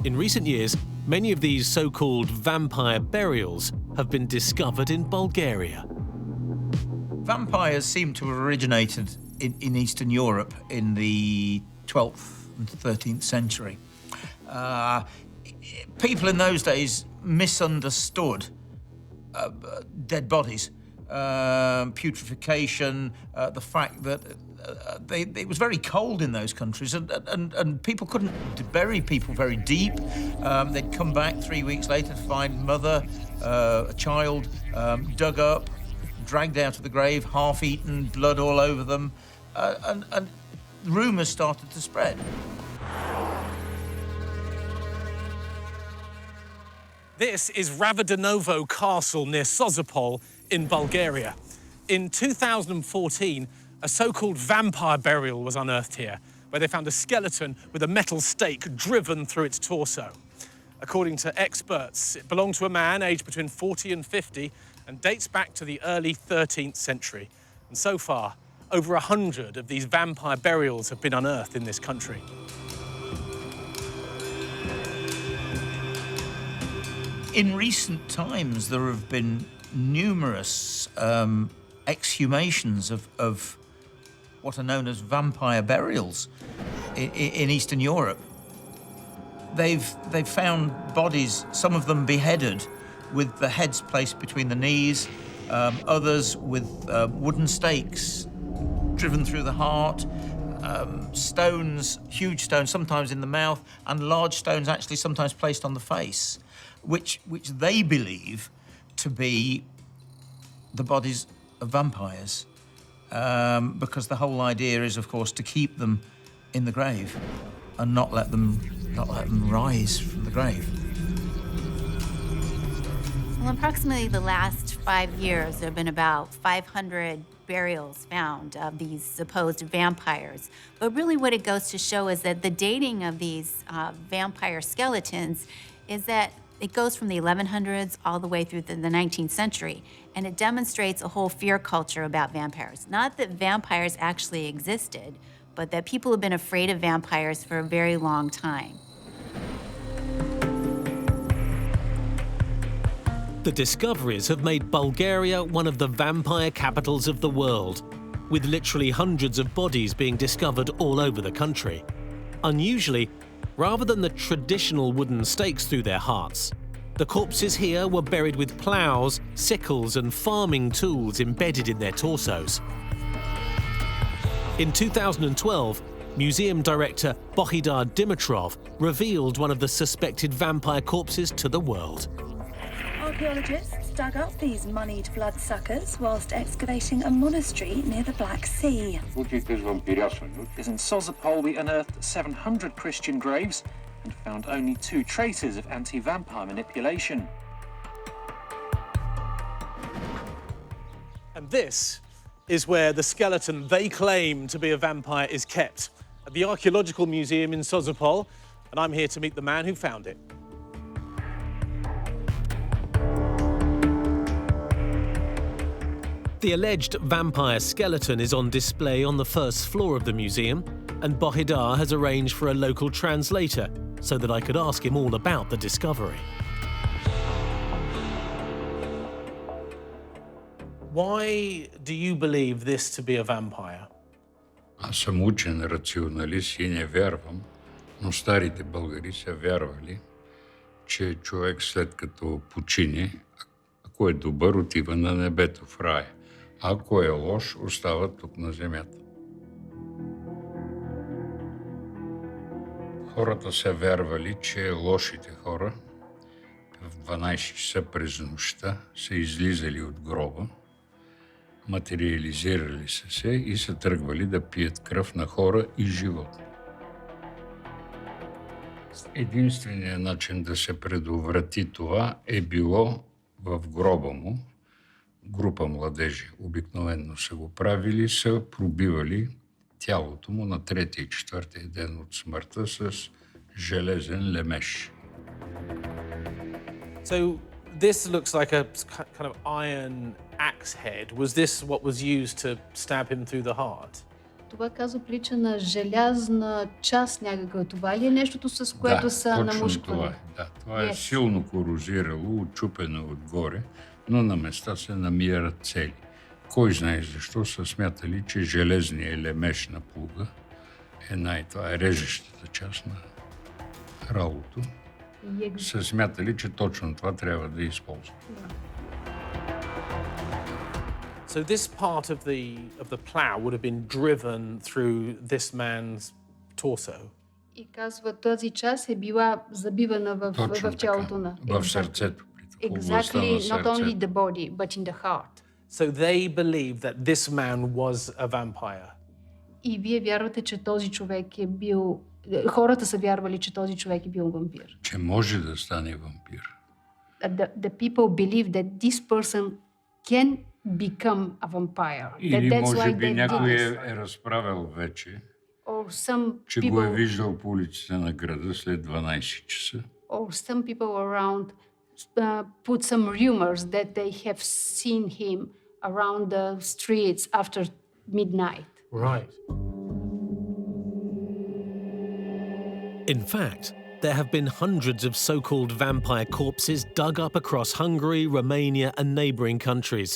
In recent years, many of these so-called vampire burials have been discovered in Bulgaria. Vampires seem to have originated in Eastern Europe in the 12th and 13th century. People in those days misunderstood dead bodies, putrefaction, the fact that it was very cold in those countries, and people couldn't bury people very deep. They'd come back 3 weeks later to find mother, a child, dug up, dragged out of the grave, half-eaten, blood all over them, and rumours started to spread. This is Ravadanovo Castle near Sozopol in Bulgaria. In 2014, a so-called vampire burial was unearthed here, where they found a skeleton with a metal stake driven through its torso. According to experts, it belonged to a man aged between 40 and 50 and dates back to the early 13th century. And so far, over 100 of these vampire burials have been unearthed in this country. In recent times, there have been numerous exhumations of what are known as vampire burials in Eastern Europe. They've found bodies, some of them beheaded, with the heads placed between the knees, others with wooden stakes driven through the heart, stones, huge stones, sometimes in the mouth, and large stones actually sometimes placed on the face, which they believe to be the bodies of vampires, because the whole idea is, of course, to keep them in the grave and not let them rise from the grave. Well, approximately the last 5 years, there have been about 500 burials found of these supposed vampires. But really what it goes to show is that the dating of these vampire skeletons is that it goes from the 1100s all the way through the 19th century, and it demonstrates a whole fear culture about vampires. Not that vampires actually existed, but that people have been afraid of vampires for a very long time. The discoveries have made Bulgaria one of the vampire capitals of the world, with literally hundreds of bodies being discovered all over the country. Unusually, rather than the traditional wooden stakes through their hearts, the corpses here were buried with ploughs, sickles and farming tools embedded in their torsos. In 2012, museum director Bohidar Dimitrov revealed one of the suspected vampire corpses to the world. Archaeologists dug up these moneyed bloodsuckers whilst excavating a monastery near the Black Sea. In Sozopol, we unearthed 700 Christian graves and found only 2 traces of anti-vampire manipulation. And this is where the skeleton they claim to be a vampire is kept, at the Archaeological Museum in Sozopol, and I'm here to meet the man who found it. The alleged vampire skeleton is on display on the first floor of the museum, and Bohidar has arranged for a local translator so that I could ask him all about the discovery. Why do you believe this to be a vampire? Аз съм учен рационалист и не вярвам, но старите българи са вярвали, че човек след като почине, ако е добър, отива на небето в рая. Ако е лош, остава тук на земята. Хората са вярвали, че лошите хора в 12 часа през нощта са излизали от гроба, материализирали са се и са тръгвали да пият кръв на хора и животни. Единственият начин да се предотврати това е било в гроба му. Група младежи обикновено са го правили, са пробивали тялото му на 3-ти и 4-ти ден от смъртта с железен лемеш. So this looks like a kind of iron axe head. Was this what was used to stab him through the heart? Това казва прилича на желязна част някаква. Това ли е нещото, с което са намушквали? Това е. Да, това е силно корозирало, отчупено отгоре, но на места се намират цели. Кой знае защо са смятали, че железният лемеш на плуга това е режещата част на ралото. Са смятали, че точно това трябва да използват. So this part of the plough would have been driven through this man's torso. И казва, тази част е била забивана в тялото на... В сърцето. Exactly, not only the body, but in the heart. So they believe that this man was a vampire. И вие вярвате, че този човек е бил... Хората са вярвали, че този човек е бил вампир. Че може да стане вампир. The people believe that this person can become a vampire. Или може би някой е разправил вече, че го е виждал по улиците на града след 12 часа. Or some people around put some rumors that they have seen him around the streets after midnight. Right. In fact, there have been hundreds of so-called vampire corpses dug up across Hungary, Romania and neighbouring countries,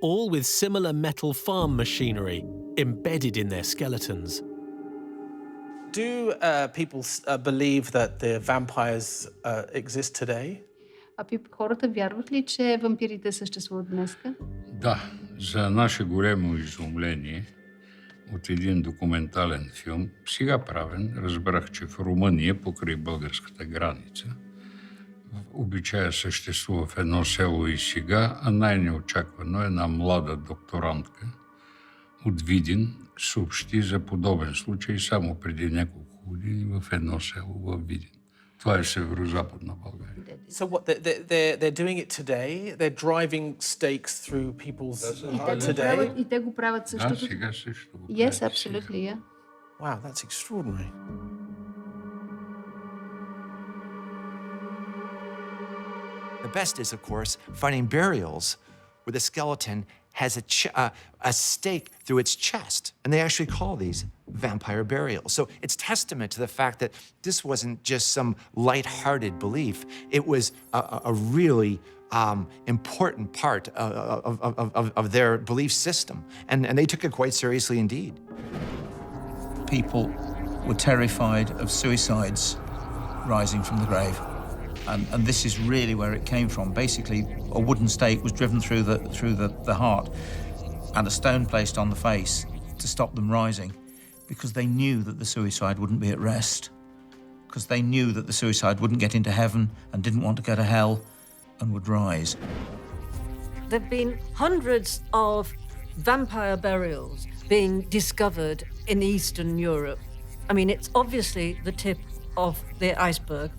all with similar metal farm machinery embedded in their skeletons. Do people believe that the vampires exist today? А хората вярват ли, че вампирите съществуват днеска? Да, за наше големо изумление от един документален филм, сега правен, разбрах, че в Румъния, покрай българската граница, обичая съществува в едно село и сега, а най-неочаквано една млада докторантка от Видин съобщи за подобен случай само преди няколко години в едно село в Видин. Това е северо-западна България. So what, they're doing it today? They're driving stakes through people's today? И те го правят същото. Да, сега също. Yes, absolutely, yeah. Wow, that's extraordinary. The best is, of course, finding burials where the skeleton has a stake through its chest. And they actually call these vampire burial. So it's testament to the fact that this wasn't just some lighthearted belief. It was a really important part of their belief system. And they took it quite seriously indeed. People were terrified of suicides rising from the grave. And this is really where it came from. Basically, a wooden stake was driven through the heart and a stone placed on the face to stop them rising, because they knew that the suicide wouldn't be at rest, because they knew that the suicide wouldn't get into heaven and didn't want to go to hell and would rise. There have been hundreds of vampire burials being discovered in Eastern Europe. I mean, it's obviously the tip of the iceberg.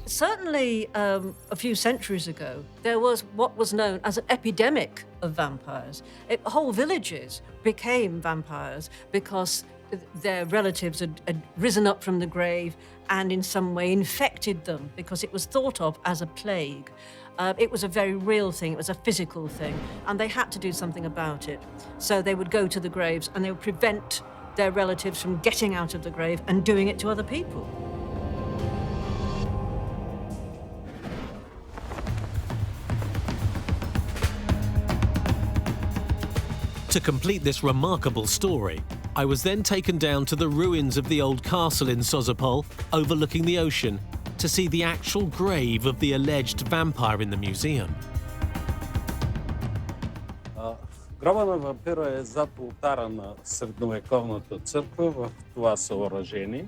Certainly, a few centuries ago, there was what was known as an epidemic of vampires. Whole villages became vampires because their relatives had risen up from the grave and in some way infected them, because it was thought of as a plague. It was a very real thing, it was a physical thing, and they had to do something about it. So they would go to the graves and they would prevent their relatives from getting out of the grave and doing it to other people. To complete this remarkable story, I was then taken down to the ruins of the old castle in Sozopol, overlooking the ocean, to see the actual grave of the alleged vampire in the museum. Гроба на вампира е зад ултара на средновековната църква в това съоръжение.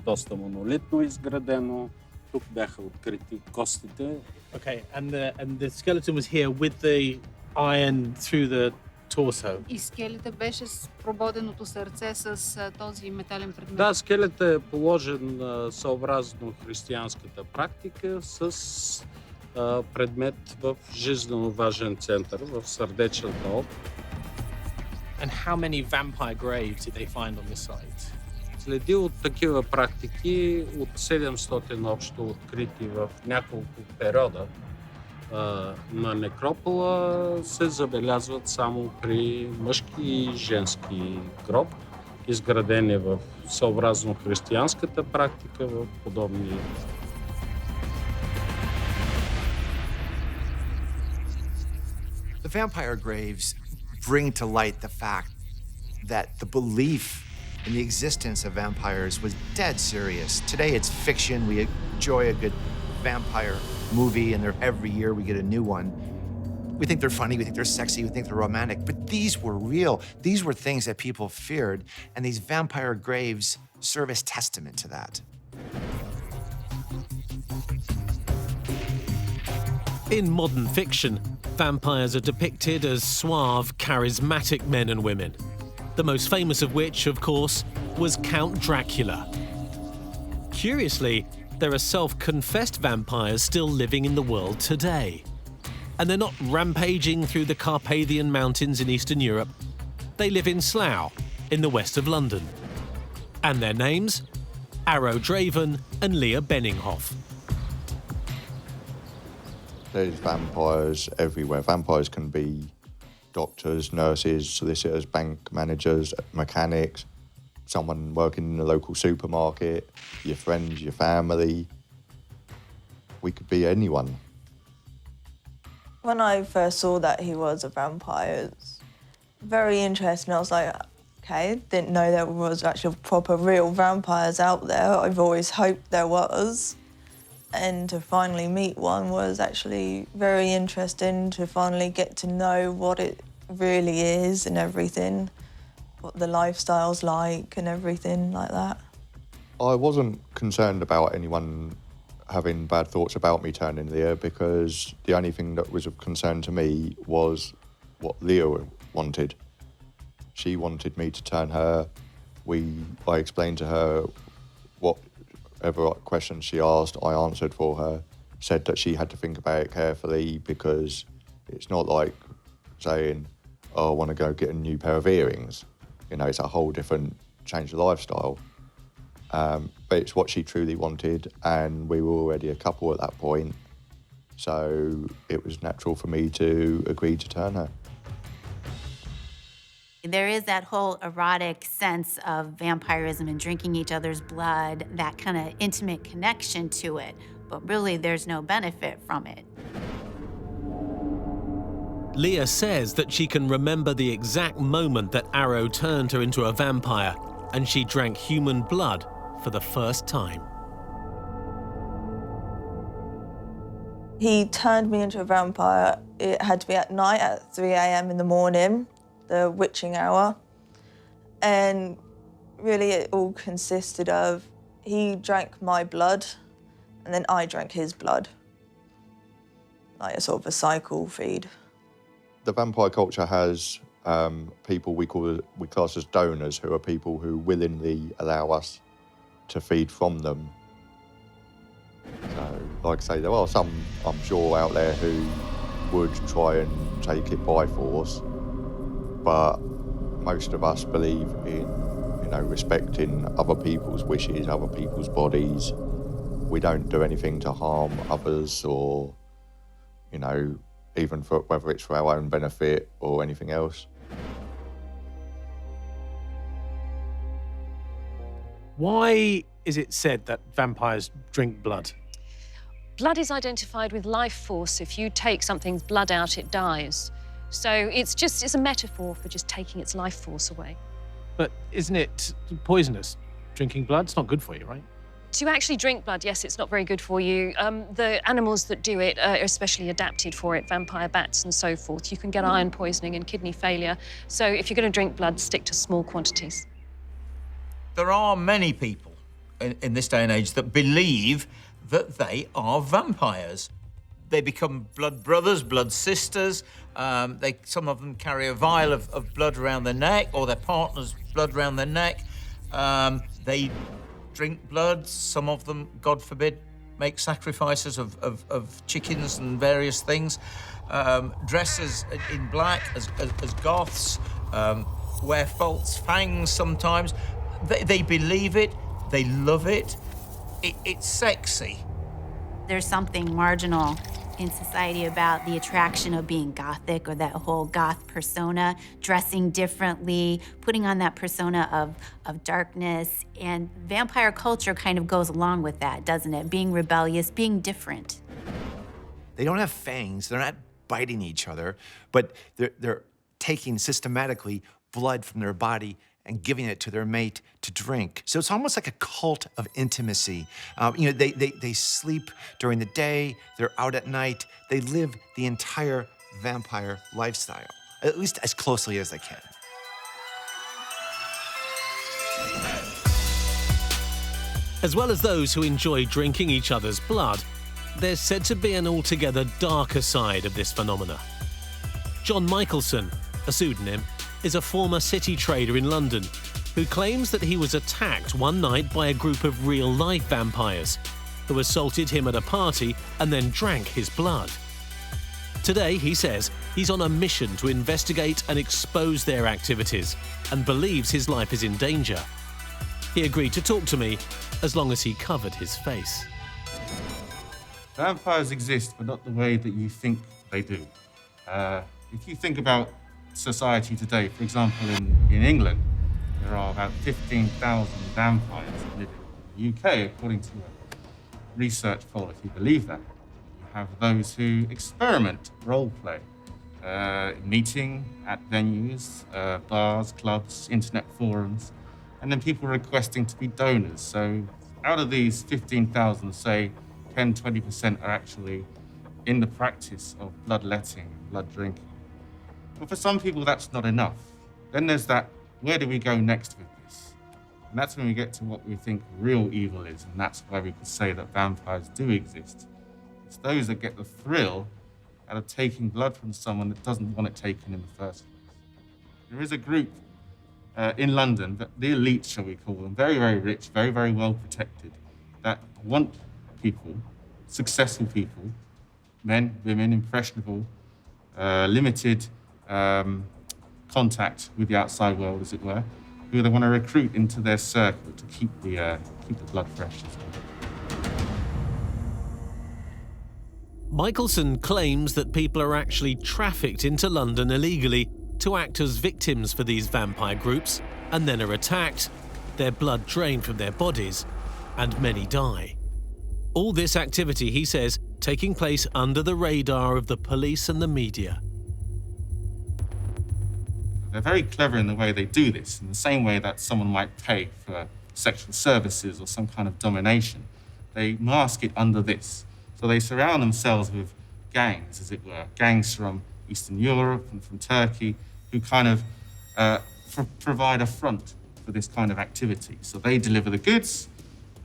Доста монолитно изградено. Тук бяха открити костите. Okay, and the skeleton was here with the iron through the torso. И скелета беше с прободеното сърце с този метален предмет. Да, скелетът е положен съобразно християнската практика с предмет в жизненно важен център, в сърдечната област. And how many vampire graves did they find on the site? Следи от такива практики, от 700 общо открити в няколко периода на некропола, се забелязват само при мъжки и женски гроб, изградени в съобразно християнската практика в подобни. The vampire graves bring to light the fact that the belief in the existence of vampires was dead serious. Today it's fiction. We enjoy a good vampire movie, and every year we get a new one. We think they're funny, we think they're sexy, we think they're romantic, but these were real. These were things that people feared, and these vampire graves serve as testament to that. In modern fiction, vampires are depicted as suave, charismatic men and women, the most famous of which, of course, was Count Dracula. Curiously, there are self-confessed vampires still living in the world today. And they're not rampaging through the Carpathian Mountains in Eastern Europe. They live in Slough, in the west of London. And their names? Arrow Draven and Leah Benninghoff. There's vampires everywhere. Vampires can be doctors, nurses, solicitors, bank managers, mechanics, someone working in the local supermarket, your friends, your family. We could be anyone. When I first saw that he was a vampire, it was very interesting. I was like, okay, didn't know there was actually proper real vampires out there. I've always hoped there was. And to finally meet one was actually very interesting, to finally get to know what it really is and everything, what the lifestyle's like and everything like that. I wasn't concerned about anyone having bad thoughts about me turning Leah, because the only thing that was of concern to me was what Leah wanted. She wanted me to turn her. I explained to her whatever questions she asked, I answered for her, said that she had to think about it carefully, because it's not like saying, oh, I want to go get a new pair of earrings. You know, it's a whole different change of lifestyle. But it's what she truly wanted, and we were already a couple at that point. So it was natural for me to agree to turn her. There is that whole erotic sense of vampirism and drinking each other's blood, that kind of intimate connection to it, but really there's no benefit from it. Leah says that she can remember the exact moment that Arrow turned her into a vampire and she drank human blood for the first time. He turned me into a vampire. It had to be at night at 3 a.m. in the morning, the witching hour. And really it all consisted of he drank my blood and then I drank his blood. Like a sort of a cycle feed. The vampire culture has people we class as donors, who are people who willingly allow us to feed from them. So, like I say, there are some, I'm sure, out there who would try and take it by force, but most of us believe in, respecting other people's wishes, other people's bodies. We don't do anything to harm others, or, even for whether it's for our own benefit or anything else. Why is it said that vampires drink blood? Blood is identified with life force. If you take something's blood out, it dies. So it's a metaphor for just taking its life force away. But isn't it poisonous? Drinking blood's not good for you, right? To actually drink blood, yes, it's not very good for you. The animals that do it are especially adapted for it, vampire bats and so forth. You can get iron poisoning and kidney failure. So if you're going to drink blood, stick to small quantities. There are many people in this day and age that believe that they are vampires. They become blood brothers, blood sisters. Some of them carry a vial of blood around their neck, or their partner's blood around their neck. They drink blood. Some of them, God forbid, make sacrifices of chickens and various things. Dress in black as goths, wear false fangs sometimes. They believe it, they love it. It's sexy. There's something marginal in society about the attraction of being gothic, or that whole goth persona, dressing differently, putting on that persona of darkness. And vampire culture kind of goes along with that, doesn't it? Being rebellious, being different. They don't have fangs, they're not biting each other, but they're taking systematically blood from their body and giving it to their mate to drink. So it's almost like a cult of intimacy. They sleep during the day, they're out at night, they live the entire vampire lifestyle, at least as closely as they can. As well as those who enjoy drinking each other's blood, there's said to be an altogether darker side of this phenomena. John Michelson, a pseudonym, is a former city trader in London who claims that he was attacked one night by a group of real-life vampires who assaulted him at a party and then drank his blood. Today, he says, he's on a mission to investigate and expose their activities and believes his life is in danger. He agreed to talk to me as long as he covered his face. Vampires exist, but not the way that you think they do. If you think about society today, for example, in England, there are about 15,000 vampires living in the UK, according to a research poll, if you believe that. You have those who experiment, role play, meeting at venues, bars, clubs, internet forums, and then people requesting to be donors. So out of these 15,000, say 10, 20% are actually in the practice of bloodletting, blood drinking. But for some people, that's not enough. Then there's that, where do we go next with this? And that's when we get to what we think real evil is, and that's why we could say that vampires do exist. It's those that get the thrill out of taking blood from someone that doesn't want it taken in the first place. There is a group in London, the elite, shall we call them, very, very rich, very, very well protected, that want people, successful people, men, women, impressionable, limited contact with the outside world, as it were, who they want to recruit into their circle to keep the blood fresh. Michelson claims that people are actually trafficked into London illegally to act as victims for these vampire groups and then are attacked, their blood drained from their bodies, and many die. All this activity, he says, taking place under the radar of the police and the media. They're very clever in the way they do this, in the same way that someone might pay for sexual services or some kind of domination. They mask it under this. So they surround themselves with gangs, as it were, gangs from Eastern Europe and from Turkey, who kind of provide a front for this kind of activity. So they deliver the goods,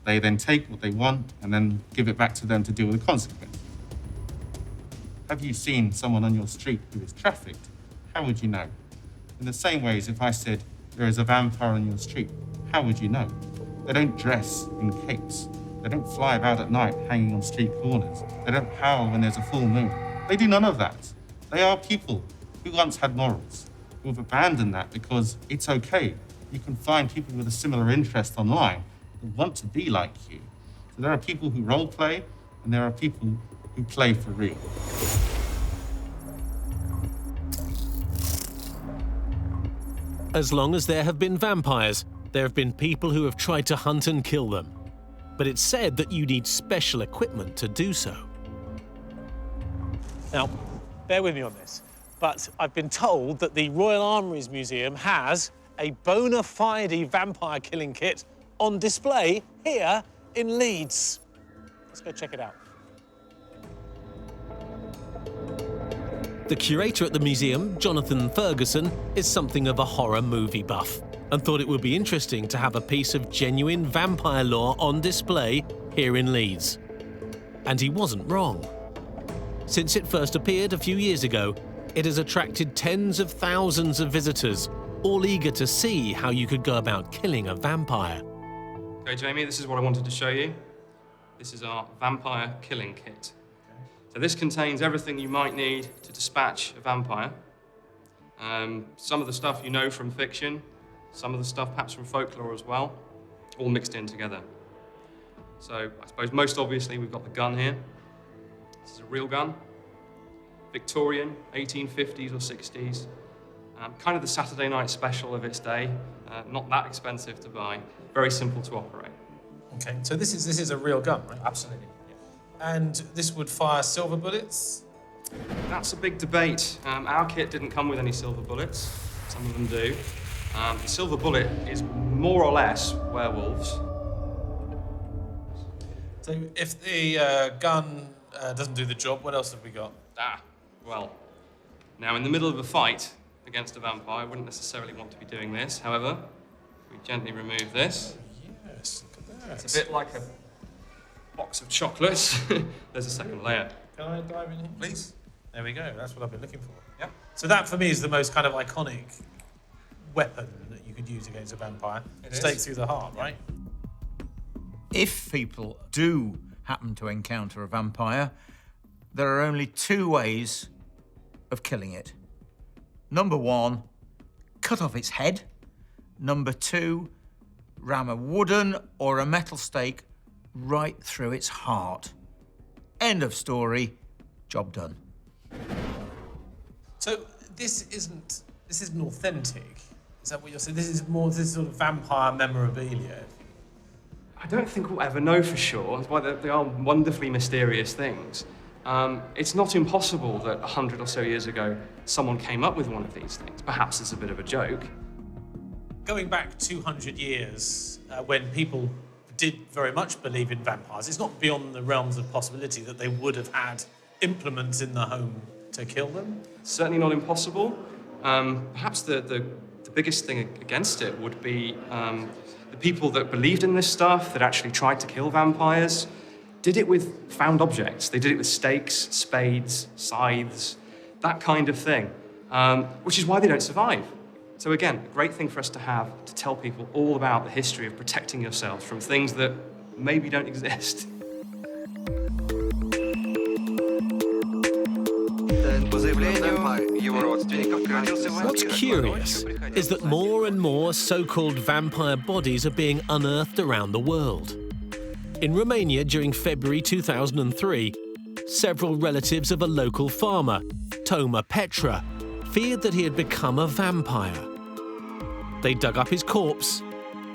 they then take what they want and then give it back to them to deal with the consequences. Have you seen someone on your street who is trafficked? How would you know? In the same way as if I said, there is a vampire on your street, how would you know? They don't dress in capes. They don't fly about at night hanging on street corners. They don't howl when there's a full moon. They do none of that. They are people who once had morals, who have abandoned that because it's okay. You can find people with a similar interest online who want to be like you. So there are people who role play, and there are people who play for real. As long as there have been vampires, there have been people who have tried to hunt and kill them. But it's said that you need special equipment to do so. Now, bear with me on this, but I've been told that the Royal Armouries Museum has a bona fide vampire killing kit on display here in Leeds. Let's go check it out. The curator at the museum, Jonathan Ferguson, is something of a horror movie buff and thought it would be interesting to have a piece of genuine vampire lore on display here in Leeds. And he wasn't wrong. Since it first appeared a few years ago, it has attracted tens of thousands of visitors, all eager to see how you could go about killing a vampire. Okay, Jamie, this is what I wanted to show you. This is our vampire killing kit. So this contains everything you might need to dispatch a vampire. Some of the stuff you know from fiction, some of the stuff perhaps from folklore as well, all mixed in together. So I suppose most obviously we've got the gun here. This is a real gun, Victorian, 1850s or 60s. Kind of the Saturday night special of its day, not that expensive to buy, very simple to operate. Okay, so this is a real gun, right? Absolutely. And this would fire silver bullets? That's a big debate. Our kit didn't come with any silver bullets. Some of them do. The silver bullet is more or less werewolves. So if the gun doesn't do the job, what else have we got? Well, now in the middle of a fight against a vampire, I wouldn't necessarily want to be doing this. However, we gently remove this. Yes, look at that. It's a bit like a box of chocolates. There's a second layer. Can I dive in here, please? There we go. That's what I've been looking for. Yep. So that, for me, is the most kind of iconic weapon that you could use against a vampire. Stake through the heart, right? If people do happen to encounter a vampire, there are only two ways of killing it. Number one, cut off its head. Number two, ram a wooden or a metal stake right through its heart. End of story. Job done. So this isn't authentic. Is that what you're saying? This is sort of vampire memorabilia. I don't think we'll ever know for sure. That's why they are wonderfully mysterious things. It's not impossible that 100 or so years ago, someone came up with one of these things. Perhaps it's a bit of a joke. Going back 200 years, when people did very much believe in vampires, it's not beyond the realms of possibility that they would have had implements in the home to kill them? Certainly not impossible. Perhaps the biggest thing against it would be the people that believed in this stuff, that actually tried to kill vampires, did it with found objects. They did it with stakes, spades, scythes, that kind of thing, which is why they don't survive. So again, a great thing for us to have, to tell people all about the history of protecting yourselves from things that maybe don't exist. What's curious is that more and more so-called vampire bodies are being unearthed around the world. In Romania during February 2003, several relatives of a local farmer, Toma Petra, feared that he had become a vampire. They dug up his corpse,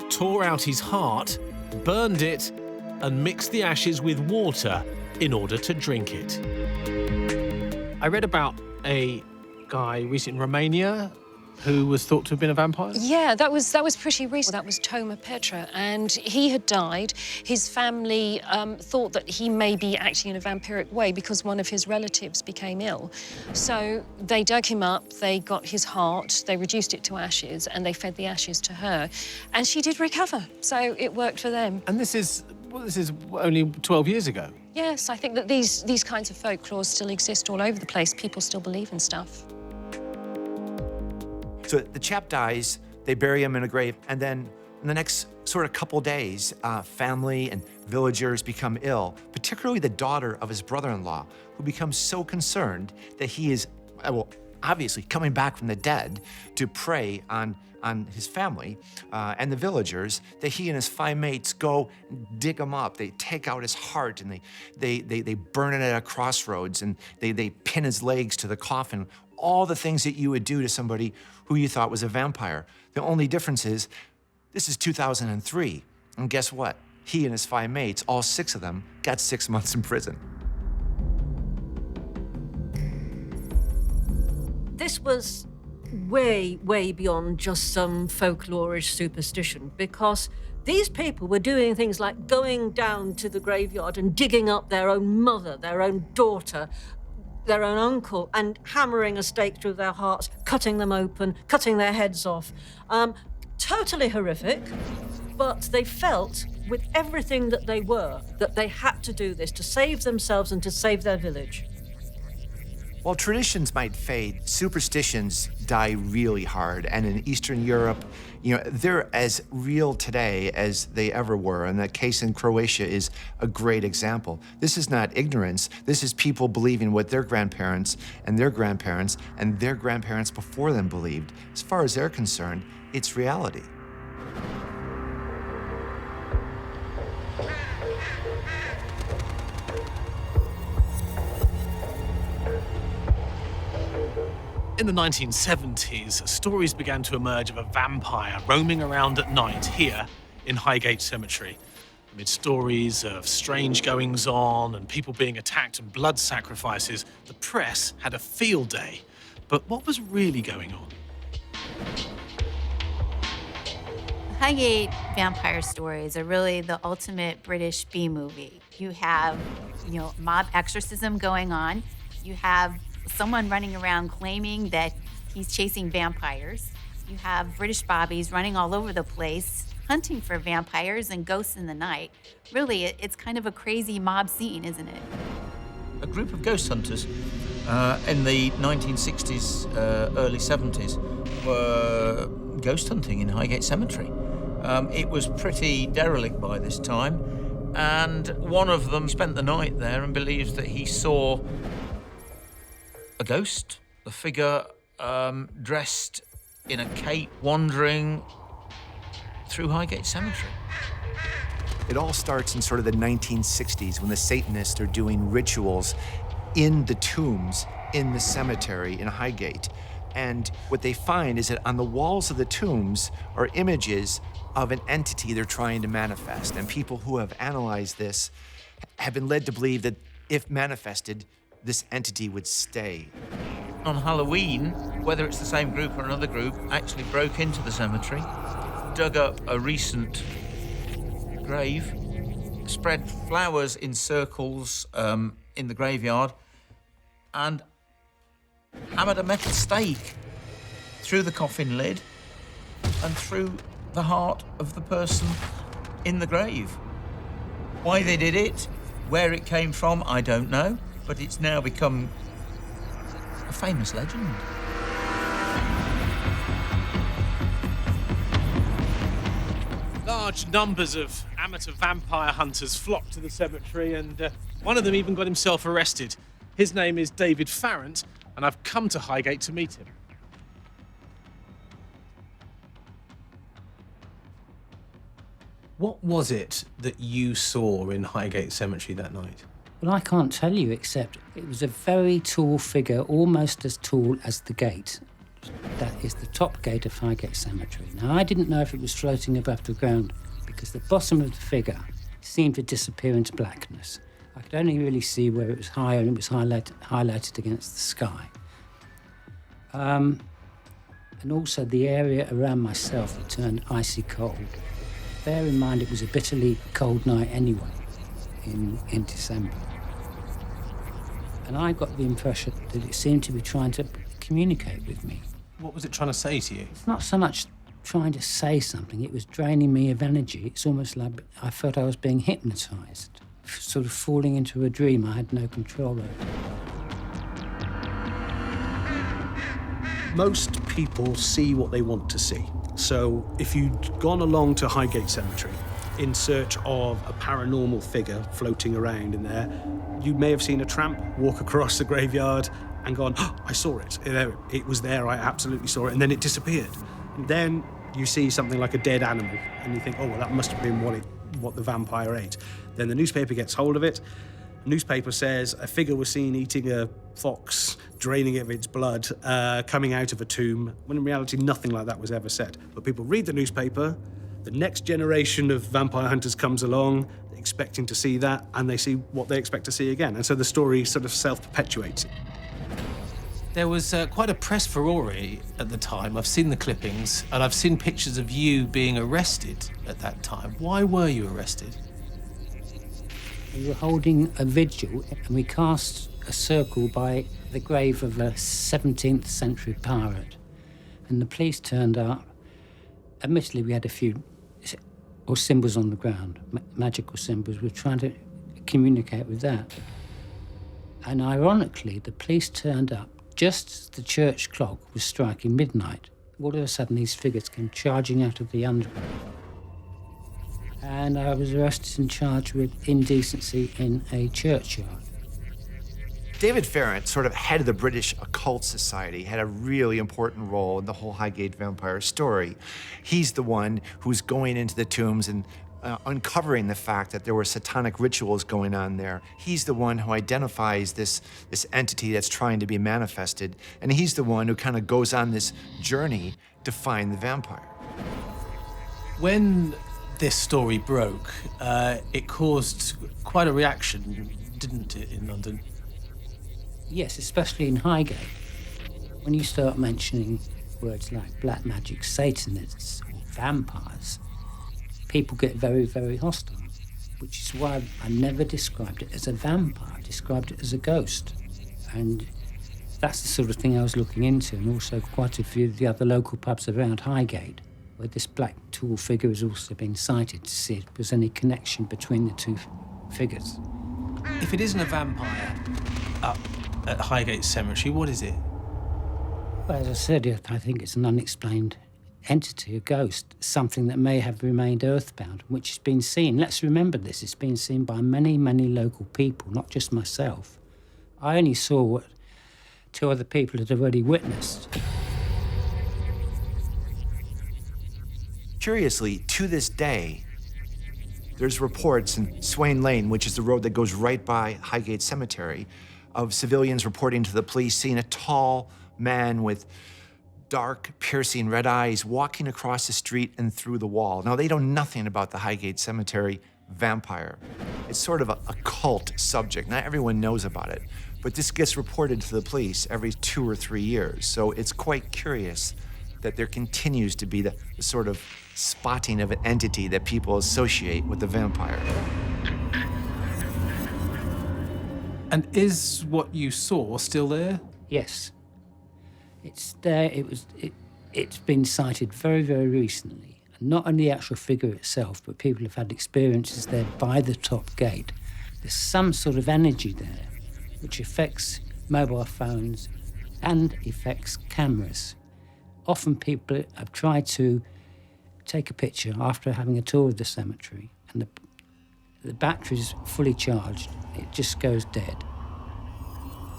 tore out his heart, burned it, and mixed the ashes with water in order to drink it. I read about a guy recently in Romania who was thought to have been a vampire? Yeah, that was pretty recent. That was Toma Petra, and he had died. His family thought that he may be acting in a vampiric way because one of his relatives became ill. So they dug him up, they got his heart, they reduced it to ashes, and they fed the ashes to her. And she did recover, so it worked for them. And this is only 12 years ago. Yes, I think that these kinds of folklore still exist all over the place. People still believe in stuff. So the chap dies, they bury him in a grave, and then in the next sort of couple days, family and villagers become ill, particularly the daughter of his brother-in-law, who becomes so concerned that he is, well, obviously coming back from the dead to prey on his family and the villagers, that he and his 5 mates go dig him up. They take out his heart and they burn it at a crossroads, and they pin his legs to the coffin. All the things that you would do to somebody who you thought was a vampire. The only difference is, this is 2003, and guess what? He and his 5 mates, all 6 of them, got 6 months in prison. This was way, way beyond just some folklorish superstition, because these people were doing things like going down to the graveyard and digging up their own mother, their own daughter, their own uncle, and hammering a stake through their hearts, cutting them open, cutting their heads off. Totally horrific, but they felt, with everything that they were, that they had to do this to save themselves and to save their village. While traditions might fade, superstitions die really hard. And in Eastern Europe, they're as real today as they ever were. And that case in Croatia is a great example. This is not ignorance. This is people believing what their grandparents and their grandparents and their grandparents before them believed. As far as they're concerned, it's reality. In the 1970s, stories began to emerge of a vampire roaming around at night here in Highgate Cemetery. Amid stories of strange goings-on and people being attacked and blood sacrifices, the press had a field day. But what was really going on? Highgate vampire stories are really the ultimate British B-movie. You have, mob exorcism going on. You have someone running around claiming that he's chasing vampires. You have British bobbies running all over the place, hunting for vampires and ghosts in the night. Really, it's kind of a crazy mob scene, isn't it? A group of ghost hunters in the 1960s, early 70s were ghost hunting in Highgate Cemetery. It was pretty derelict by this time, and one of them spent the night there and believes that he saw a ghost, a figure dressed in a cape wandering through Highgate Cemetery. It all starts in sort of the 1960s when the Satanists are doing rituals in the tombs in the cemetery in Highgate. And what they find is that on the walls of the tombs are images of an entity they're trying to manifest. And people who have analyzed this have been led to believe that if manifested, this entity would stay. On Halloween, whether it's the same group or another group, actually broke into the cemetery, dug up a recent grave, spread flowers in circles in the graveyard, and hammered a metal stake through the coffin lid and through the heart of the person in the grave. Why they did it, where it came from, I don't know. But it's now become a famous legend. Large numbers of amateur vampire hunters flocked to the cemetery, and one of them even got himself arrested. His name is David Farrant, and I've come to Highgate to meet him. What was it that you saw in Highgate Cemetery that night? Well, I can't tell you, except it was a very tall figure, almost as tall as the gate. That is the top gate of Highgate Cemetery. Now, I didn't know if it was floating above the ground because the bottom of the figure seemed to disappear into blackness. I could only really see where it was higher, and it was highlighted against the sky. And also the area around myself that turned icy cold. Bear in mind it was a bitterly cold night anyway in December. And I got the impression that it seemed to be trying to communicate with me. What was it trying to say to you? It's not so much trying to say something, it was draining me of energy. It's almost like I felt I was being hypnotised, sort of falling into a dream I had no control over. Most people see what they want to see. So if you'd gone along to Highgate Cemetery in search of a paranormal figure floating around in there, you may have seen a tramp walk across the graveyard and gone, oh, I saw it. It was there, I absolutely saw it, and then it disappeared. And then you see something like a dead animal, and you think, oh, well, that must have been what the vampire ate. Then the newspaper gets hold of it. The newspaper says a figure was seen eating a fox, draining it of its blood, coming out of a tomb, when in reality nothing like that was ever said. But people read the newspaper, the next generation of vampire hunters comes along, expecting to see that, and they see what they expect to see again. And so the story sort of self-perpetuates. There was quite a press furore at the time. I've seen the clippings, and I've seen pictures of you being arrested at that time. Why were you arrested? We were holding a vigil, and we cast a circle by the grave of a 17th century pirate. And the police turned up. Admittedly, we had a few symbols on the ground, magical symbols. We were trying to communicate with that. And ironically, the police turned up just as the church clock was striking midnight. All of a sudden, these figures came charging out of the undergrowth. And I was arrested and charged with indecency in a churchyard. David Farrant, sort of head of the British Occult Society, had a really important role in the whole Highgate vampire story. He's the one who's going into the tombs and uncovering the fact that there were satanic rituals going on there. He's the one who identifies this entity that's trying to be manifested, and he's the one who kind of goes on this journey to find the vampire. When this story broke, it caused quite a reaction, didn't it, in London? Yes, especially in Highgate. When you start mentioning words like black magic, Satanists, or vampires, people get very, very hostile, which is why I never described it as a vampire. I described it as a ghost. And that's the sort of thing I was looking into, and also quite a few of the other local pubs around Highgate, where this black tall figure has also been sighted, to see if there's any connection between the two figures. If it isn't a vampire up at Highgate Cemetery, what is it? Well, as I said, I think it's an unexplained entity, a ghost, something that may have remained earthbound, which has been seen. Let's remember this, it's been seen by many, many local people, not just myself. I only saw what two other people had already witnessed. Curiously, to this day, there's reports in Swain Lane, which is the road that goes right by Highgate Cemetery, of civilians reporting to the police seeing a tall man with dark, piercing red eyes walking across the street and through the wall. Now, they know nothing about the Highgate Cemetery vampire. It's sort of a cult subject. Not everyone knows about it, but this gets reported to the police every 2 or 3 years. So it's quite curious that there continues to be the sort of spotting of an entity that people associate with the vampire. And is what you saw still there? Yes. It's there. It's been sighted very, very recently. And not only the actual figure itself, but people have had experiences there by the top gate. There's some sort of energy there which affects mobile phones and affects cameras. Often people have tried to take a picture after having a tour of the cemetery, and the battery's fully charged. It just goes dead.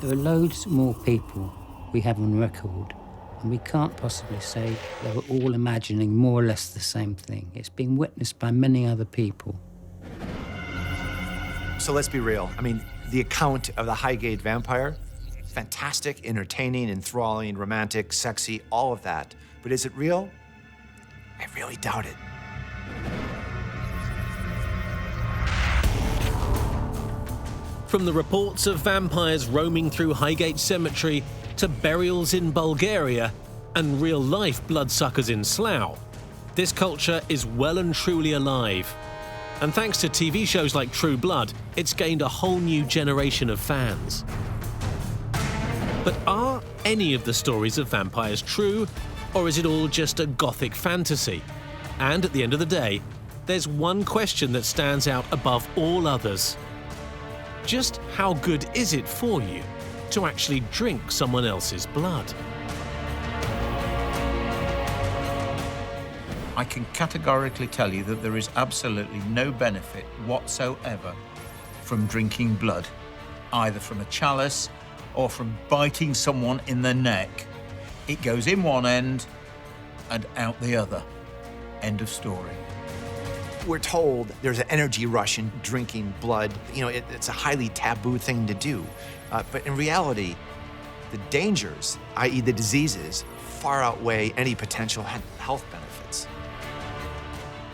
There are loads more people we have on record, and we can't possibly say they were all imagining more or less the same thing. It's been witnessed by many other people. So let's be real. I mean, the account of the Highgate vampire, fantastic, entertaining, enthralling, romantic, sexy, all of that. But is it real? I really doubt it. From the reports of vampires roaming through Highgate Cemetery to burials in Bulgaria and real-life bloodsuckers in Slough, this culture is well and truly alive. And thanks to TV shows like True Blood, it's gained a whole new generation of fans. But are any of the stories of vampires true, or is it all just a gothic fantasy? And at the end of the day, there's one question that stands out above all others. Just how good is it for you to actually drink someone else's blood? I can categorically tell you that there is absolutely no benefit whatsoever from drinking blood, either from a chalice or from biting someone in the neck. It goes in one end and out the other. End of story. We're told there's an energy rush in drinking blood. You know, it's a highly taboo thing to do. But in reality, the dangers, i.e. the diseases, far outweigh any potential health benefits.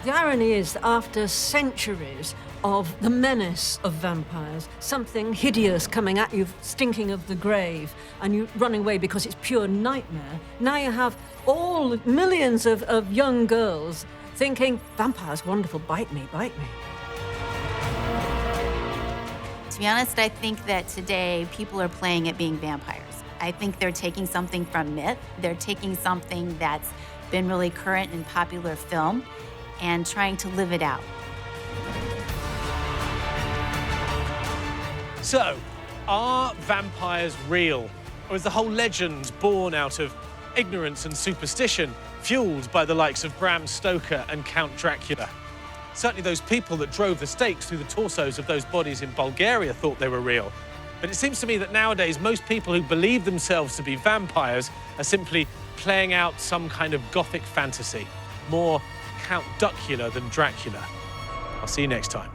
The irony is that after centuries of the menace of vampires, something hideous coming at you, stinking of the grave, and you running away because it's pure nightmare, now you have all millions of young girls thinking, vampires, wonderful, bite me, bite me. To be honest, I think that today people are playing at being vampires. I think they're taking something from myth, they're taking something that's been really current in popular film, and trying to live it out. So, are vampires real? Or is the whole legend born out of ignorance and superstition, fueled by the likes of Bram Stoker and Count Dracula? Certainly those people that drove the stakes through the torsos of those bodies in Bulgaria thought they were real. But it seems to me that nowadays most people who believe themselves to be vampires are simply playing out some kind of gothic fantasy. More Count Duckula than Dracula. I'll see you next time.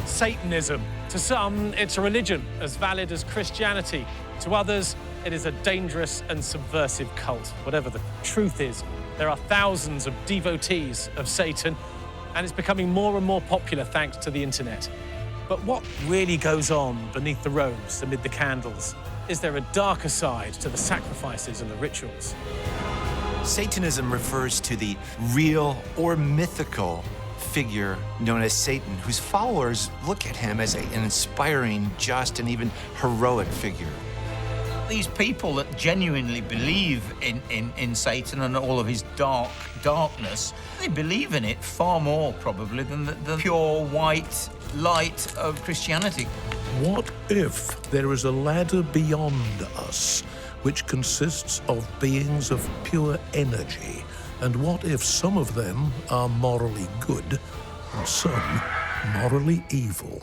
Satanism. To some, it's a religion as valid as Christianity. To others, it is a dangerous and subversive cult. Whatever the truth is, there are thousands of devotees of Satan, and it's becoming more and more popular thanks to the internet. But what really goes on beneath the robes, amid the candles? Is there a darker side to the sacrifices and the rituals? Satanism refers to the real or mythical figure known as Satan, whose followers look at him as an inspiring, just, and even heroic figure. These people that genuinely believe in Satan and all of his darkness, they believe in it far more probably than the pure white light of Christianity. What if there is a ladder beyond us which consists of beings of pure energy? And what if some of them are morally good and some morally evil?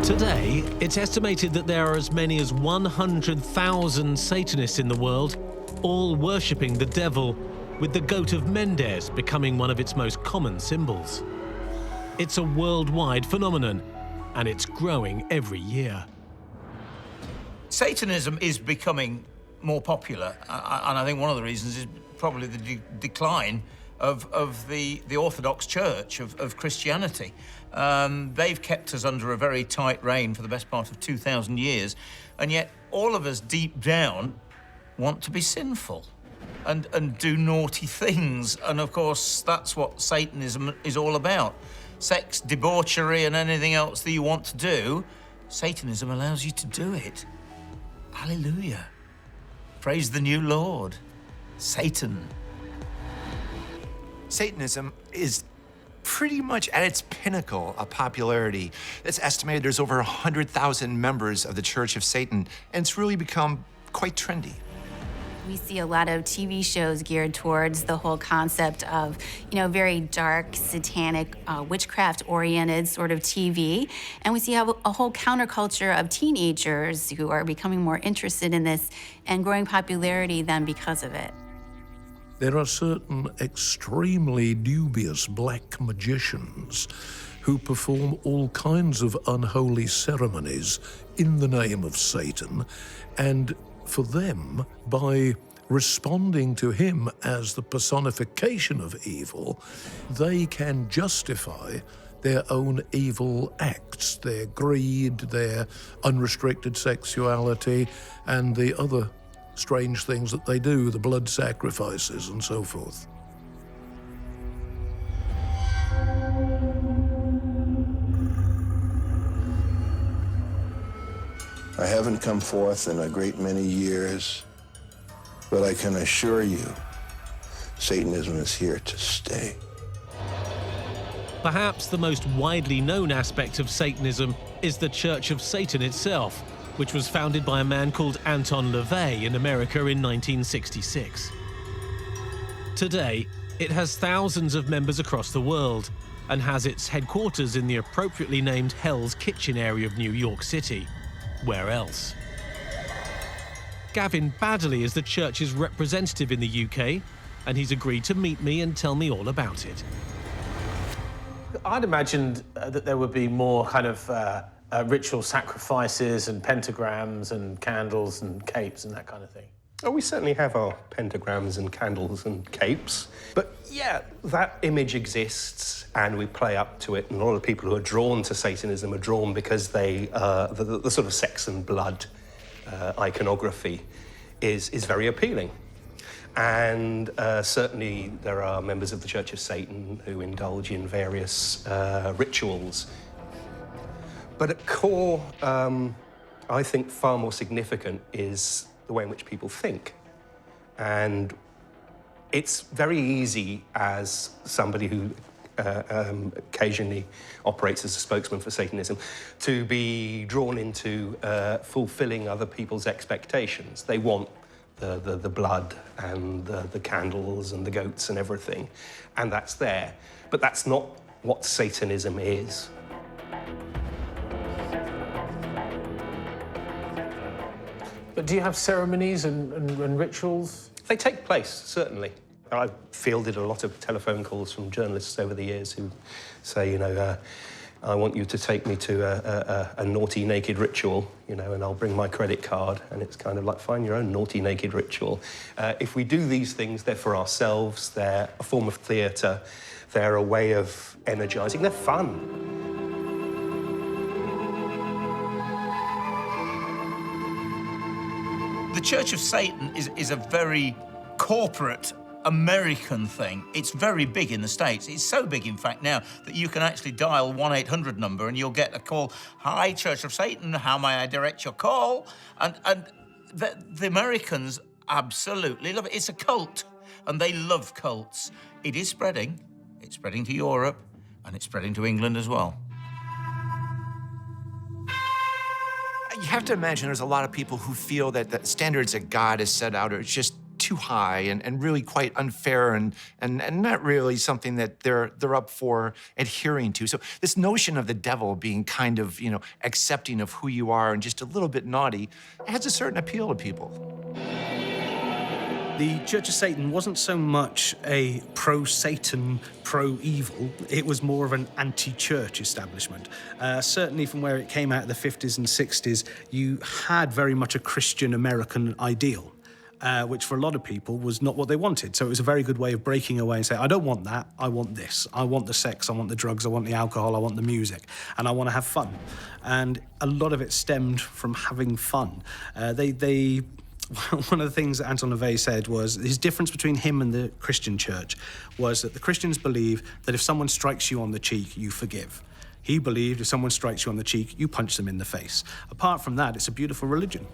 Today, it's estimated that there are as many as 100,000 Satanists in the world, all worshipping the devil, with the goat of Mendes becoming one of its most common symbols. It's a worldwide phenomenon, and it's growing every year. Satanism is becoming more popular, and I think one of the reasons is probably the decline of the Orthodox Church, of Christianity. They've kept us under a very tight rein for the best part of 2,000 years, and yet all of us deep down want to be sinful and do naughty things. And of course, that's what Satanism is all about. Sex, debauchery, and anything else that you want to do, Satanism allows you to do it. Hallelujah. Praise the new Lord, Satan. Satanism is pretty much at its pinnacle of popularity. It's estimated there's over 100,000 members of the Church of Satan, and it's really become quite trendy. We see a lot of TV shows geared towards the whole concept of, very dark, satanic, witchcraft-oriented sort of TV. And we see a whole counterculture of teenagers who are becoming more interested in this and growing popularity then because of it. There are certain extremely dubious black magicians who perform all kinds of unholy ceremonies in the name of Satan, and for them, by responding to him as the personification of evil, they can justify their own evil acts, their greed, their unrestricted sexuality, and the other strange things that they do, the blood sacrifices and so forth. I haven't come forth in a great many years, but I can assure you, Satanism is here to stay. Perhaps the most widely known aspect of Satanism is the Church of Satan itself, which was founded by a man called Anton LaVey in America in 1966. Today, it has thousands of members across the world and has its headquarters in the appropriately named Hell's Kitchen area of New York City. Where else? Gavin Baddeley is the church's representative in the UK, and he's agreed to meet me and tell me all about it. I'd imagined that there would be more kind of ritual sacrifices and pentagrams and candles and capes and that kind of thing. Oh, we certainly have our pentagrams and candles and capes. But yeah, that image exists and we play up to it. And a lot of people who are drawn to Satanism are drawn because they, the sort of sex and blood iconography is very appealing. And certainly there are members of the Church of Satan who indulge in various rituals. But at core, I think far more significant is the way in which people think. And it's very easy as somebody who occasionally operates as a spokesman for Satanism to be drawn into fulfilling other people's expectations. They want the blood and the candles and the goats and everything, and that's there. But that's not what Satanism is. But do you have ceremonies and rituals? They take place, certainly. I've fielded a lot of telephone calls from journalists over the years who say, I want you to take me to a naughty naked ritual, and I'll bring my credit card. And it's kind of like, find your own naughty naked ritual. If we do these things, they're for ourselves, they're a form of theatre, they're a way of energising, they're fun. The Church of Satan is a very corporate American thing. It's very big in the States. It's so big, in fact, now that you can actually dial 1-800 number and you'll get a call. Hi, Church of Satan, how may I direct your call? And the Americans absolutely love it. It's a cult, and they love cults. It is spreading. It's spreading to Europe, and it's spreading to England as well. You have to imagine there's a lot of people who feel that the standards that God has set out are just too high and really quite unfair and not really something that they're up for adhering to. So this notion of the devil being kind of, accepting of who you are and just a little bit naughty has a certain appeal to people. The Church of Satan wasn't so much a pro-Satan, pro-evil. It was more of an anti-church establishment. Certainly from where it came out of the 50s and 60s, you had very much a Christian American ideal, which for a lot of people was not what they wanted. So it was a very good way of breaking away and saying, I don't want that, I want this. I want the sex, I want the drugs, I want the alcohol, I want the music, and I want to have fun. And a lot of it stemmed from having fun. One of the things that Anton LaVey said was his difference between him and the Christian church was that the Christians believe that if someone strikes you on the cheek, you forgive. He believed if someone strikes you on the cheek, you punch them in the face. Apart from that, it's a beautiful religion.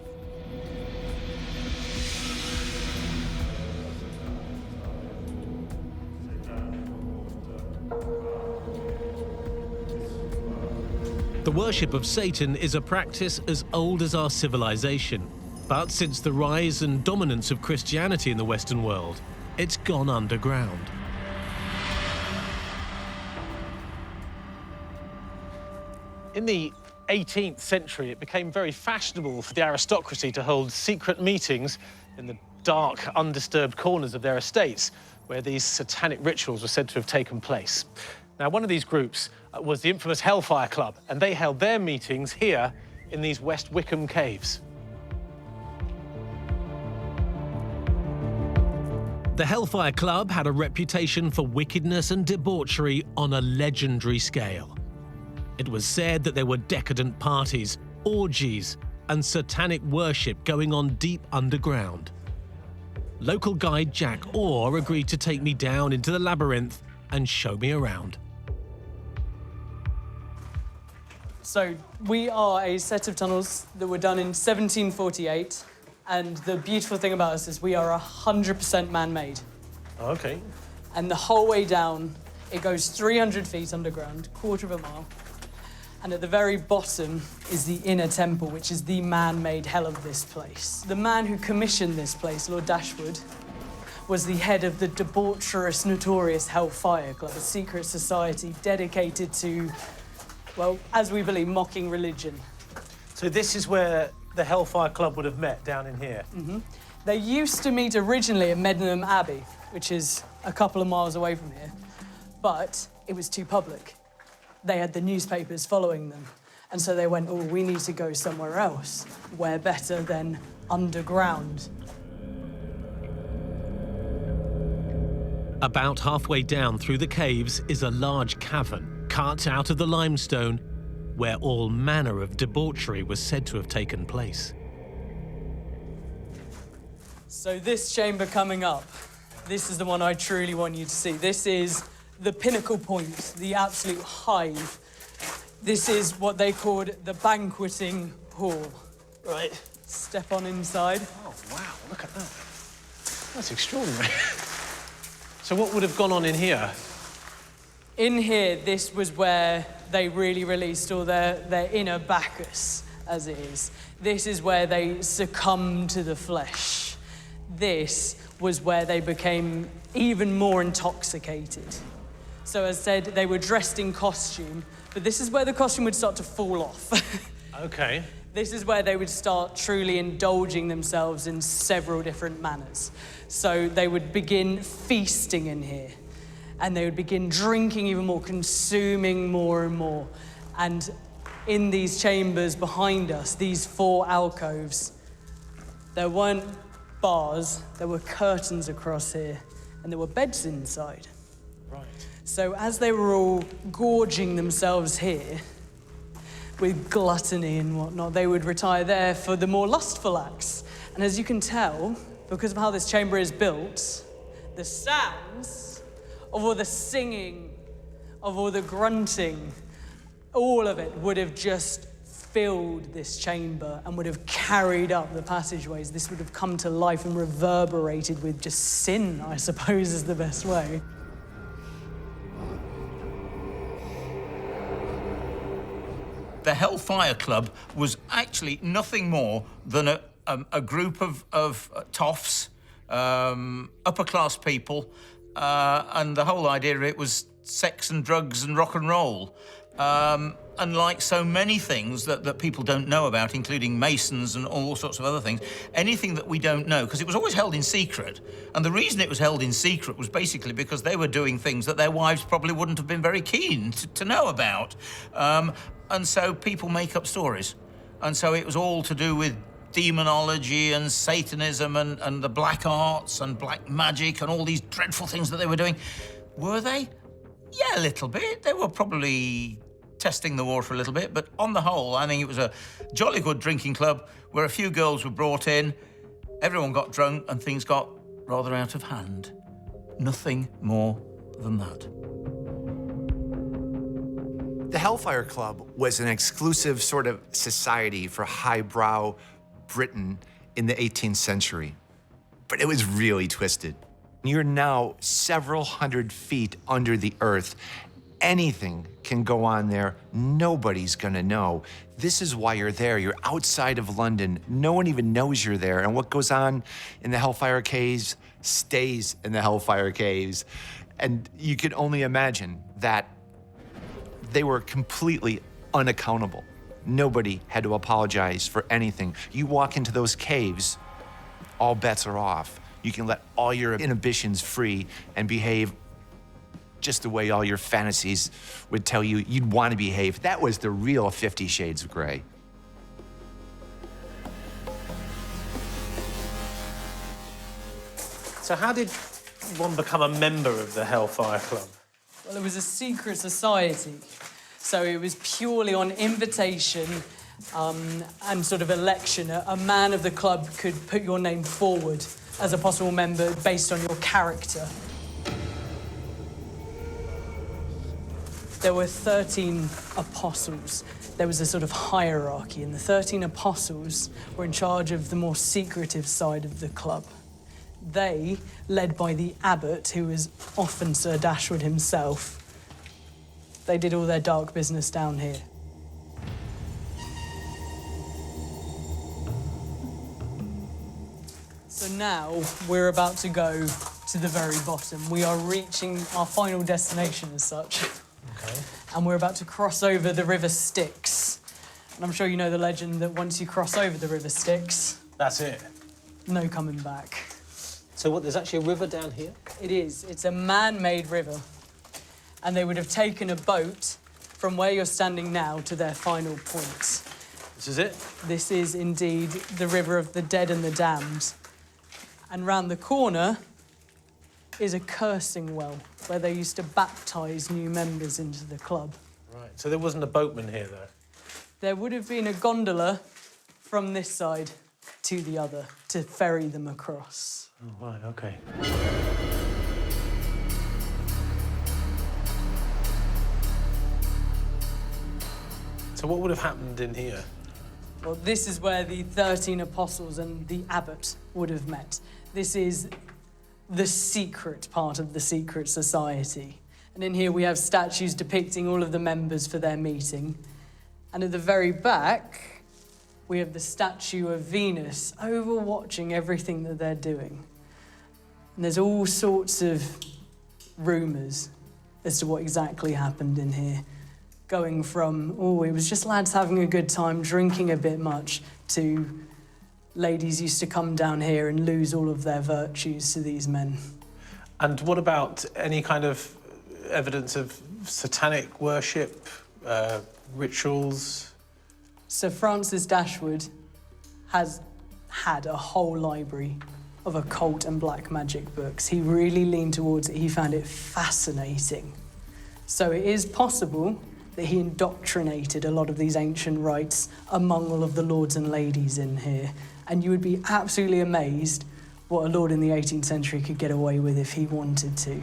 The worship of Satan is a practice as old as our civilization. But since the rise and dominance of Christianity in the Western world, it's gone underground. In the 18th century, it became very fashionable for the aristocracy to hold secret meetings in the dark, undisturbed corners of their estates, where these satanic rituals were said to have taken place. Now, one of these groups was the infamous Hellfire Club, and they held their meetings here in these West Wickham caves. The Hellfire Club had a reputation for wickedness and debauchery on a legendary scale. It was said that there were decadent parties, orgies, and satanic worship going on deep underground. Local guide Jack Orr agreed to take me down into the labyrinth and show me around. So we are a set of tunnels that were done in 1748. And the beautiful thing about us is we are 100% man-made. Okay. And the whole way down, it goes 300 feet underground, quarter of a mile. And at the very bottom is the inner temple, which is the man-made hell of this place. The man who commissioned this place, Lord Dashwood, was the head of the debaucherous, notorious Hellfire Club, a secret society dedicated to, well, as we believe, mocking religion. So this is where the Hellfire Club would have met, down in here? Mm-hmm. They used to meet originally at Medmenham Abbey, which is a couple of miles away from here, but it was too public. They had the newspapers following them, and so they went, oh, we need to go somewhere else. Where better than underground? About halfway down through the caves is a large cavern cut out of the limestone where all manner of debauchery was said to have taken place. So this chamber coming up, this is the one I truly want you to see. This is the pinnacle point, the absolute hive. This is what they called the banqueting hall. Right. Step on inside. Oh, wow, look at that. That's extraordinary. So what would have gone on in here? In here, this was where they really released all their inner Bacchus, as it is. This is where they succumbed to the flesh. This was where they became even more intoxicated. So as said, they were dressed in costume, but this is where the costume would start to fall off. Okay. This is where they would start truly indulging themselves in several different manners. So they would begin feasting in here, and they would begin drinking even more, consuming more and more. And in these chambers behind us, these 4 alcoves, there weren't bars, there were curtains across here, and there were beds inside. Right. So as they were all gorging themselves here, with gluttony and whatnot, they would retire there for the more lustful acts. And as you can tell, because of how this chamber is built, the sounds of all the singing, of all the grunting, all of it would have just filled this chamber and would have carried up the passageways. This would have come to life and reverberated with just sin, I suppose, is the best way. The Hellfire Club was actually nothing more than a group of toffs, upper-class people, and the whole idea of it was sex and drugs and rock and roll. unlike so many things that people don't know about, including Masons and all sorts of other things, anything that we don't know, because it was always held in secret. And the reason it was held in secret was basically because they were doing things that their wives probably wouldn't have been very keen to know about. And so people make up stories. And so it was all to do with demonology and Satanism and the black arts and black magic and all these dreadful things that they were doing. Were they? Yeah, a little bit. They were probably testing the water a little bit, but on the whole, I think it was a jolly good drinking club where a few girls were brought in, everyone got drunk, and things got rather out of hand. Nothing more than that. The Hellfire Club was an exclusive sort of society for highbrow Britain in the 18th century, but it was really twisted. You're now several hundred feet under the earth. Anything can go on there. Nobody's gonna know. This is why you're there. You're outside of London. No one even knows you're there. And what goes on in the Hellfire Caves stays in the Hellfire Caves. And you can only imagine that they were completely unaccountable. Nobody had to apologize for anything. You walk into those caves, all bets are off. You can let all your inhibitions free and behave just the way all your fantasies would tell you you'd want to behave. That was the real 50 Shades of Grey. So how did one become a member of the Hellfire Club? Well, it was a secret society, so it was purely on invitation and sort of election. A man of the club could put your name forward as a possible member based on your character. There were 13 apostles. There was a sort of hierarchy, and the 13 apostles were in charge of the more secretive side of the club. They, led by the abbot, who was often Sir Dashwood himself, they did all their dark business down here. So now we're about to go to the very bottom. We are reaching our final destination as such. Okay. And we're about to cross over the River Styx. And I'm sure you know the legend that once you cross over the River Styx... That's it? No coming back. So what, there's actually a river down here? It is. It's a man-made river. And they would have taken a boat from where you're standing now to their final point. This is it? This is indeed the River of the Dead and the Damned. And round the corner is a cursing well, where they used to baptise new members into the club. Right, so there wasn't a boatman here, though? There would have been a gondola from this side to the other to ferry them across. Oh, right, OK. So what would have happened in here? Well, this is where the 13 apostles and the abbot would have met. This is the secret part of the secret society. And in here we have statues depicting all of the members for their meeting. And at the very back, we have the statue of Venus overwatching everything that they're doing. And there's all sorts of rumours as to what exactly happened in here. Going from, oh, it was just lads having a good time, drinking a bit much, to ladies used to come down here and lose all of their virtues to these men. And what about any kind of evidence of satanic worship, rituals? Sir Francis Dashwood has had a whole library of occult and black magic books. He really leaned towards it. He found it fascinating. So it is possible that he indoctrinated a lot of these ancient rites among all of the lords and ladies in here. And you would be absolutely amazed what a lord in the 18th century could get away with if he wanted to.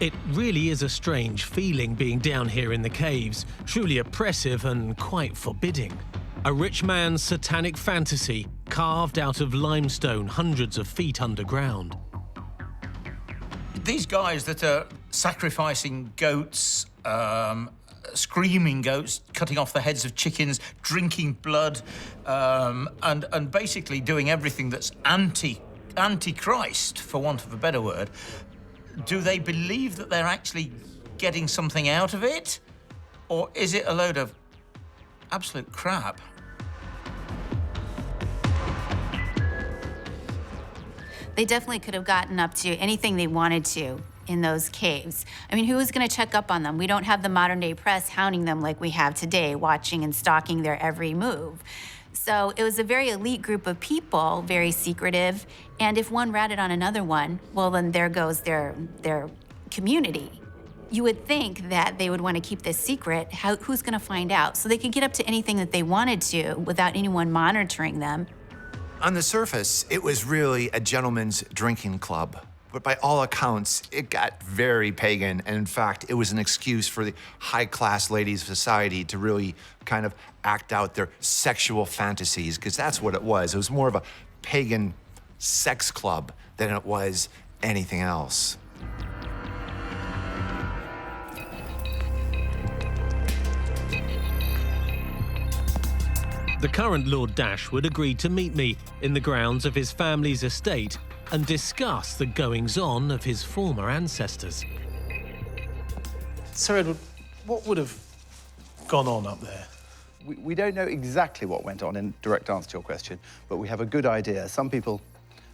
It really is a strange feeling being down here in the caves, truly oppressive and quite forbidding. A rich man's satanic fantasy carved out of limestone hundreds of feet underground. These guys that are sacrificing goats, screaming goats, cutting off the heads of chickens, drinking blood, and basically doing everything that's anti-Christ, for want of a better word. Do they believe that they're actually getting something out of it? Or is it a load of absolute crap? They definitely could have gotten up to anything they wanted to in those caves. I mean, who was going to check up on them? We don't have the modern day press hounding them like we have today, watching and stalking their every move. So it was a very elite group of people, very secretive, and if one ratted on another one, well, then there goes their community. You would think that they would want to keep this secret. Who's going to find out? So they could get up to anything that they wanted to without anyone monitoring them. On the surface, it was really a gentleman's drinking club. But by all accounts, it got very pagan. And in fact, it was an excuse for the high-class ladies of society to really kind of act out their sexual fantasies, because that's what it was. It was more of a pagan sex club than it was anything else. The current Lord Dashwood agreed to meet me in the grounds of his family's estate and discuss the goings-on of his former ancestors. Sir Edward, what would have gone on up there? We don't know exactly what went on, in direct answer to your question, but we have a good idea. Some people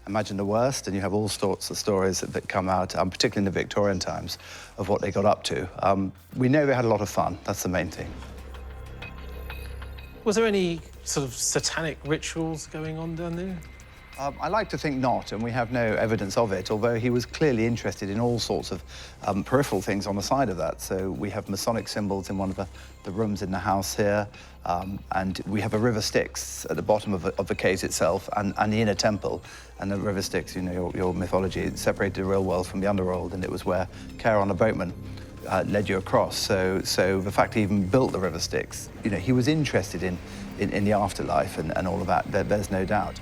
imagine the worst, and you have all sorts of stories that come out, particularly in the Victorian times, of what they got up to. We know they had a lot of fun. That's the main thing. Was there any sort of satanic rituals going on down there? I like to think not, and we have no evidence of it, although he was clearly interested in all sorts of peripheral things on the side of that. So we have Masonic symbols in one of the rooms in the house here, and we have a river Styx at the bottom of the cave itself, and the inner temple. And the river Styx, you know, your mythology, it separated the real world from the underworld, and it was where care on a boatman led you across. So the fact he even built the river Styx, you know, he was interested in the afterlife and all of that. There's no doubt.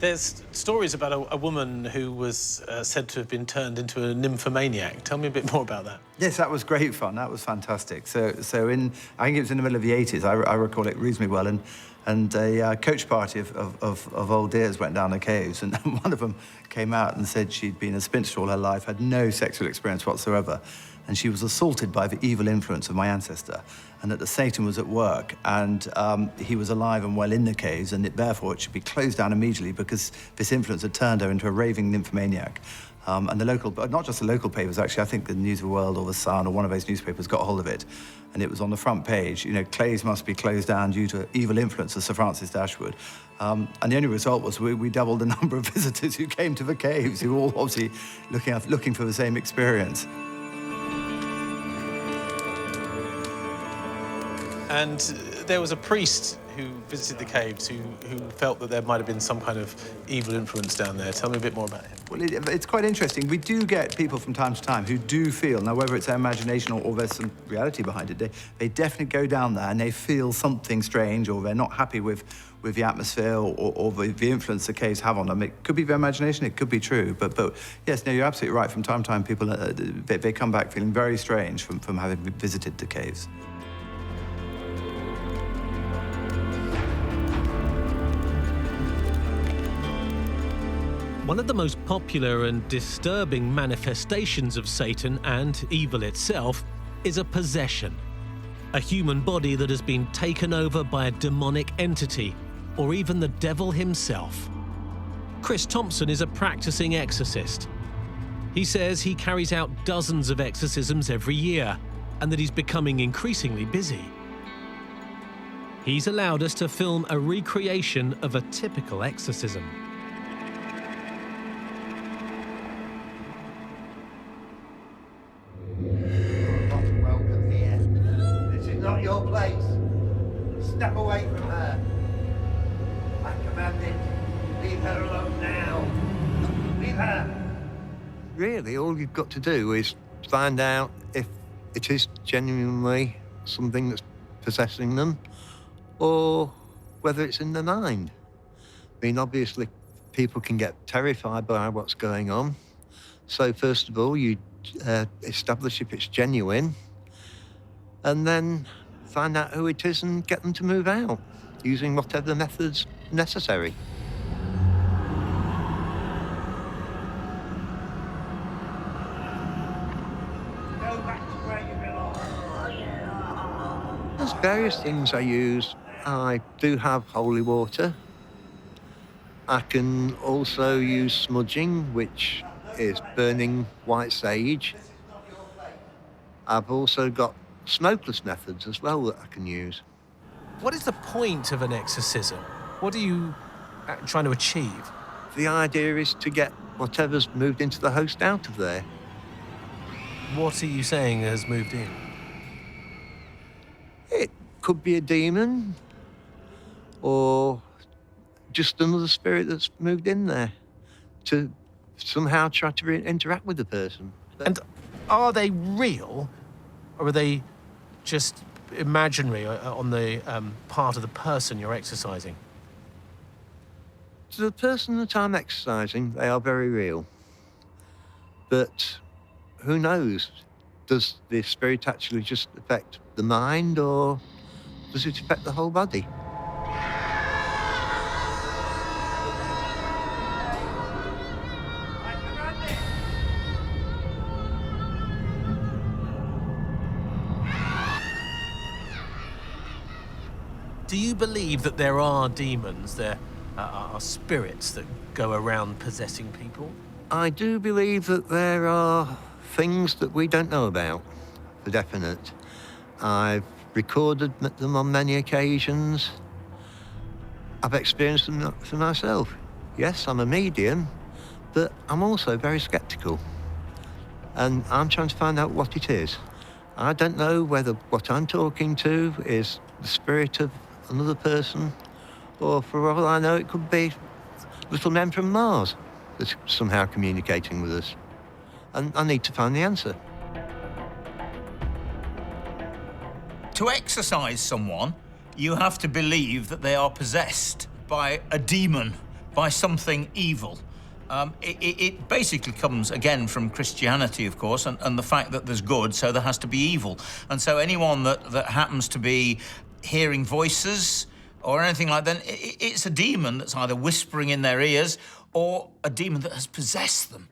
There's stories about a woman who was said to have been turned into a nymphomaniac. Tell me a bit more about that. Yes, that was great fun. That was fantastic. So I think it was in the middle of the 80s. I recall it reasonably well. And a coach party of old dears went down the caves, and one of them came out and said she'd been a spinster all her life, had no sexual experience whatsoever, and she was assaulted by the evil influence of my ancestor, and that the Satan was at work, and he was alive and well in the caves, and therefore it should be closed down immediately because this influence had turned her into a raving nymphomaniac. And the local, not just the local papers, actually, I think the News of the World or the Sun or one of those newspapers got a hold of it, and it was on the front page, you know, Clays must be closed down due to evil influence of Sir Francis Dashwood. And the only result was we doubled the number of visitors who came to the caves, who were all obviously looking for the same experience. And there was a priest who visited the caves who felt that there might have been some kind of evil influence down there. Tell me a bit more about him. Well, it's quite interesting. We do get people from time to time who do feel, now whether it's their imagination or there's some reality behind it, they definitely go down there and they feel something strange, or they're not happy with the atmosphere or the influence the caves have on them. It could be their imagination, it could be true, but yes, no, you're absolutely right. From time to time, people, they come back feeling very strange from having visited the caves. One of the most popular and disturbing manifestations of Satan and evil itself is a possession. A human body that has been taken over by a demonic entity, or even the devil himself. Chris Thompson is a practicing exorcist. He says he carries out dozens of exorcisms every year, and that he's becoming increasingly busy. He's allowed us to film a recreation of a typical exorcism. Not your place. Step away from her. I command it. Leave her alone now. Leave her. Really, all you've got to do is find out if it is genuinely something that's possessing them, or whether it's in their mind. I mean, obviously, people can get terrified by what's going on. So first of all, you establish if it's genuine, and then find out who it is and get them to move out, using whatever methods necessary. There's various things I use. I do have holy water. I can also use smudging, which is burning white sage. I've also got smokeless methods as well that I can use. What is the point of an exorcism? What are you trying to achieve? The idea is to get whatever's moved into the host out of there. What are you saying has moved in? It could be a demon, or just another spirit that's moved in there to somehow try to interact with the person. And are they real, or are they just imaginary on the part of the person you're exercising? To the person that I'm exercising, they are very real. But who knows? Does the spirit actually just affect the mind, or does it affect the whole body? Do you believe that there are demons, there are spirits that go around possessing people? I do believe that there are things that we don't know about, for definite. I've recorded them on many occasions. I've experienced them for myself. Yes, I'm a medium, but I'm also very sceptical. And I'm trying to find out what it is. I don't know whether what I'm talking to is the spirit of another person, or for all I know, it could be little men from Mars that's somehow communicating with us. And I need to find the answer. To exorcise someone, you have to believe that they are possessed by a demon, by something evil. It basically comes, again, from Christianity, of course, and the fact that there's good, so there has to be evil. And so anyone that happens to be hearing voices or anything like that, it's a demon that's either whispering in their ears or a demon that has possessed them.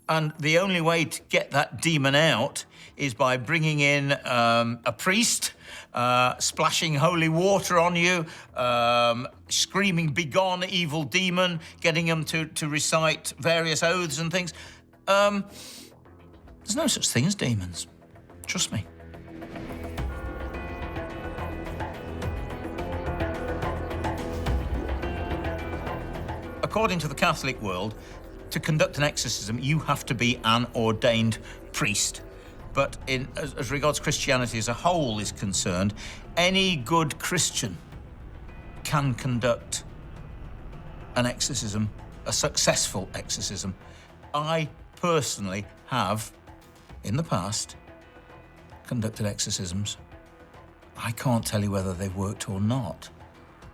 And the only way to get that demon out is by bringing in a priest, splashing holy water on you, screaming, "Begone, evil demon," getting them to recite various oaths and things. There's no such thing as demons. Trust me. According to the Catholic world, to conduct an exorcism, you have to be an ordained priest. But as regards Christianity as a whole is concerned, any good Christian can conduct an exorcism, a successful exorcism. I personally have, in the past, conducted exorcisms. I can't tell you whether they've worked or not,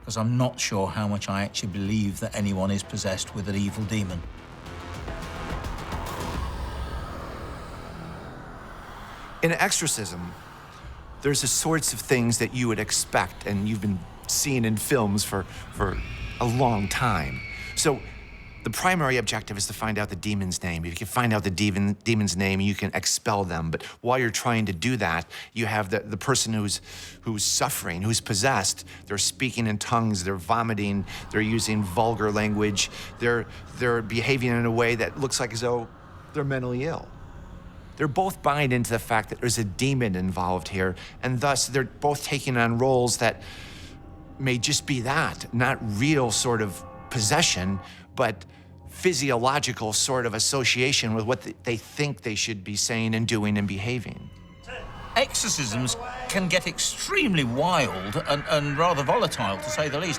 because I'm not sure how much I actually believe that anyone is possessed with an evil demon. In an exorcism, there's the sorts of things that you would expect, and you've been seeing in films for a long time. So the primary objective is to find out the demon's name. If you can find out the demon's name, you can expel them. But while you're trying to do that, you have the person who's suffering, who's possessed. They're speaking in tongues, they're vomiting, they're using vulgar language, they're behaving in a way that looks like as though they're mentally ill. They're both buying into the fact that there's a demon involved here, and thus they're both taking on roles that may just be that, not real sort of possession, but physiological sort of association with what they think they should be saying and doing and behaving. Exorcisms can get extremely wild and rather volatile, to say the least.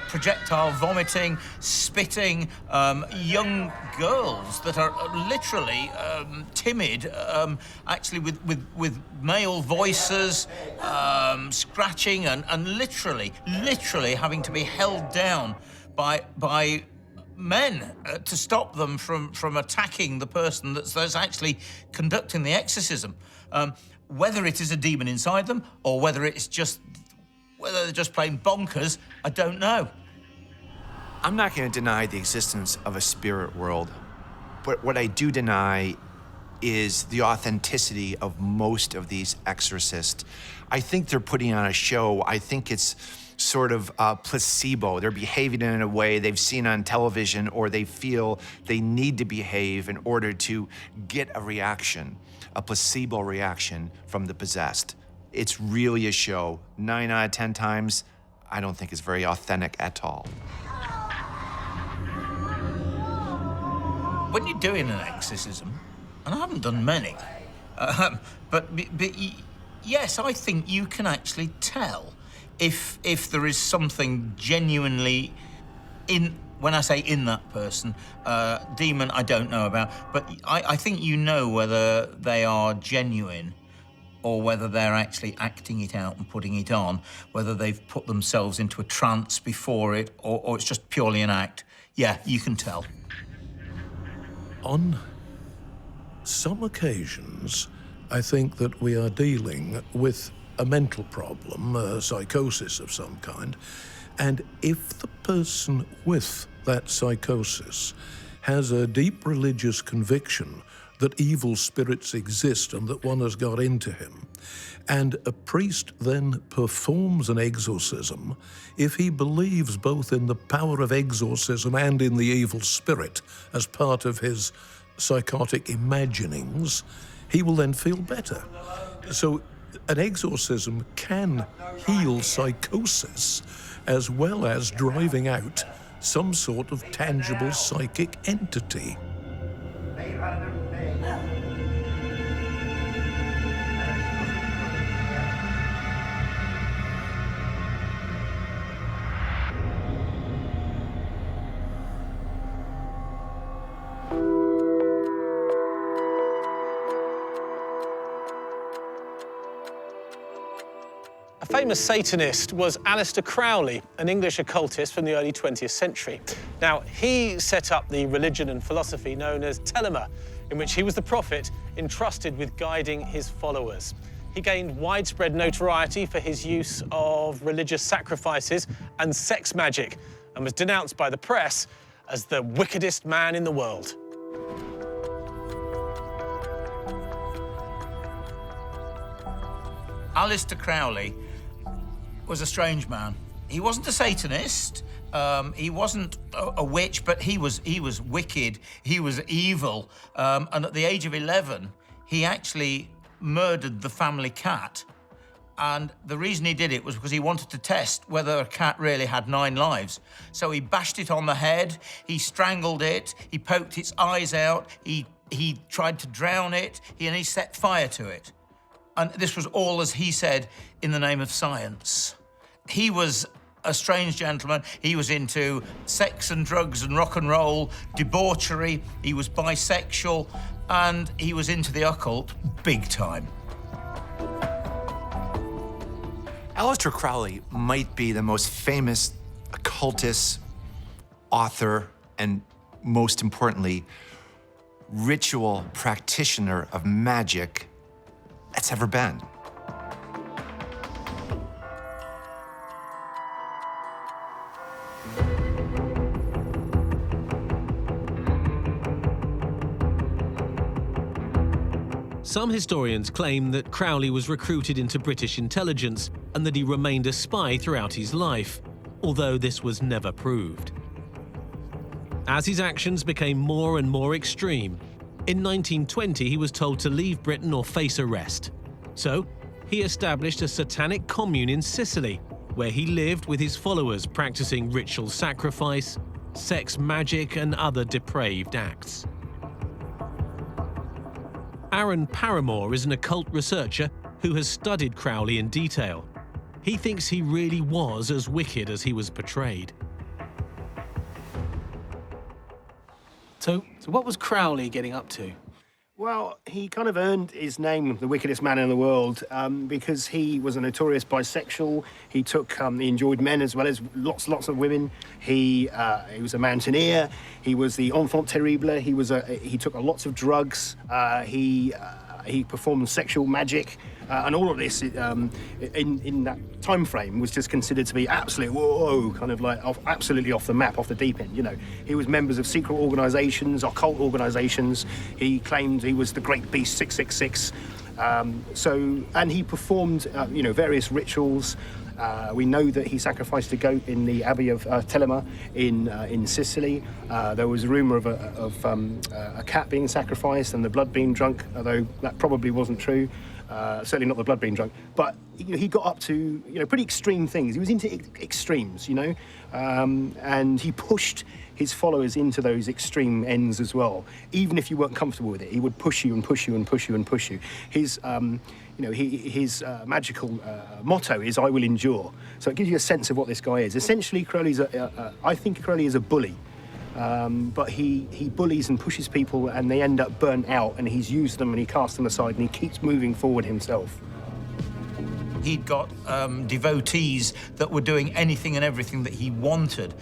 Projectile vomiting, spitting, young girls that are literally timid, actually with male voices, scratching and literally having to be held down by men to stop them from attacking the person that's actually conducting the exorcism. Whether it is a demon inside them or whether they're just plain bonkers, I don't know. I'm not going to deny the existence of a spirit world, but what I do deny is the authenticity of most of these exorcists. I think they're putting on a show. I think it's sort of placebo. They're behaving in a way they've seen on television, or they feel they need to behave in order to get a reaction, a placebo reaction from the possessed. It's really a show. 9 out of 10 times, I don't think it's very authentic at all. When you're doing an exorcism, and I haven't done many, but yes, I think you can actually tell if there is something genuinely when I say in that person, demon I don't know about, but I think you know whether they are genuine or whether they're actually acting it out and putting it on, whether they've put themselves into a trance before it or it's just purely an act. Yeah, you can tell. On some occasions, I think that we are dealing with a mental problem, a psychosis of some kind, and if the person with that psychosis has a deep religious conviction that evil spirits exist and that one has got into him, and a priest then performs an exorcism, if he believes both in the power of exorcism and in the evil spirit as part of his psychotic imaginings, he will then feel better. So an exorcism can heal psychosis as well as driving out some sort of tangible psychic entity. A famous Satanist was Alistair Crowley, an English occultist from the early 20th century. Now, he set up the religion and philosophy known as Telema, in which he was the prophet entrusted with guiding his followers. He gained widespread notoriety for his use of religious sacrifices and sex magic, and was denounced by the press as the wickedest man in the world. Alistair Crowley was a strange man. He wasn't a Satanist, he wasn't a witch, but he was wicked, he was evil, and at the age of 11, he actually murdered the family cat. And the reason he did it was because he wanted to test whether a cat really had 9 lives. So he bashed it on the head, he strangled it, he poked its eyes out, he tried to drown it, and he set fire to it. And this was all, as he said, in the name of science. He was a strange gentleman. He was into sex and drugs and rock and roll, debauchery. He was bisexual, and he was into the occult big time. Alistair Crowley might be the most famous occultist, author, and most importantly, ritual practitioner of magic that's ever been. Some historians claim that Crowley was recruited into British intelligence and that he remained a spy throughout his life, although this was never proved. As his actions became more and more extreme, in 1920 he was told to leave Britain or face arrest. So he established a satanic commune in Sicily, where he lived with his followers practicing ritual sacrifice, sex magic and other depraved acts. Aaron Paramore is an occult researcher who has studied Crowley in detail. He thinks he really was as wicked as he was portrayed. So what was Crowley getting up to? Well, he kind of earned his name, the wickedest man in the world, because he was a notorious bisexual. He enjoyed men as well as lots of women. He was a mountaineer. He was the enfant terrible. He took lots of drugs. He performed sexual magic. And all of this, in that time frame, was just considered to be kind of like absolutely off the map, off the deep end. You know, he was members of secret organisations, occult organisations. He claimed he was the Great Beast 666. And he performed, various rituals. We know that he sacrificed a goat in the Abbey of Telema in Sicily. There was a rumour of a cat being sacrificed and the blood being drunk, although that probably wasn't true. Certainly not the blood being drunk. But he got up to pretty extreme things. He was into extremes, and he pushed his followers into those extreme ends as well. Even if you weren't comfortable with it, he would push you and push you and push you and push you. His magical motto is "I will endure." So it gives you a sense of what this guy is. Essentially, I think Crowley is a bully. But he bullies and pushes people and they end up burnt out, and he's used them and he casts them aside and he keeps moving forward himself. He'd got devotees that were doing anything and everything that he wanted.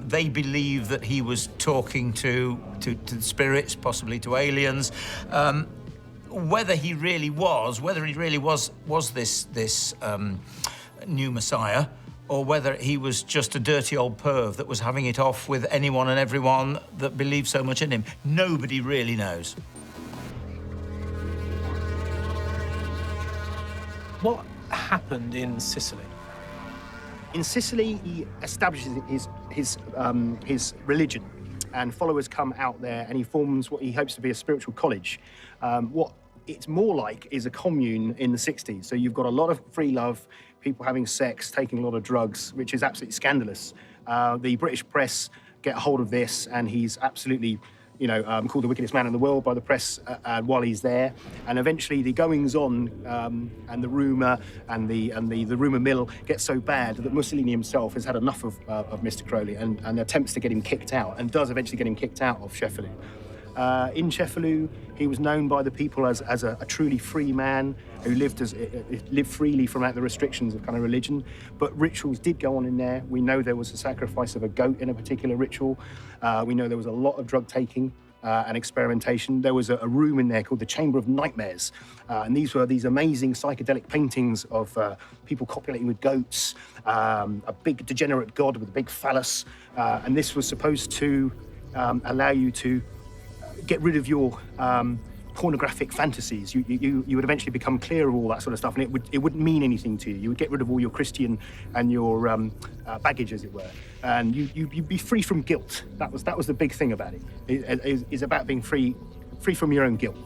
They believed that he was talking to spirits, possibly to aliens. Whether he really was this new Messiah, or whether he was just a dirty old perv that was having it off with anyone and everyone that believed so much in him. Nobody really knows. What happened in Sicily? In Sicily, he establishes his religion, and followers come out there, and he forms what he hopes to be a spiritual college. What it's more like is a commune in the 60s. So you've got a lot of free love, people having sex, taking a lot of drugs, which is absolutely scandalous. The British press get a hold of this, and he's absolutely, called the wickedest man in the world by the press while he's there. And eventually, the goings on and the rumour and the rumour mill gets so bad that Mussolini himself has had enough of Mr. Crowley and attempts to get him kicked out, and does eventually get him kicked out of Cefalù. In Cefalù, he was known by the people as a truly free man who lived freely from out the restrictions of kind of religion. But rituals did go on in there. We know there was a sacrifice of a goat in a particular ritual. We know there was a lot of drug taking and experimentation. There was a room in there called the Chamber of Nightmares. And these were these amazing psychedelic paintings of people copulating with goats, a big degenerate god with a big phallus. And this was supposed to allow you to get rid of your pornographic fantasies. You would eventually become clear of all that sort of stuff, and it wouldn't mean anything to you. You would get rid of all your Christian and your baggage, as it were, and you'd be free from guilt. That was the big thing about it. It is about being free from your own guilt.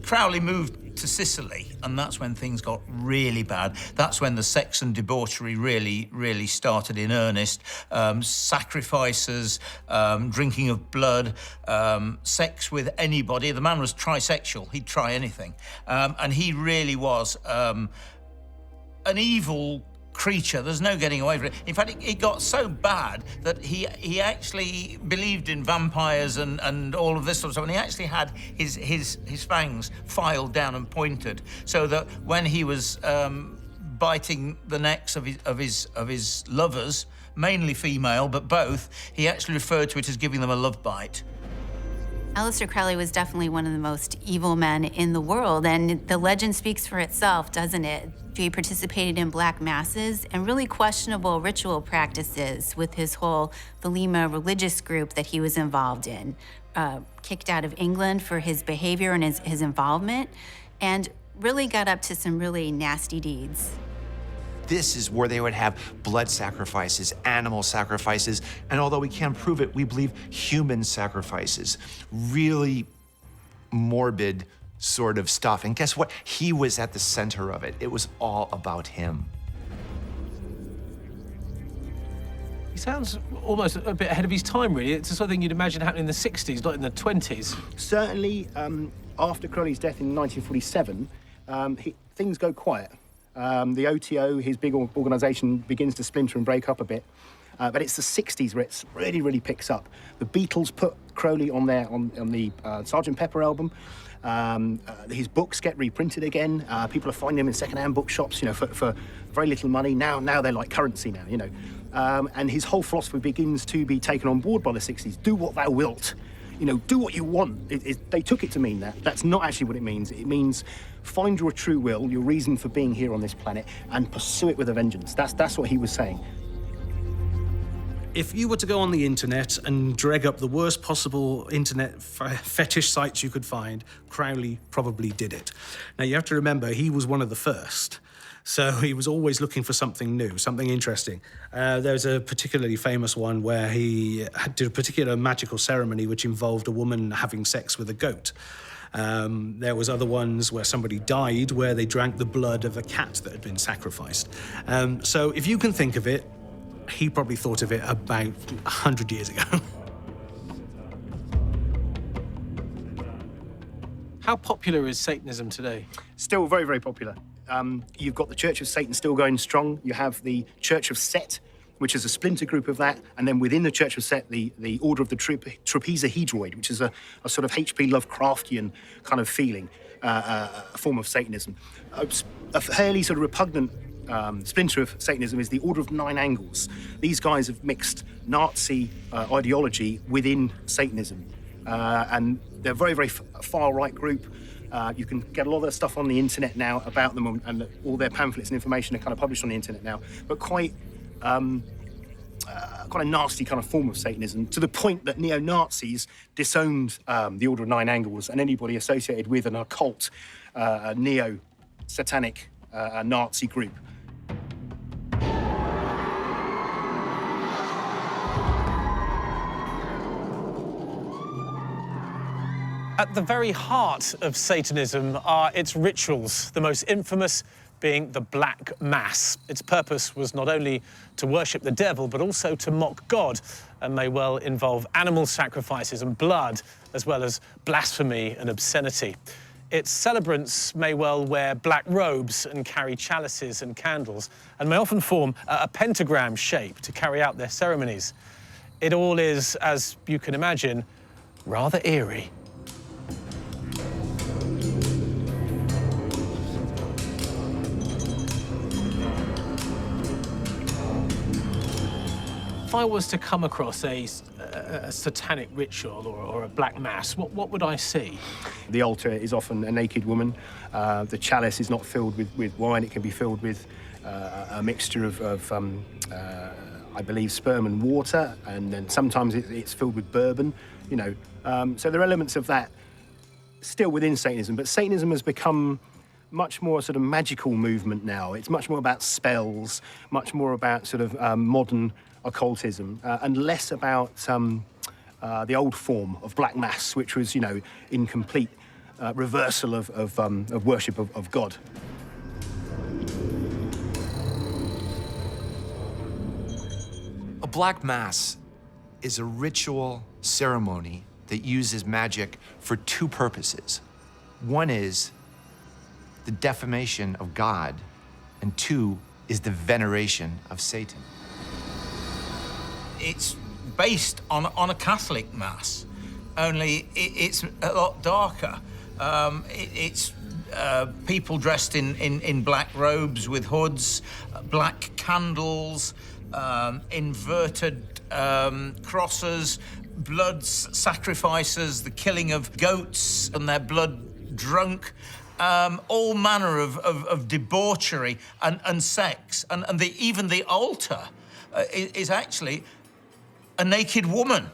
Crowley moved to Sicily, and that's when things got really bad. That's when the sex and debauchery really started in earnest. Sacrifices, drinking of blood, sex with anybody. The man was trisexual. He'd try anything. And he really was an evil creature. There's no getting away from it. In fact, it got so bad that he actually believed in vampires and all of this sort of stuff, and he actually had his fangs filed down and pointed, so that when he was biting the necks of his lovers, mainly female, but both, he actually referred to it as giving them a love bite. Alistair Crowley was definitely one of the most evil men in the world, and the legend speaks for itself, doesn't it? He participated in black masses and really questionable ritual practices with his whole Thelema religious group that he was involved in. Kicked out of England for his behavior and his involvement, and really got up to some really nasty deeds. This is where they would have blood sacrifices, animal sacrifices, and although we can't prove it, we believe human sacrifices. Really morbid sort of stuff. And guess what? He was at the center of it. It was all about him. He sounds almost a bit ahead of his time, really. It's something you'd imagine happening in the 60s, not in the 20s. Certainly, after Crowley's death in 1947, things go quiet. The OTO, his big organisation, begins to splinter and break up a bit. But it's the 60s where it really, really picks up. The Beatles put Crowley on the Sgt. Pepper album. His books get reprinted again. People are finding them in second-hand bookshops, for very little money. Now they're like currency now, And his whole philosophy begins to be taken on board by the 60s. Do what thou wilt. Do what you want. They took it to mean that. That's not actually what it means. It means find your true will, your reason for being here on this planet, and pursue it with a vengeance. That's what he was saying. If you were to go on the internet and drag up the worst possible internet fetish sites you could find, Crowley probably did it. Now, you have to remember, he was one of the first. So he was always looking for something new, something interesting. There's a particularly famous one where he did a particular magical ceremony which involved a woman having sex with a goat. There was other ones where somebody died where they drank the blood of a cat that had been sacrificed. So if you can think of it, he probably thought of it about 100 years ago. How popular is Satanism today? Still very, very popular. You've got the Church of Satan still going strong. You have the Church of Set, which is a splinter group of that. And then within the Church of Set, the Order of the Trapezohedroid, which is a sort of H.P. Lovecraftian kind of feeling, a form of Satanism. A fairly sort of repugnant splinter of Satanism is the Order of Nine Angles. These guys have mixed Nazi ideology within Satanism. And they're a very, very far-right group. You can get a lot of their stuff on the internet now about them, and all their pamphlets and information are kind of published on the internet now. But quite a nasty kind of form of Satanism, to the point that neo-Nazis disowned the Order of Nine Angles and anybody associated with an occult, neo-satanic Nazi group. At the very heart of Satanism are its rituals, the most infamous being the Black Mass. Its purpose was not only to worship the devil, but also to mock God, and may well involve animal sacrifices and blood, as well as blasphemy and obscenity. Its celebrants may well wear black robes and carry chalices and candles, and may often form a pentagram shape to carry out their ceremonies. It all is, as you can imagine, rather eerie. If I was to come across a satanic ritual or a black mass, what would I see? The altar is often a naked woman. The chalice is not filled with wine. It can be filled with a mixture of I believe, sperm and water, and then sometimes it's filled with bourbon, So there are elements of that still within Satanism, but Satanism has become much more sort of magical movement now. It's much more about spells, much more about sort of modern occultism, and less about the old form of Black Mass, which was, in complete reversal of worship of God. A Black Mass is a ritual ceremony that uses magic for two purposes. One is the defamation of God, and two is the veneration of Satan. It's based on a Catholic Mass, only it's a lot darker. It's people dressed in black robes with hoods, black candles, inverted crosses, blood sacrifices, the killing of goats and their blood drunk, all manner of debauchery and sex. And even the altar is actually a naked woman.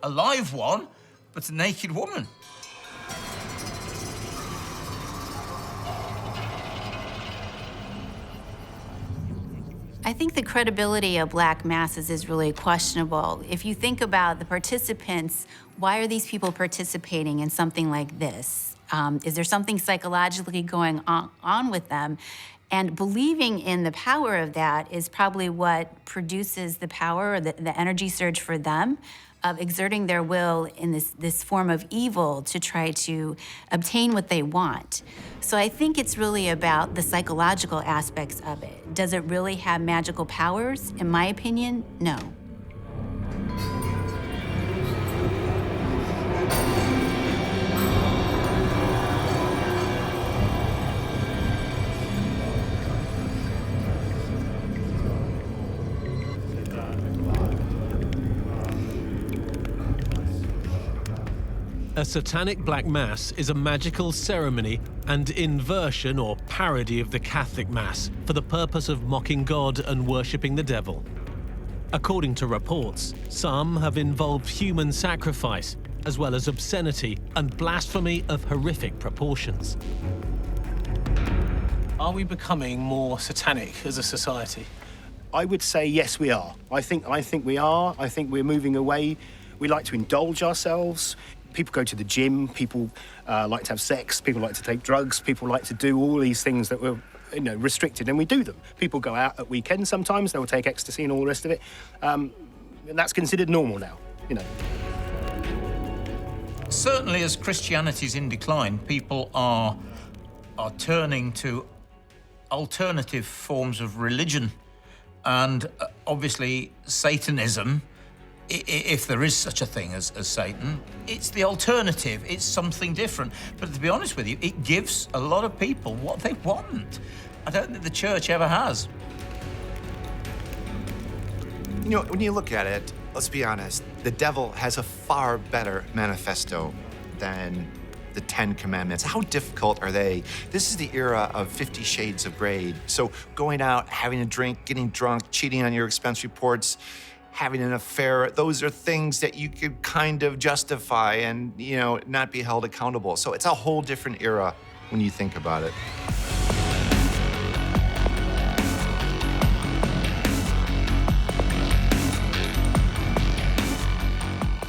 A live one, but a naked woman. I think the credibility of Black Masses is really questionable. If you think about the participants, why are these people participating in something like this? Is there something psychologically going on with them? And believing in the power of that is probably what produces the power or the energy surge for them of exerting their will in this form of evil to try to obtain what they want. So I think it's really about the psychological aspects of it. Does it really have magical powers? In my opinion, no. A satanic black mass is a magical ceremony and inversion or parody of the Catholic Mass for the purpose of mocking God and worshipping the devil. According to reports, some have involved human sacrifice, as well as obscenity and blasphemy of horrific proportions. Are we becoming more satanic as a society? I would say yes, we are. I think we are. I think we're moving away. We like to indulge ourselves. People go to the gym, people like to have sex, people like to take drugs, people like to do all these things that were restricted, and we do them. People go out at weekends sometimes, they'll take ecstasy and all the rest of it. And that's considered normal now, Certainly as Christianity's in decline, people are turning to alternative forms of religion. And obviously Satanism, if there is such a thing as Satan, it's the alternative, it's something different. But to be honest with you, it gives a lot of people what they want. I don't think the church ever has. When you look at it, let's be honest, the devil has a far better manifesto than the 10 Commandments. How difficult are they? This is the era of 50 Shades of Grey. So going out, having a drink, getting drunk, cheating on your expense reports, having an affair, those are things that you could kind of justify and, not be held accountable. So it's a whole different era when you think about it.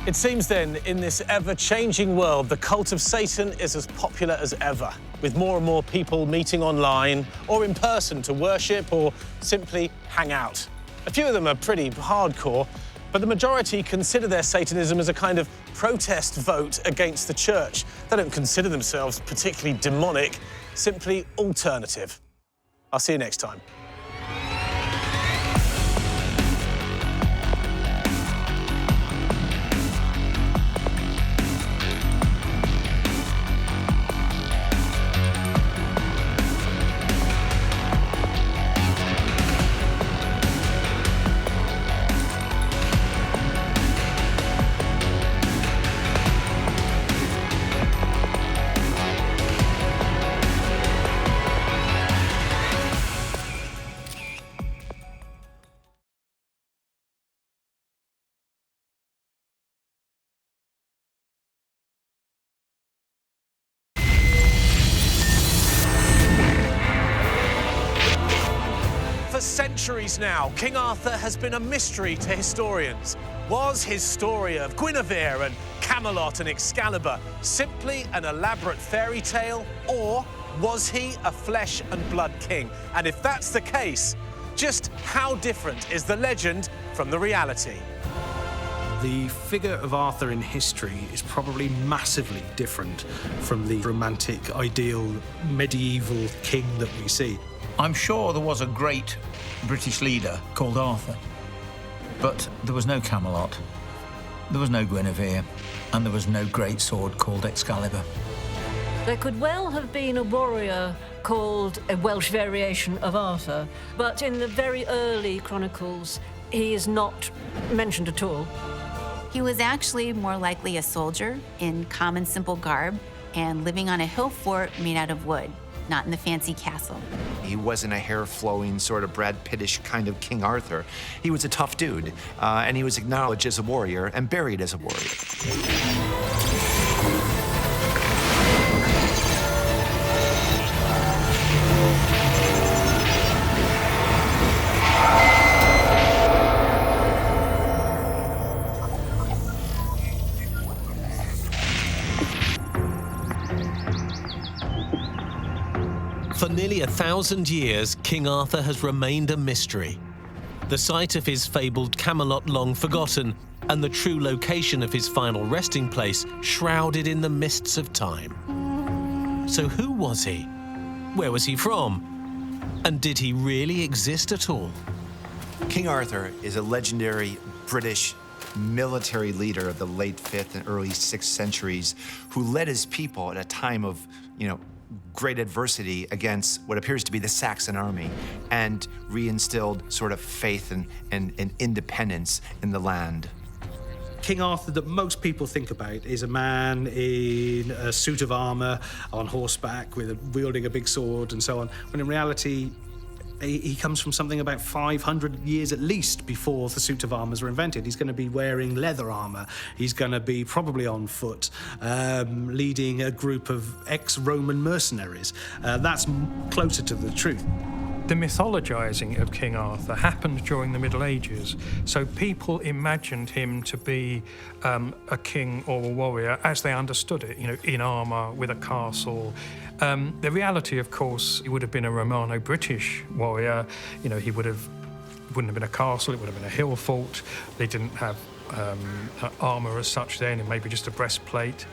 It seems then, in this ever-changing world, the cult of Satan is as popular as ever, with more and more people meeting online or in person to worship or simply hang out. A few of them are pretty hardcore, but the majority consider their Satanism as a kind of protest vote against the church. They don't consider themselves particularly demonic, simply alternative. I'll see you next time. Centuries now, King Arthur has been a mystery to historians. Was his story of Guinevere and Camelot and Excalibur simply an elaborate fairy tale, or was he a flesh and blood king? And if that's the case, just how different is the legend from the reality? The figure of Arthur in history is probably massively different from the romantic, ideal, medieval king that we see. I'm sure there was a great British leader called Arthur, but there was no Camelot, there was no Guinevere, and there was no great sword called Excalibur. There could well have been a warrior called a Welsh variation of Arthur, but in the very early chronicles, he is not mentioned at all. He was actually more likely a soldier in common, simple garb and living on a hill fort made out of wood, not in the fancy castle. He wasn't a hair-flowing, sort of Brad Pittish kind of King Arthur. He was a tough dude, and he was acknowledged as a warrior and buried as a warrior. For nearly 1,000 years, King Arthur has remained a mystery. The site of his fabled Camelot long forgotten, and the true location of his final resting place shrouded in the mists of time. So who was he? Where was he from? And did he really exist at all? King Arthur is a legendary British military leader of the late 5th and early 6th centuries who led his people at a time of, great adversity against what appears to be the Saxon army and reinstilled sort of faith and independence in the land. King Arthur that most people think about is a man in a suit of armor, on horseback, wielding a big sword and so on, when in reality, he comes from something about 500 years at least before the suit of armors were invented. He's going to be wearing leather armor. He's going to be probably on foot, leading a group of ex-Roman mercenaries. That's closer to the truth. The mythologizing of King Arthur happened during the Middle Ages, so people imagined him to be a king or a warrior as they understood it, in armor, with a castle. The reality, of course, he would have been a Romano-British warrior. He wouldn't have been a castle, it would have been a hill fort. They didn't have armor as such then, and maybe just a breastplate.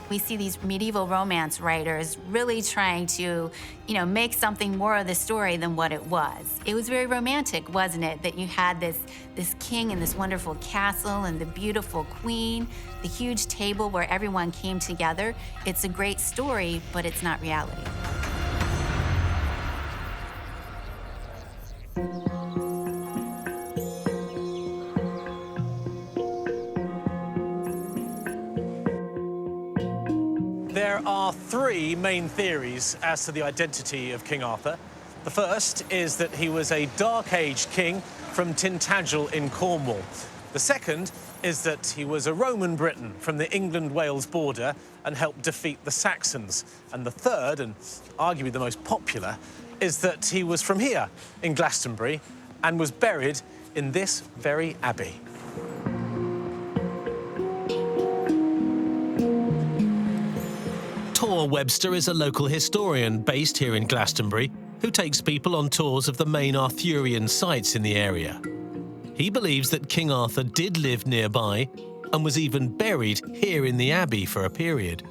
We see these medieval romance writers really trying to, make something more of the story than what it was. It was very romantic, wasn't it? That you had this king in this wonderful castle and the beautiful queen, the huge table where everyone came together. It's a great story, but it's not reality. There are three main theories as to the identity of King Arthur. The first is that he was a Dark Age king from Tintagel in Cornwall. The second is that he was a Roman Briton from the England-Wales border and helped defeat the Saxons. And the third, and arguably the most popular, is that he was from here in Glastonbury and was buried in this very abbey. Tor Webster is a local historian based here in Glastonbury who takes people on tours of the main Arthurian sites in the area. He believes that King Arthur did live nearby and was even buried here in the abbey for a period.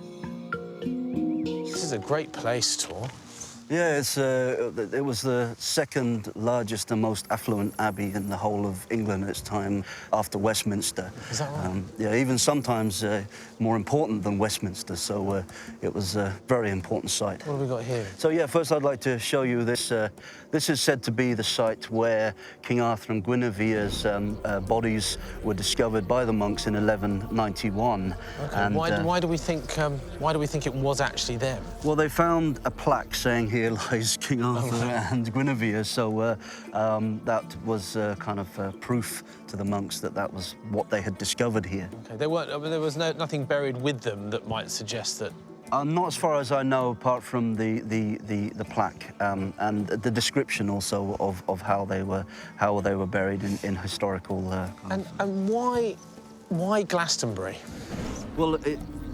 This is a great place, Tor. Yeah, it was the second largest and most affluent abbey in the whole of England at its time, after Westminster. Is that right? Yeah, even sometimes more important than Westminster, so it was a very important site. What have we got here? So, yeah, first I'd like to show you this. This is said to be the site where King Arthur and Guinevere's bodies were discovered by the monks in 1191. Okay. And, why do we think it was actually them? Well, they found a plaque saying here lies King Arthur and Guinevere, so that was kind of proof to the monks that that was what they had discovered here. Okay. There was nothing buried with them that might suggest that. Not as far as I know, apart from the plaque and the description also of how they were buried in historical. And why Glastonbury? Well,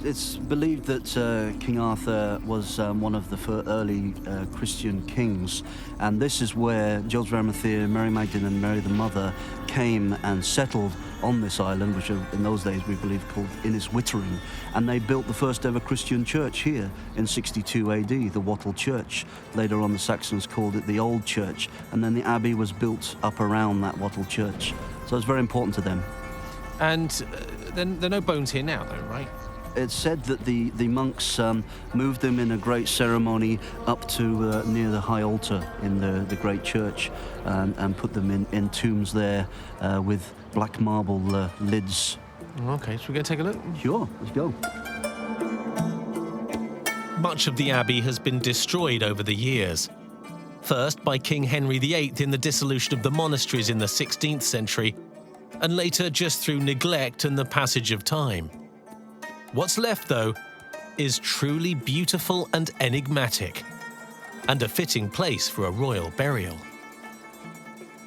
it's believed that King Arthur was one of the early Christian kings, and this is where Joseph of Arimathea, Mary Magdalene and Mary the Mother came and settled on this island, which in those days we believe called Innis Wittering, and they built the first ever Christian church here in 62 AD, the Wattle Church. Later on the Saxons called it the Old Church, and then the abbey was built up around that Wattle Church. So it's very important to them. And then there are no bones here now, though, right? It's said that the monks moved them in a great ceremony up to near the high altar in the great church and put them in tombs there with black marble lids. Okay, should we go take a look? Sure, let's go. Much of the abbey has been destroyed over the years. First by King Henry VIII in the dissolution of the monasteries in the 16th century, and later just through neglect and the passage of time. What's left, though, is truly beautiful and enigmatic, and a fitting place for a royal burial.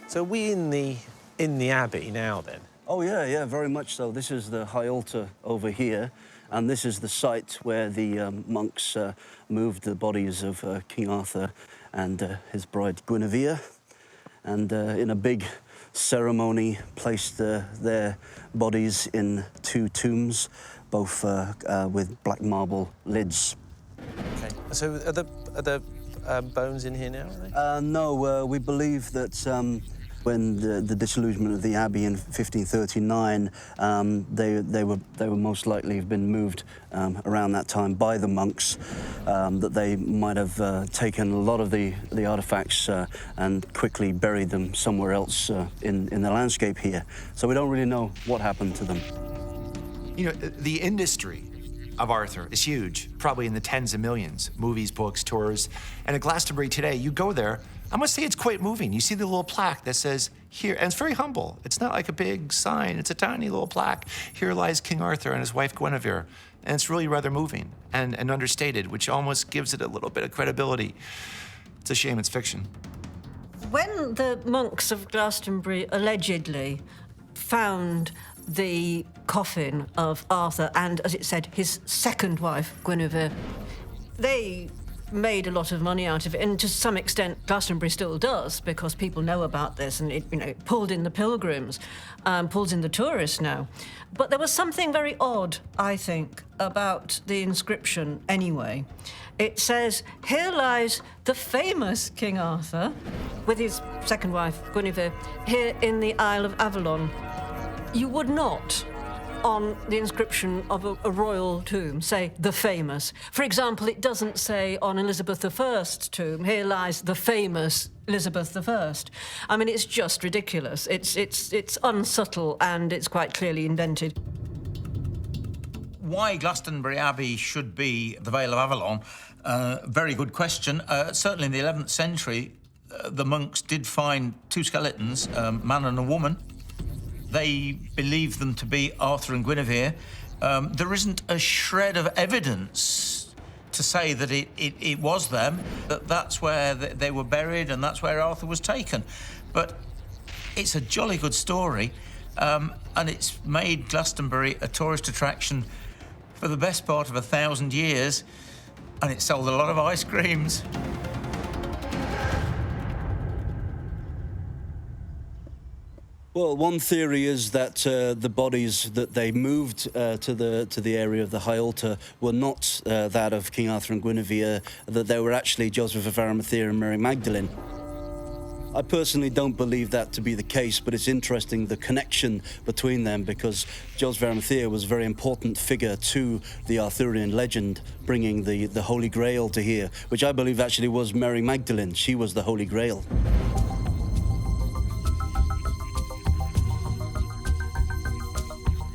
So are we in the abbey now, then? Oh, yeah, very much so. This is the high altar over here, and this is the site where the monks moved the bodies of King Arthur and his bride Guinevere, and in a big ceremony placed their bodies in 2 tombs, both with black marble lids. Okay. So are there bones in here now, are they? No, we believe that when the disillusionment of the abbey in 1539, they were most likely have been moved around that time by the monks, that they might have taken a lot of the artifacts and quickly buried them somewhere else in the landscape here. So we don't really know what happened to them. You know, the industry of Arthur is huge, probably in the tens of millions. Movies, books, tours. And at Glastonbury today, you go there, I must say it's quite moving. You see the little plaque that says, here, and it's very humble. It's not like a big sign, it's a tiny little plaque. Here lies King Arthur and his wife Guinevere. And it's really rather moving and understated, which almost gives it a little bit of credibility. It's a shame it's fiction. When the monks of Glastonbury allegedly found the coffin of Arthur and, as it said, his second wife, Guinevere, they made a lot of money out of it, and to some extent Glastonbury still does, because people know about this, and it pulled in the pilgrims, pulls in the tourists now. But there was something very odd, I think, about the inscription anyway. It says, "Here lies the famous King Arthur with his second wife, Guinevere, here in the Isle of Avalon." You would not, on the inscription of a royal tomb, say the famous. For example, it doesn't say on Elizabeth I's tomb, "Here lies the famous Elizabeth I." I mean, it's just ridiculous. It's unsubtle, and it's quite clearly invented. Why Glastonbury Abbey should be the Vale of Avalon, very good question. Certainly in the 11th century, the monks did find 2 skeletons, a man and a woman. They believed them to be Arthur and Guinevere. There isn't a shred of evidence to say that it was them, that's where they were buried and that's where Arthur was taken. But it's a jolly good story, and it's made Glastonbury a tourist attraction for the best part of 1,000 years, and it sold a lot of ice creams. Well, one theory is that the bodies that they moved to the area of the high altar were not that of King Arthur and Guinevere, that they were actually Joseph of Arimathea and Mary Magdalene. I personally don't believe that to be the case, but it's interesting the connection between them, because Joseph of Arimathea was a very important figure to the Arthurian legend, bringing the Holy Grail to here, which I believe actually was Mary Magdalene. She was the Holy Grail.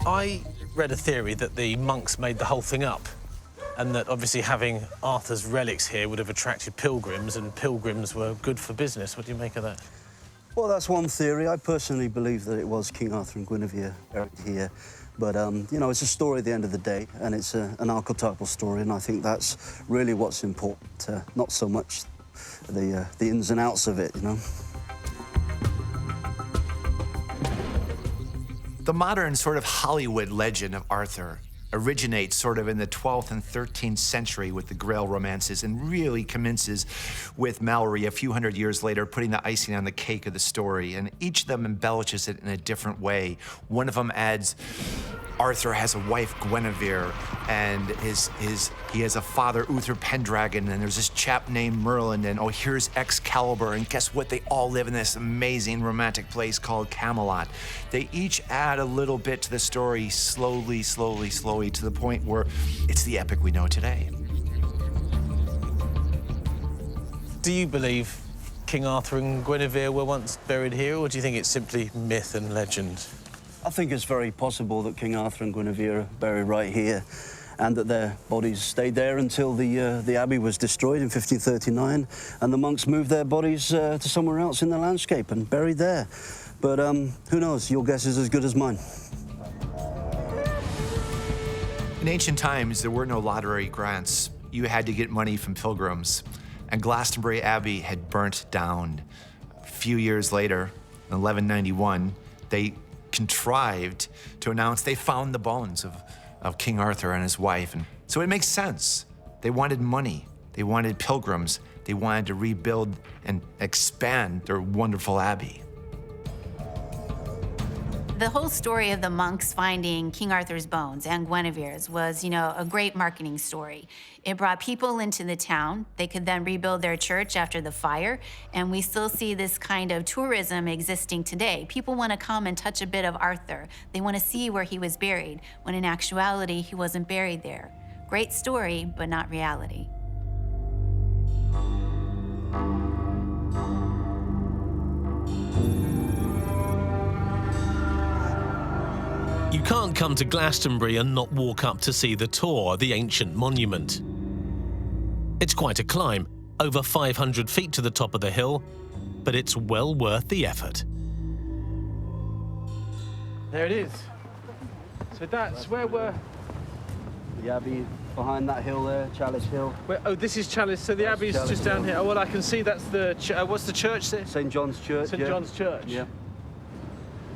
I read a theory that the monks made the whole thing up, and that obviously having Arthur's relics here would have attracted pilgrims, and pilgrims were good for business. What do you make of that? Well, that's one theory. I personally believe that it was King Arthur and Guinevere buried here. But, you know, it's a story at the end of the day, and it's an archetypal story, and I think that's really what's important, not so much the ins and outs of it, you know. The modern sort of Hollywood legend of Arthur originates sort of in the 12th and 13th century with the Grail romances, and really commences with Mallory a few hundred years later, putting the icing on the cake of the story. And each of them embellishes it in a different way. One of them adds Arthur has a wife, Guinevere, and he has a father, Uther Pendragon, and there's this chap named Merlin, and oh, here's Excalibur, and guess what? They all live in this amazing romantic place called Camelot. They each add a little bit to the story, slowly, slowly, slowly, to the point where it's the epic we know today. Do you believe King Arthur and Guinevere were once buried here, or do you think it's simply myth and legend? I think it's very possible that King Arthur and Guinevere are buried right here, and that their bodies stayed there until the abbey was destroyed in 1539, and the monks moved their bodies to somewhere else in the landscape and buried there. But who knows? Your guess is as good as mine. In ancient times, there were no lottery grants. You had to get money from pilgrims, and Glastonbury Abbey had burnt down. A few years later, in 1191, they contrived to announce they found the bones of King Arthur and his wife. And so it makes sense. They wanted money. They wanted pilgrims. They wanted to rebuild and expand their wonderful abbey. The whole story of the monks finding King Arthur's bones and Guinevere's was, a great marketing story. It brought people into the town. They could then rebuild their church after the fire, and we still see this kind of tourism existing today. People want to come and touch a bit of Arthur. They want to see where he was buried, when in actuality, he wasn't buried there. Great story, but not reality. You can't come to Glastonbury and not walk up to see the Tor, the ancient monument. It's quite a climb, over 500 feet to the top of the hill, but it's well worth the effort. There it is. So that's where we're... The abbey behind that hill there, Chalice Hill. Oh, this is Chalice, so the abbey's just down here. Oh, well, I can see that's the... what's the church there? St. John's Church, St. John's Church? Yeah.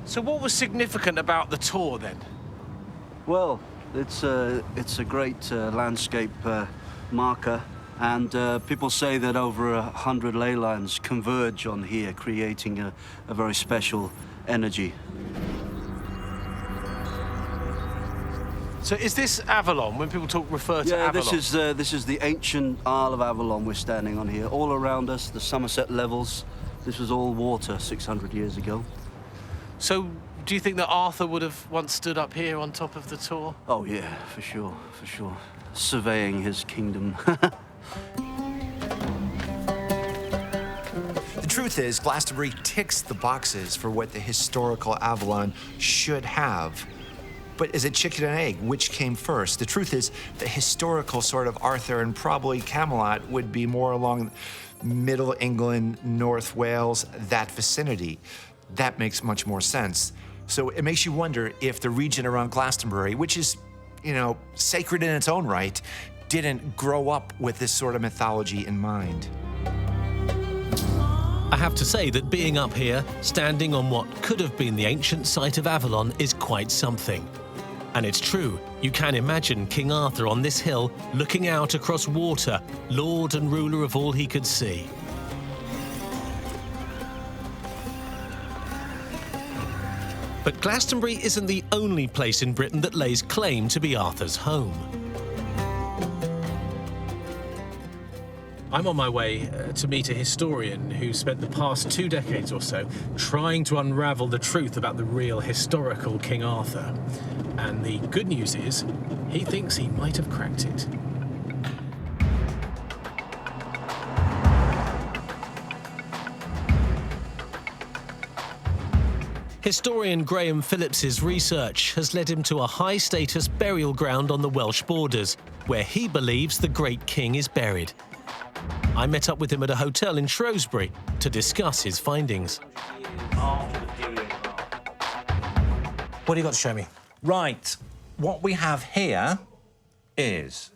So what was significant about the Tor, then? Well, it's a great landscape marker, and people say that over 100 ley lines converge on here, creating a very special energy. So is this Avalon, when people refer to Avalon? Yeah, this is the ancient Isle of Avalon we're standing on here. All around us, the Somerset levels, this was all water 600 years ago. So, do you think that Arthur would have once stood up here on top of the Tor? Oh, yeah, for sure, for sure. Surveying his kingdom. The truth is, Glastonbury ticks the boxes for what the historical Avalon should have. But is it chicken and egg? Which came first? The truth is, the historical sort of Arthur and probably Camelot would be more along Middle England, North Wales, that vicinity. That makes much more sense. So it makes you wonder if the region around Glastonbury, which is, sacred in its own right, didn't grow up with this sort of mythology in mind. I have to say that being up here, standing on what could have been the ancient site of Avalon, is quite something. And it's true, you can imagine King Arthur on this hill, looking out across water, lord and ruler of all he could see. But Glastonbury isn't the only place in Britain that lays claim to be Arthur's home. I'm on my way to meet a historian who spent the past 2 decades or so trying to unravel the truth about the real historical King Arthur. And the good news is, he thinks he might have cracked it. Historian Graham Phillips's research has led him to a high-status burial ground on the Welsh borders, where he believes the great king is buried. I met up with him at a hotel in Shrewsbury to discuss his findings. What do you got to show me? Right, what we have here is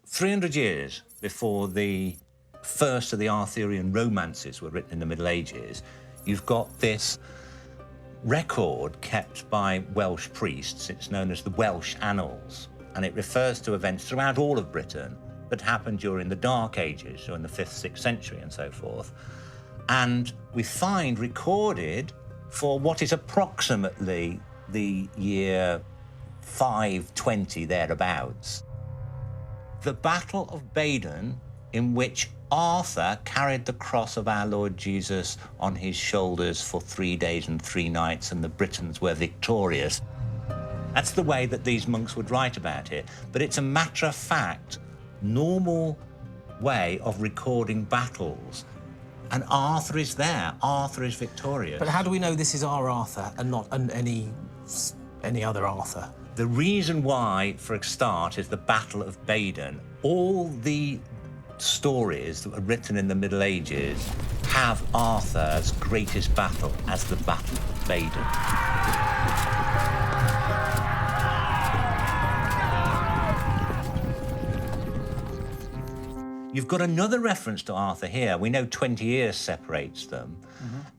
300 years before the first of the Arthurian romances were written in the Middle Ages. You've got this record kept by Welsh priests. It's known as the Welsh Annals, and it refers to events throughout all of Britain that happened during the Dark Ages, so in the 5th, 6th century and so forth. And we find recorded for what is approximately the year 520 thereabouts, the Battle of Badon, in which Arthur carried the cross of our Lord Jesus on his shoulders for 3 days and 3 nights, and the Britons were victorious. That's the way that these monks would write about it, but it's a matter-of-fact, normal way of recording battles. And Arthur is there. Arthur is victorious. But how do we know this is our Arthur and not any other Arthur? The reason why, for a start, is the Battle of Badon. All the stories that were written in the Middle Ages have Arthur's greatest battle as the Battle of Badon. You've got another reference to Arthur here. We know 20 years separates them.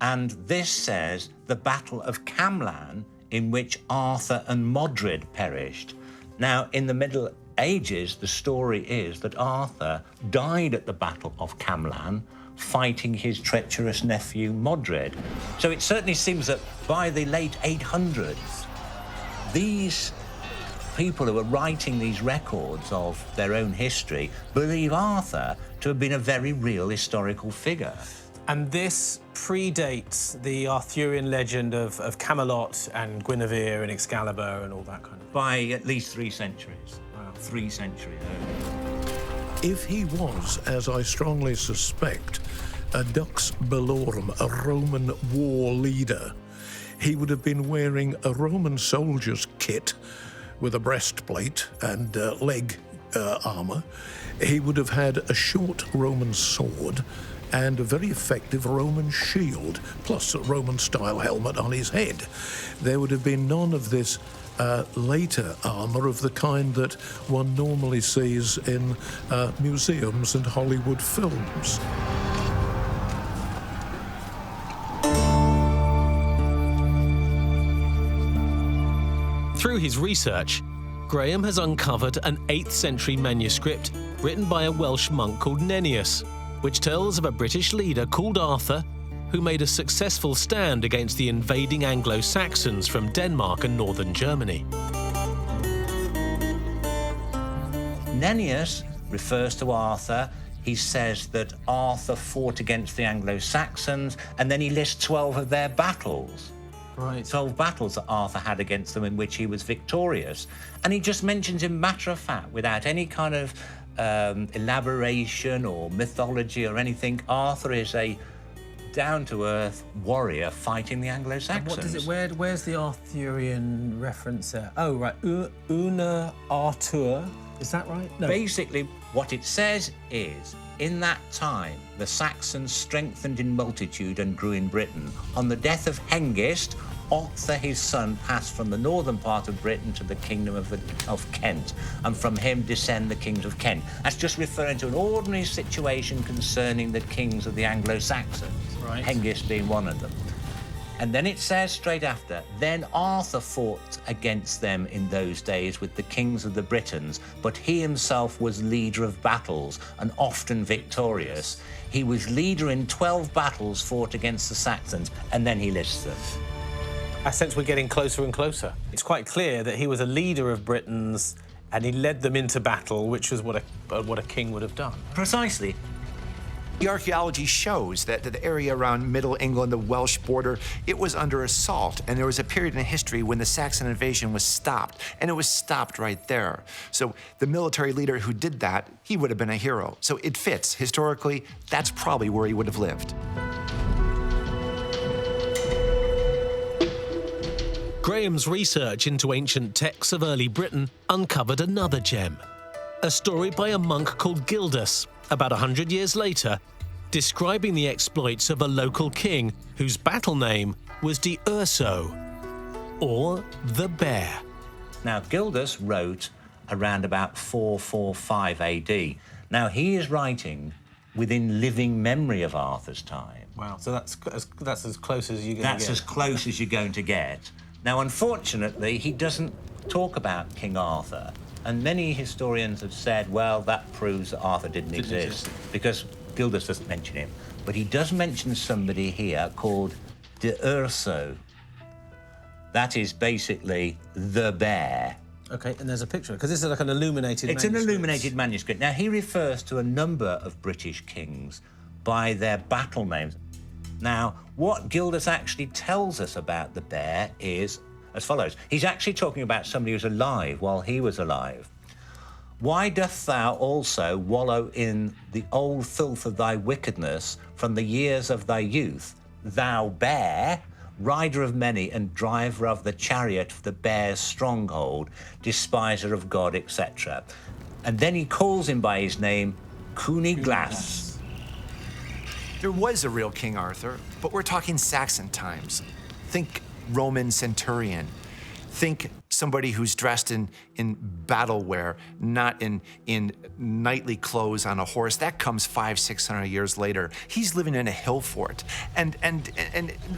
And this says the Battle of Camlan, in which Arthur and Modred perished. Now, in the Middle ages, the story is that Arthur died at the Battle of Camlan, fighting his treacherous nephew Modred. So it certainly seems that by the late 800s, these people who are writing these records of their own history believe Arthur to have been a very real historical figure. And this predates the Arthurian legend of Camelot and Guinevere and Excalibur and all that kind of... By at least 3 centuries. Wow. 3 centuries. If he was, as I strongly suspect, a Dux Bellorum, a Roman war leader, he would have been wearing a Roman soldier's kit with a breastplate and leg armour. He would have had a short Roman sword and a very effective Roman shield, plus a Roman-style helmet on his head. There would have been none of this later armour of the kind that one normally sees in museums and Hollywood films. Through his research, Graham has uncovered an 8th century manuscript written by a Welsh monk called Nennius, which tells of a British leader called Arthur who made a successful stand against the invading Anglo-Saxons from Denmark and northern Germany. Nennius refers to Arthur. He says that Arthur fought against the Anglo-Saxons, and then he lists 12 of their battles. Right. 12 battles that Arthur had against them in which he was victorious. And he just mentions in matter of fact, without any kind of elaboration or mythology or anything, Arthur is a down-to-earth warrior fighting the Anglo-Saxons. And what does it? Where's the Arthurian reference there? Oh, right. Una Artur. Is that right? No. Basically, what it says is, in that time, the Saxons strengthened in multitude and grew in Britain. On the death of Hengist, Otha, his son, passed from the northern part of Britain to the kingdom of Kent, and from him descend the kings of Kent. That's just referring to an ordinary situation concerning the kings of the Anglo-Saxons, right. Hengist being one of them. And then it says straight after, then Arthur fought against them in those days with the kings of the Britons, but he himself was leader of battles and often victorious. He was leader in 12 battles fought against the Saxons, and then he lists them. I sense we're getting closer and closer. It's quite clear that he was a leader of Britons and he led them into battle, which was what a king would have done. Precisely. The archaeology shows that the area around Middle England, the Welsh border, it was under assault, and there was a period in history when the Saxon invasion was stopped, and it was stopped right there. So the military leader who did that, he would have been a hero. So it fits. Historically, that's probably where he would have lived. Graham's research into ancient texts of early Britain uncovered another gem. A story by a monk called Gildas, about 100 years later, describing the exploits of a local king whose battle name was De Urso, or the Bear. Now, Gildas wrote around about 445 AD. Now, he is writing within living memory of Arthur's time. Wow, so that's as close as you're going to get. That's as close as you're going to get. Now, unfortunately, he doesn't talk about King Arthur, and many historians have said, well, that proves that Arthur didn't exist, because Gildas doesn't mention him. But he does mention somebody here called De Urso. That is basically the bear. OK, and there's a picture, because this is like an illuminated manuscript. It's an illuminated manuscript. Now, he refers to a number of British kings by their battle names. Now, what Gildas actually tells us about the bear is as follows. He's actually talking about somebody who's alive while he was alive. Why doth thou also wallow in the old filth of thy wickedness from the years of thy youth, thou bear, rider of many and driver of the chariot of the bear's stronghold, despiser of God, etc. And then he calls him by his name, Cuniglas. There was a real King Arthur, but we're talking Saxon times. Think Roman centurion. Think somebody who's dressed in battle wear, not in knightly clothes on a horse. That comes 500-600 years later. He's living in a hill fort. And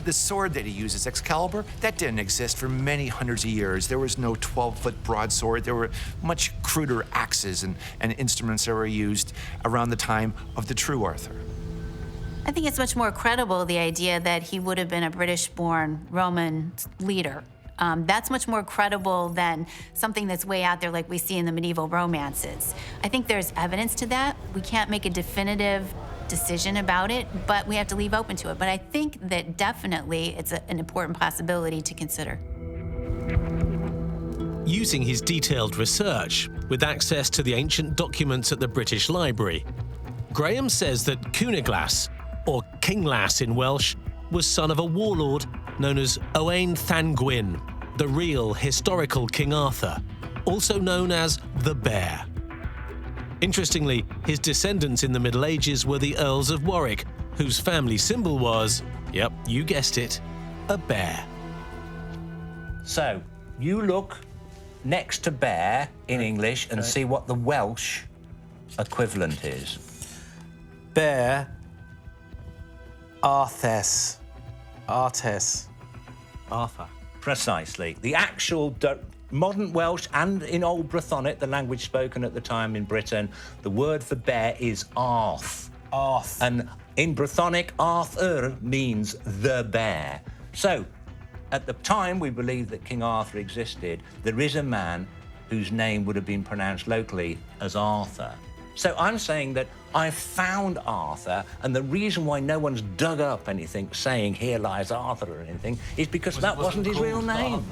the sword that he uses, Excalibur, that didn't exist for many hundreds of years. There was no 12-foot broadsword. There were much cruder axes and instruments that were used around the time of the true Arthur. I think it's much more credible, the idea that he would have been a British-born Roman leader. That's much more credible than something that's way out there like we see in the medieval romances. I think there's evidence to that. We can't make a definitive decision about it, but we have to leave open to it. But I think that definitely it's an important possibility to consider. Using his detailed research, with access to the ancient documents at the British Library, Graham says that Cuniglas, or Kinglas in Welsh, was son of a warlord known as Owain Llangwyn, the real historical King Arthur, also known as the Bear. Interestingly, his descendants in the Middle Ages were the Earls of Warwick, whose family symbol was, yep, you guessed it, a bear. So, you look next to bear in English and see what the Welsh equivalent is. Bear. Arthes. Arthur. Precisely. The actual modern Welsh and in Old Brythonic, the language spoken at the time in Britain, the word for bear is arth. Arth. And in Brythonic, Arthur means the bear. So, at the time we believe that King Arthur existed, there is a man whose name would have been pronounced locally as Arthur. So I'm saying that I found Arthur, and the reason why no one's dug up anything saying here lies Arthur or anything is because that wasn't his real name.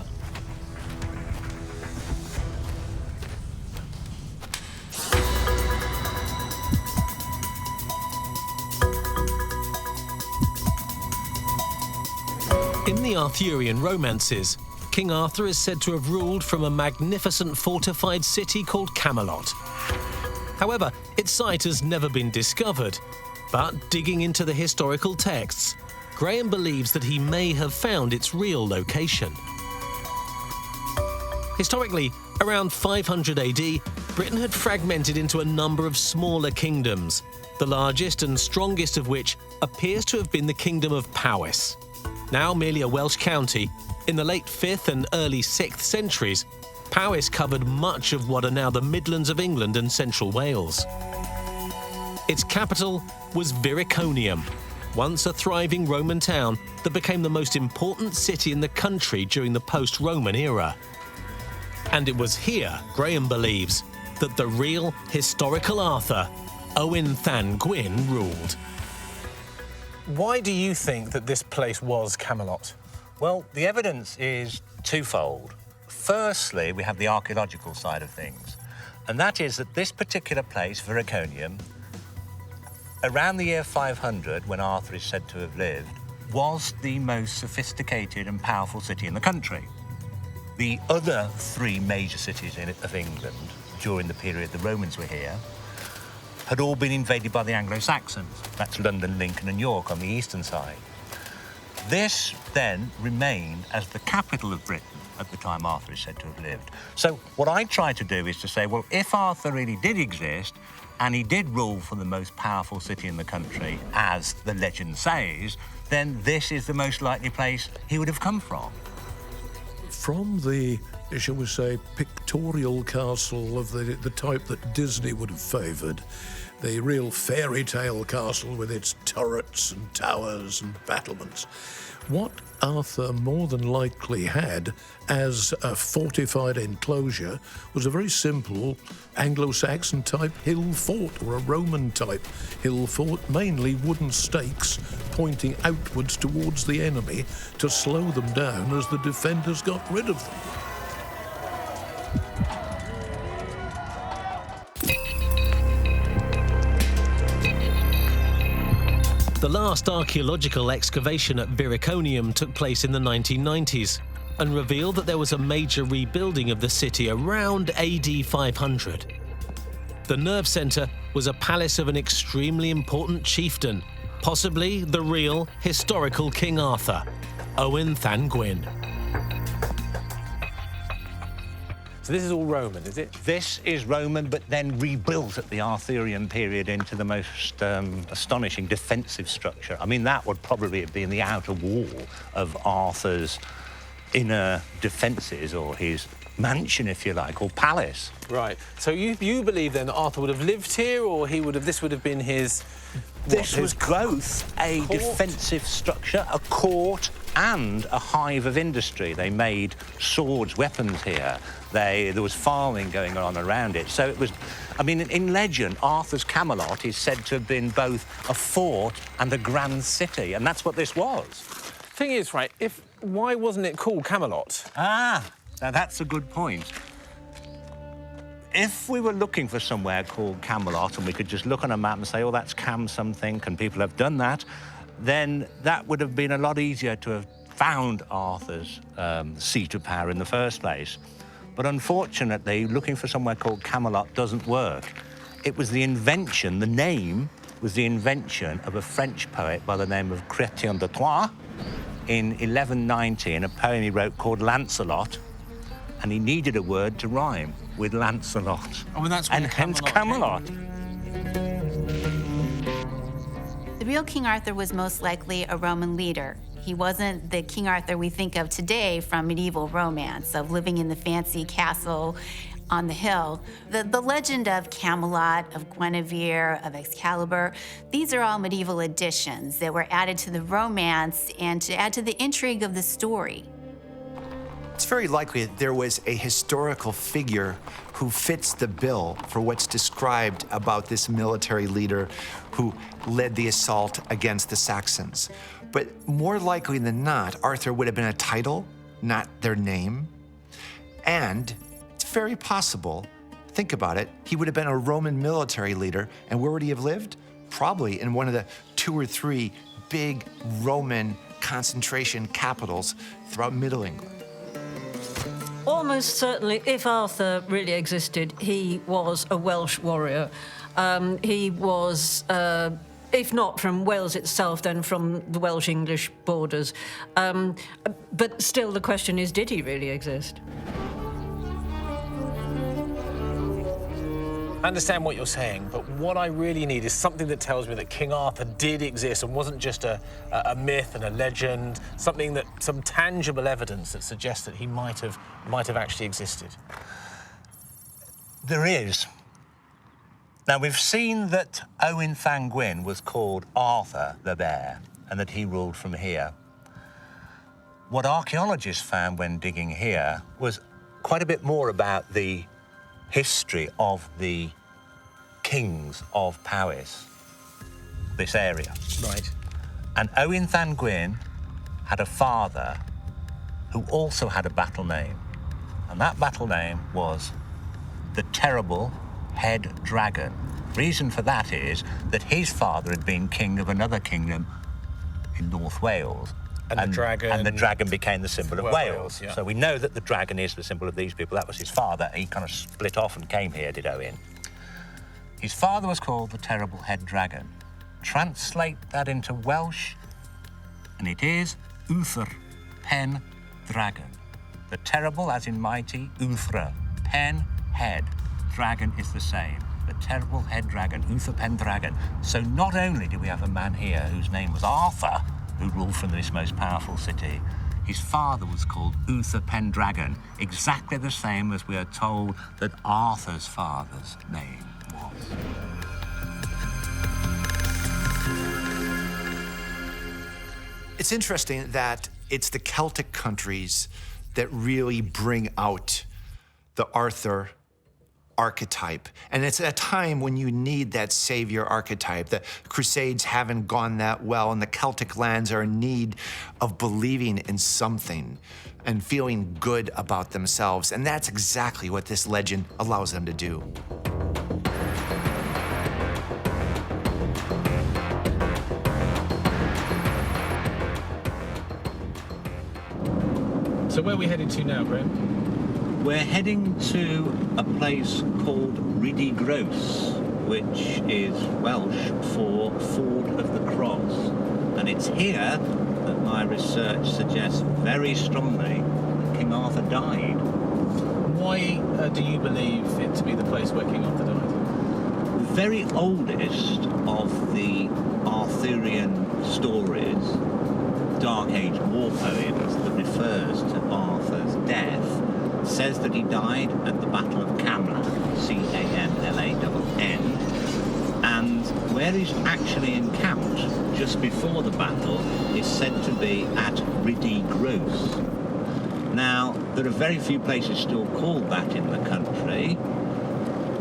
In the Arthurian romances, King Arthur is said to have ruled from a magnificent fortified city called Camelot. However, its site has never been discovered, but digging into the historical texts, Graham believes that he may have found its real location. Historically, around 500 AD, Britain had fragmented into a number of smaller kingdoms, the largest and strongest of which appears to have been the Kingdom of Powys. Now merely a Welsh county, in the late 5th and early 6th centuries, Powys covered much of what are now the Midlands of England and central Wales. Its capital was Viriconium, once a thriving Roman town that became the most important city in the country during the post-Roman era. And it was here, Graham believes, that the real historical Arthur, Owain Llangwyn, ruled. Why do you think that this place was Camelot? Well, the evidence is twofold. Firstly, we have the archaeological side of things, and that is that this particular place, Viriconium, around the year 500, when Arthur is said to have lived, was the most sophisticated and powerful city in the country. The other three major cities of England, during the period the Romans were here, had all been invaded by the Anglo-Saxons. That's London, Lincoln and York on the eastern side. This then remained as the capital of Britain at the time Arthur is said to have lived. So what I try to do is to say, well, if Arthur really did exist, and he did rule from the most powerful city in the country, as the legend says, then this is the most likely place he would have come from. From the, shall we say, pictorial castle of the type that Disney would have favoured, the real fairy tale castle with its turrets and towers and battlements, what Arthur more than likely had as a fortified enclosure was a very simple Anglo-Saxon type hill fort, or a Roman type hill fort, mainly wooden stakes pointing outwards towards the enemy to slow them down as the defenders got rid of them. The last archaeological excavation at Viriconium took place in the 1990s and revealed that there was a major rebuilding of the city around AD 500. The nerve centre was a palace of an extremely important chieftain, possibly the real historical King Arthur, Owain Llangwyn. So this is all Roman, is it? This is Roman, but then rebuilt at the Arthurian period into the most astonishing defensive structure. I mean, that would probably have been the outer wall of Arthur's inner defences, or his mansion, if you like, or palace. Right. So you believe then that Arthur would have lived here, or this would have been his... This was both a defensive structure, a court, and a hive of industry. They made swords, weapons here. There was farming going on around it. So it was, I mean, in legend, Arthur's Camelot is said to have been both a fort and a grand city, and that's what this was. Thing is, right, why wasn't it called Camelot? Ah, now that's a good point. If we were looking for somewhere called Camelot and we could just look on a map and say, oh, that's Cam something, and people have done that, then that would have been a lot easier to have found Arthur's seat of power in the first place. But unfortunately, looking for somewhere called Camelot doesn't work. It was the invention, the name was the invention of a French poet by the name of Chrétien de Troyes in 1190 in a poem he wrote called Lancelot, and he needed a word to rhyme with Lancelot. Oh, and that's and hence Camelot. The real King Arthur was most likely a Roman leader. He wasn't the King Arthur we think of today from medieval romance, of living in the fancy castle on the hill. The legend of Camelot, of Guinevere, of Excalibur, these are all medieval additions that were added to the romance and to add to the intrigue of the story. It's very likely that there was a historical figure who fits the bill for what's described about this military leader who led the assault against the Saxons. But more likely than not, Arthur would have been a title, not their name. And it's very possible, think about it, he would have been a Roman military leader, and where would he have lived? Probably in one of the 2 or 3 big Roman concentration capitals throughout Middle England. Almost certainly, if Arthur really existed, he was a Welsh warrior. He was, if not from Wales itself, then from the Welsh-English borders. But still, the question is, did he really exist? I understand what you're saying, but what I really need is something that tells me that King Arthur did exist and wasn't just a myth and a legend, some tangible evidence that suggests that he might have actually existed. There is. Now, we've seen that Owen Thangwyn was called Arthur the Bear and that he ruled from here. What archaeologists found when digging here was quite a bit more about the history of the kings of Powys, this area. Right. And Owen Thangwyn had a father who also had a battle name. And that battle name was the Terrible Head Dragon. Reason for that is that his father had been king of another kingdom in North Wales. And the dragon became the symbol of Wales. Yeah. So we know that the dragon is the symbol of these people. That was his father. He kind of split off and came here, did Owen. His father was called the Terrible Head Dragon. Translate that into Welsh, and it is Uther Pen Dragon. The terrible, as in mighty, Uthra, pen, head. Dragon is the same. The Terrible Head Dragon, Uther Pen Dragon. So not only do we have a man here whose name was Arthur, who ruled from this most powerful city, his father was called Uther Pendragon, exactly the same as we are told that Arthur's father's name was. It's interesting that it's the Celtic countries that really bring out the Arthur archetype. And it's a time when you need that savior archetype. The Crusades haven't gone that well, and the Celtic lands are in need of believing in something and feeling good about themselves. And that's exactly what this legend allows them to do. So where are we headed to now, Graham? We're heading to a place called Rhyd Gros, which is Welsh for Ford of the Cross. And it's here that my research suggests very strongly that King Arthur died. Why do you believe it to be the place where King Arthur died? The very oldest of the Arthurian stories, Dark Age war poems that refers to Arthur's death, says that he died at the Battle of Camlan, C-A-M-L-A-N-N, and where he's actually encamped just before the battle is said to be at Riddy Gross. Now, there are very few places still called that in the country.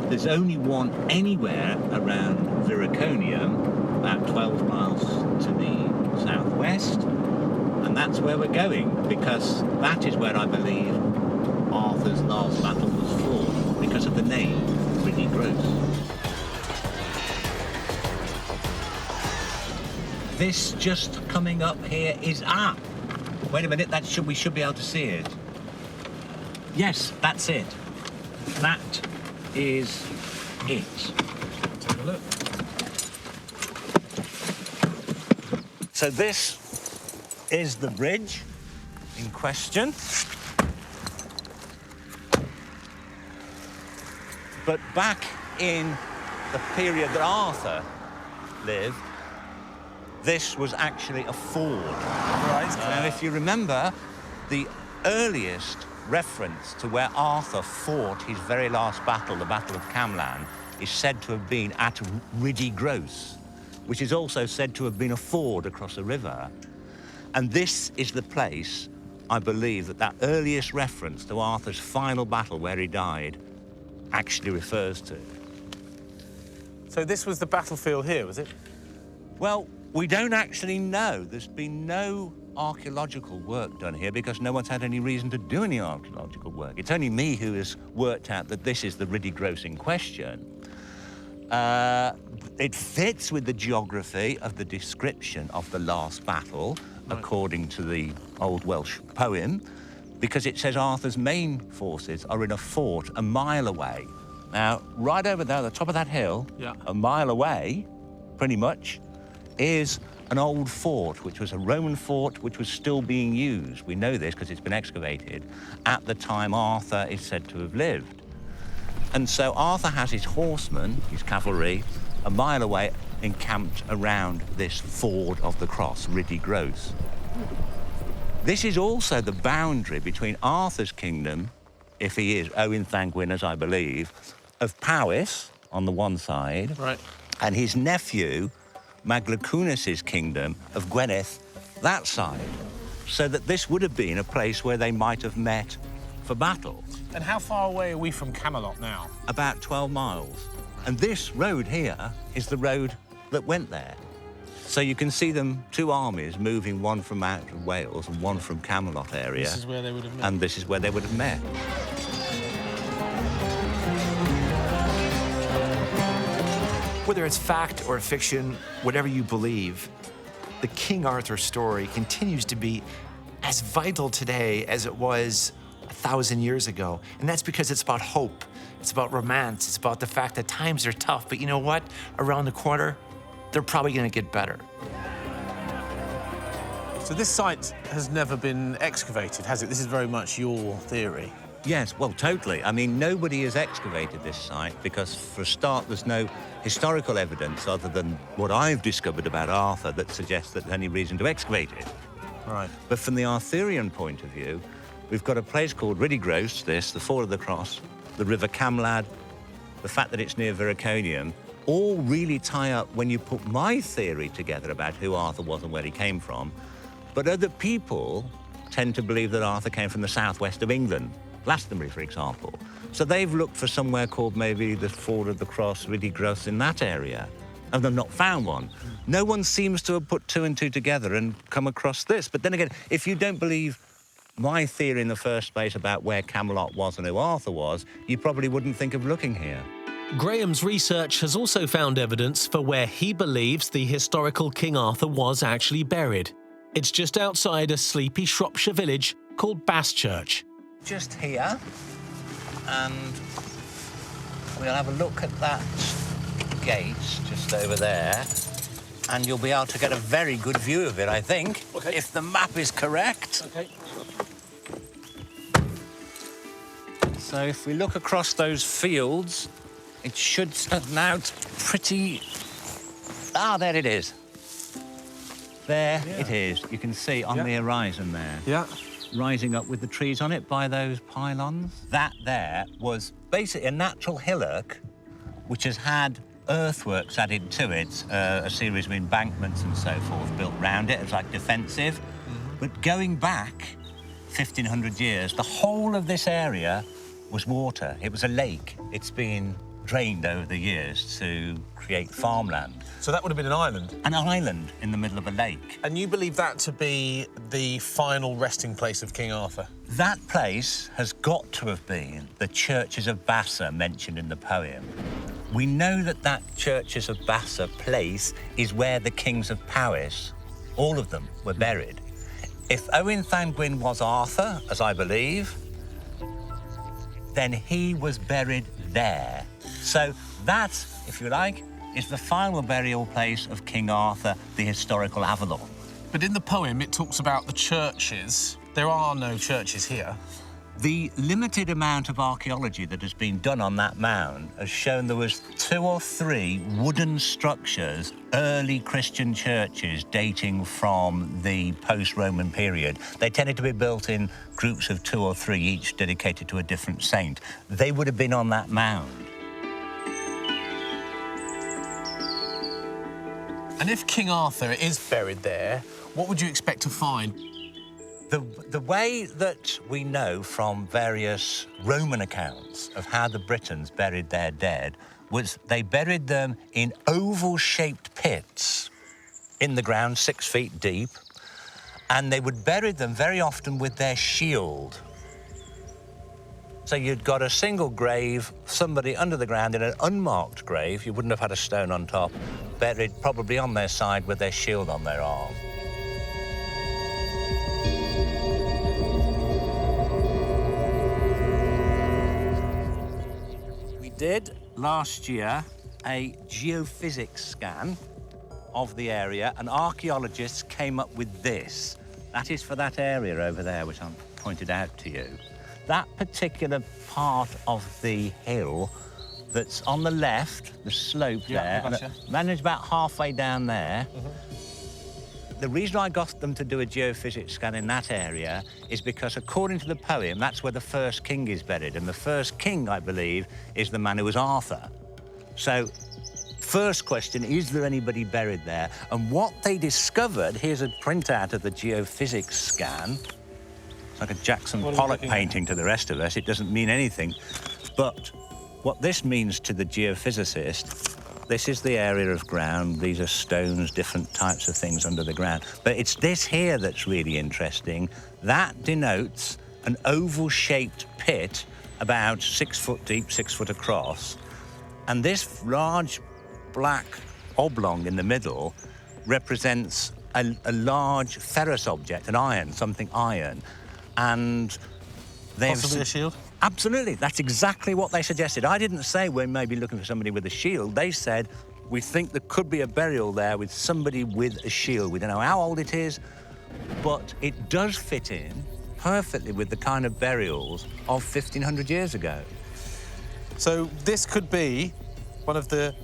There's only one anywhere around Viraconium, about 12 miles to the southwest, and that's where we're going, because that is where I believe Arthur's last battle was fought, because of the name, Riddy Gross. This just coming up here is wait a minute, we should be able to see it. Yes, that's it. That is it. Let's have a look. So this is the bridge in question. But back in the period that Arthur lived, this was actually a ford. Right. Now, if you remember, the earliest reference to where Arthur fought his very last battle, the Battle of Camlan, is said to have been at Riddy Gross, which is also said to have been a ford across a river. And this is the place, I believe, that earliest reference to Arthur's final battle where he died actually refers to. So this was the battlefield here, was it? Well, we don't actually know. There's been no archaeological work done here because no one's had any reason to do any archaeological work. It's only me who has worked out that this is the Riddy Gross in question. It fits with the geography of the description of the last battle, according to the Old Welsh poem, because it says Arthur's main forces are in a fort a mile away. Now, right over there, at the top of that hill, a mile away, pretty much, is an old fort, which was a Roman fort, which was still being used. We know this because it's been excavated at the time Arthur is said to have lived. And so Arthur has his horsemen, his cavalry, a mile away, encamped around this ford of the cross, Riddy Gross. This is also the boundary between Arthur's kingdom, if he is Owen Thangwyn, as I believe, of Powys on the one side, and his nephew, Maglacunis's kingdom of Gwynedd, that side. So that this would have been a place where they might have met for battle. And how far away are we from Camelot now? About 12 miles. And this road here is the road that went there. So you can see them, two armies moving, one from out of Wales and one from Camelot area. This is where they would have met. And this is where they would have met. Whether it's fact or fiction, whatever you believe, the King Arthur story continues to be as vital today as it was 1,000 years ago. And that's because it's about hope, it's about romance, it's about the fact that times are tough, but you know what? Around the corner, they're probably gonna get better. So this site has never been excavated, has it? This is very much your theory. Yes, well, totally. I mean, nobody has excavated this site because, for a start, there's no historical evidence other than what I've discovered about Arthur that suggests that there's any reason to excavate it. Right. But from the Arthurian point of view, we've got a place called Riddy Gross, the Ford of the Cross, the River Camlad, the fact that it's near Viraconium, all really tie up when you put my theory together about who Arthur was and where he came from. But other people tend to believe that Arthur came from the southwest of England, Glastonbury, for example. So they've looked for somewhere called maybe the Ford of the Cross, Riddy Gross, in that area, and they've not found one. No one seems to have put two and two together and come across this. But then again, if you don't believe my theory in the first place about where Camelot was and who Arthur was, you probably wouldn't think of looking here. Graham's research has also found evidence for where he believes the historical King Arthur was actually buried. It's just outside a sleepy Shropshire village called Bastchurch. Just here, and we'll have a look at that gate just over there, and you'll be able to get a very good view of it, I think, if the map is correct. Okay. So if we look across those fields, it should stand out pretty... Ah, there it is. There it is. You can see on the horizon there. Yeah. Rising up with the trees on it by those pylons. That there was basically a natural hillock which has had earthworks added to it, a series of embankments and so forth built round it. It's like defensive. But going back 1,500 years, the whole of this area was water. It was a lake. It's been drained over the years to create farmland. So that would have been an island? An island in the middle of a lake. And you believe that to be the final resting place of King Arthur? That place has got to have been the churches of Bassa mentioned in the poem. We know that that churches of Bassa place is where the kings of Powys, all of them, were buried. If Owain Llangwyn was Arthur, as I believe, then he was buried there. So that, if you like, is the final burial place of King Arthur, the historical Avalon. But in the poem, it talks about the churches. There are no churches here. The limited amount of archaeology that has been done on that mound has shown there was 2 or 3 wooden structures, early Christian churches dating from the post-Roman period. They tended to be built in groups of 2 or 3, each dedicated to a different saint. They would have been on that mound. And if King Arthur is buried there, what would you expect to find? The way that we know from various Roman accounts of how the Britons buried their dead was they buried them in oval-shaped pits in the ground, 6 feet deep, and they would bury them very often with their shield. So you'd got a single grave, somebody under the ground in an unmarked grave, you wouldn't have had a stone on top, buried probably on their side with their shield on their arm. Did last year a geophysics scan of the area, and archaeologists came up with this. That is for that area over there, which I've pointed out to you. That particular part of the hill that's on the left, the slope there, and it's about halfway down there. The reason I got them to do a geophysics scan in that area is because, according to the poem, that's where the first king is buried. And the first king, I believe, is the man who was Arthur. So, first question, is there anybody buried there? And what they discovered, here's a printout of the geophysics scan. It's like a Jackson Pollock painting to the rest of us. It doesn't mean anything. But what this means to the geophysicist, this is the area of ground. These are stones, different types of things under the ground. But it's this here that's really interesting. That denotes an oval-shaped pit about 6 foot deep, 6 foot across. And this large black oblong in the middle represents a large ferrous object, an iron, something iron. And possibly a shield? Absolutely. That's exactly what they suggested. I didn't say we're maybe looking for somebody with a shield. They said, we think there could be a burial there with somebody with a shield. We don't know how old it is, but it does fit in perfectly with the kind of burials of 1,500 years ago. So this could be one of the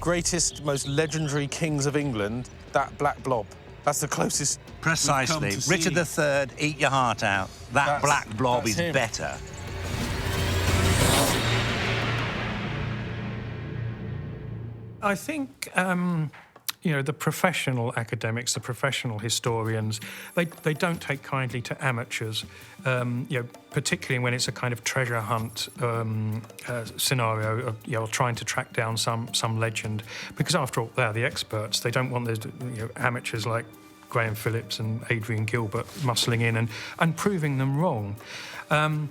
greatest, most legendary kings of England, that black blob. That's the closest. Precisely. Richard III, eat your heart out. That black blob is better. I think, you know, the professional academics, the professional historians, they don't take kindly to amateurs, you know, particularly when it's a kind of treasure hunt scenario of, you know, trying to track down some legend. Because after all, they're the experts. They don't want the, you know, amateurs like Graham Phillips and Adrian Gilbert muscling in and proving them wrong. So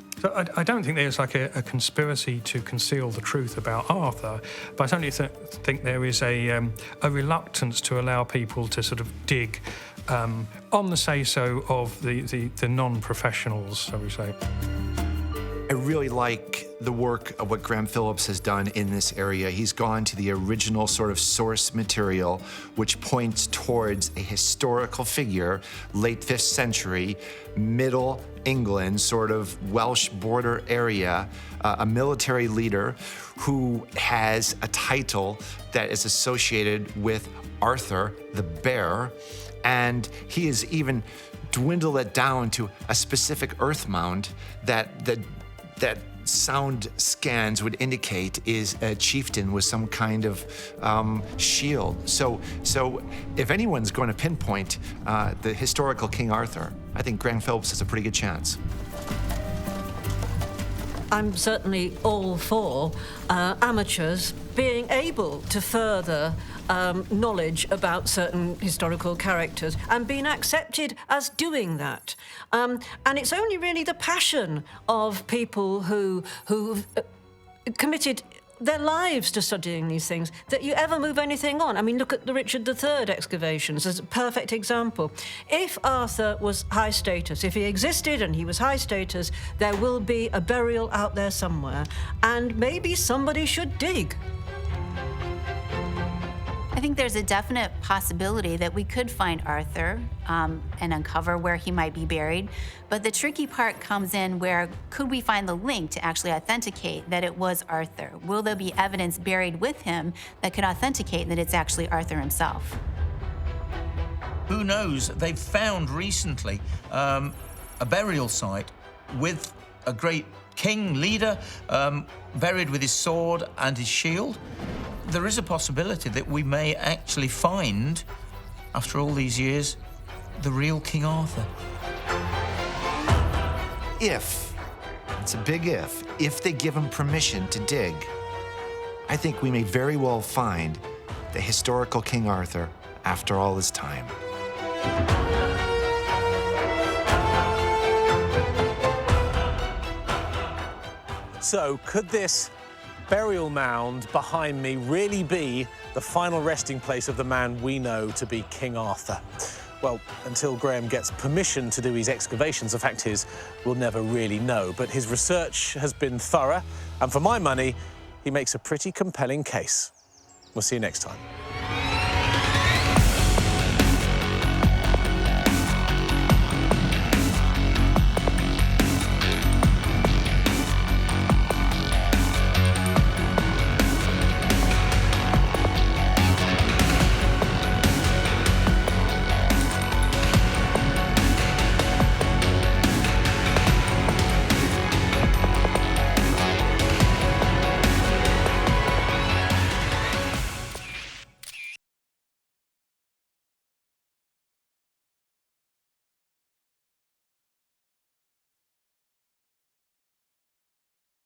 I don't think there's like a conspiracy to conceal the truth about Arthur, but I certainly think there is a reluctance to allow people to sort of dig on the say-so of the non-professionals, shall we say. I really like the work of what Graham Phillips has done in this area. He's gone to the original sort of source material, which points towards a historical figure, late 5th century, middle England, sort of Welsh border area, a military leader who has a title that is associated with Arthur the Bear, and he has even dwindled it down to a specific earth mound that sound scans would indicate is a chieftain with some kind of shield. So if anyone's going to pinpoint the historical King Arthur, I think Graham Phillips has a pretty good chance. I'm certainly all for amateurs being able to further knowledge about certain historical characters and being accepted as doing that. And it's only really the passion of people who've committed their lives to studying these things that you ever move anything on. I mean, look at the Richard III excavations as a perfect example. If Arthur was high status, if he existed and he was high status, there will be a burial out there somewhere, and maybe somebody should dig. I think there's a definite possibility that we could find Arthur and uncover where he might be buried. But the tricky part comes in where could we find the link to actually authenticate that it was Arthur? Will there be evidence buried with him that could authenticate that it's actually Arthur himself? Who knows? They've found recently a burial site with a great king leader buried with his sword and his shield. There is a possibility that we may actually find, after all these years, the real King Arthur. If, it's a big if they give him permission to dig, I think we may very well find the historical King Arthur after all this time. So, could this burial mound behind me really be the final resting place of the man we know to be King Arthur? Well, until Graham gets permission to do his excavations, the fact is, we'll never really know. But his research has been thorough, and for my money, he makes a pretty compelling case. We'll see you next time.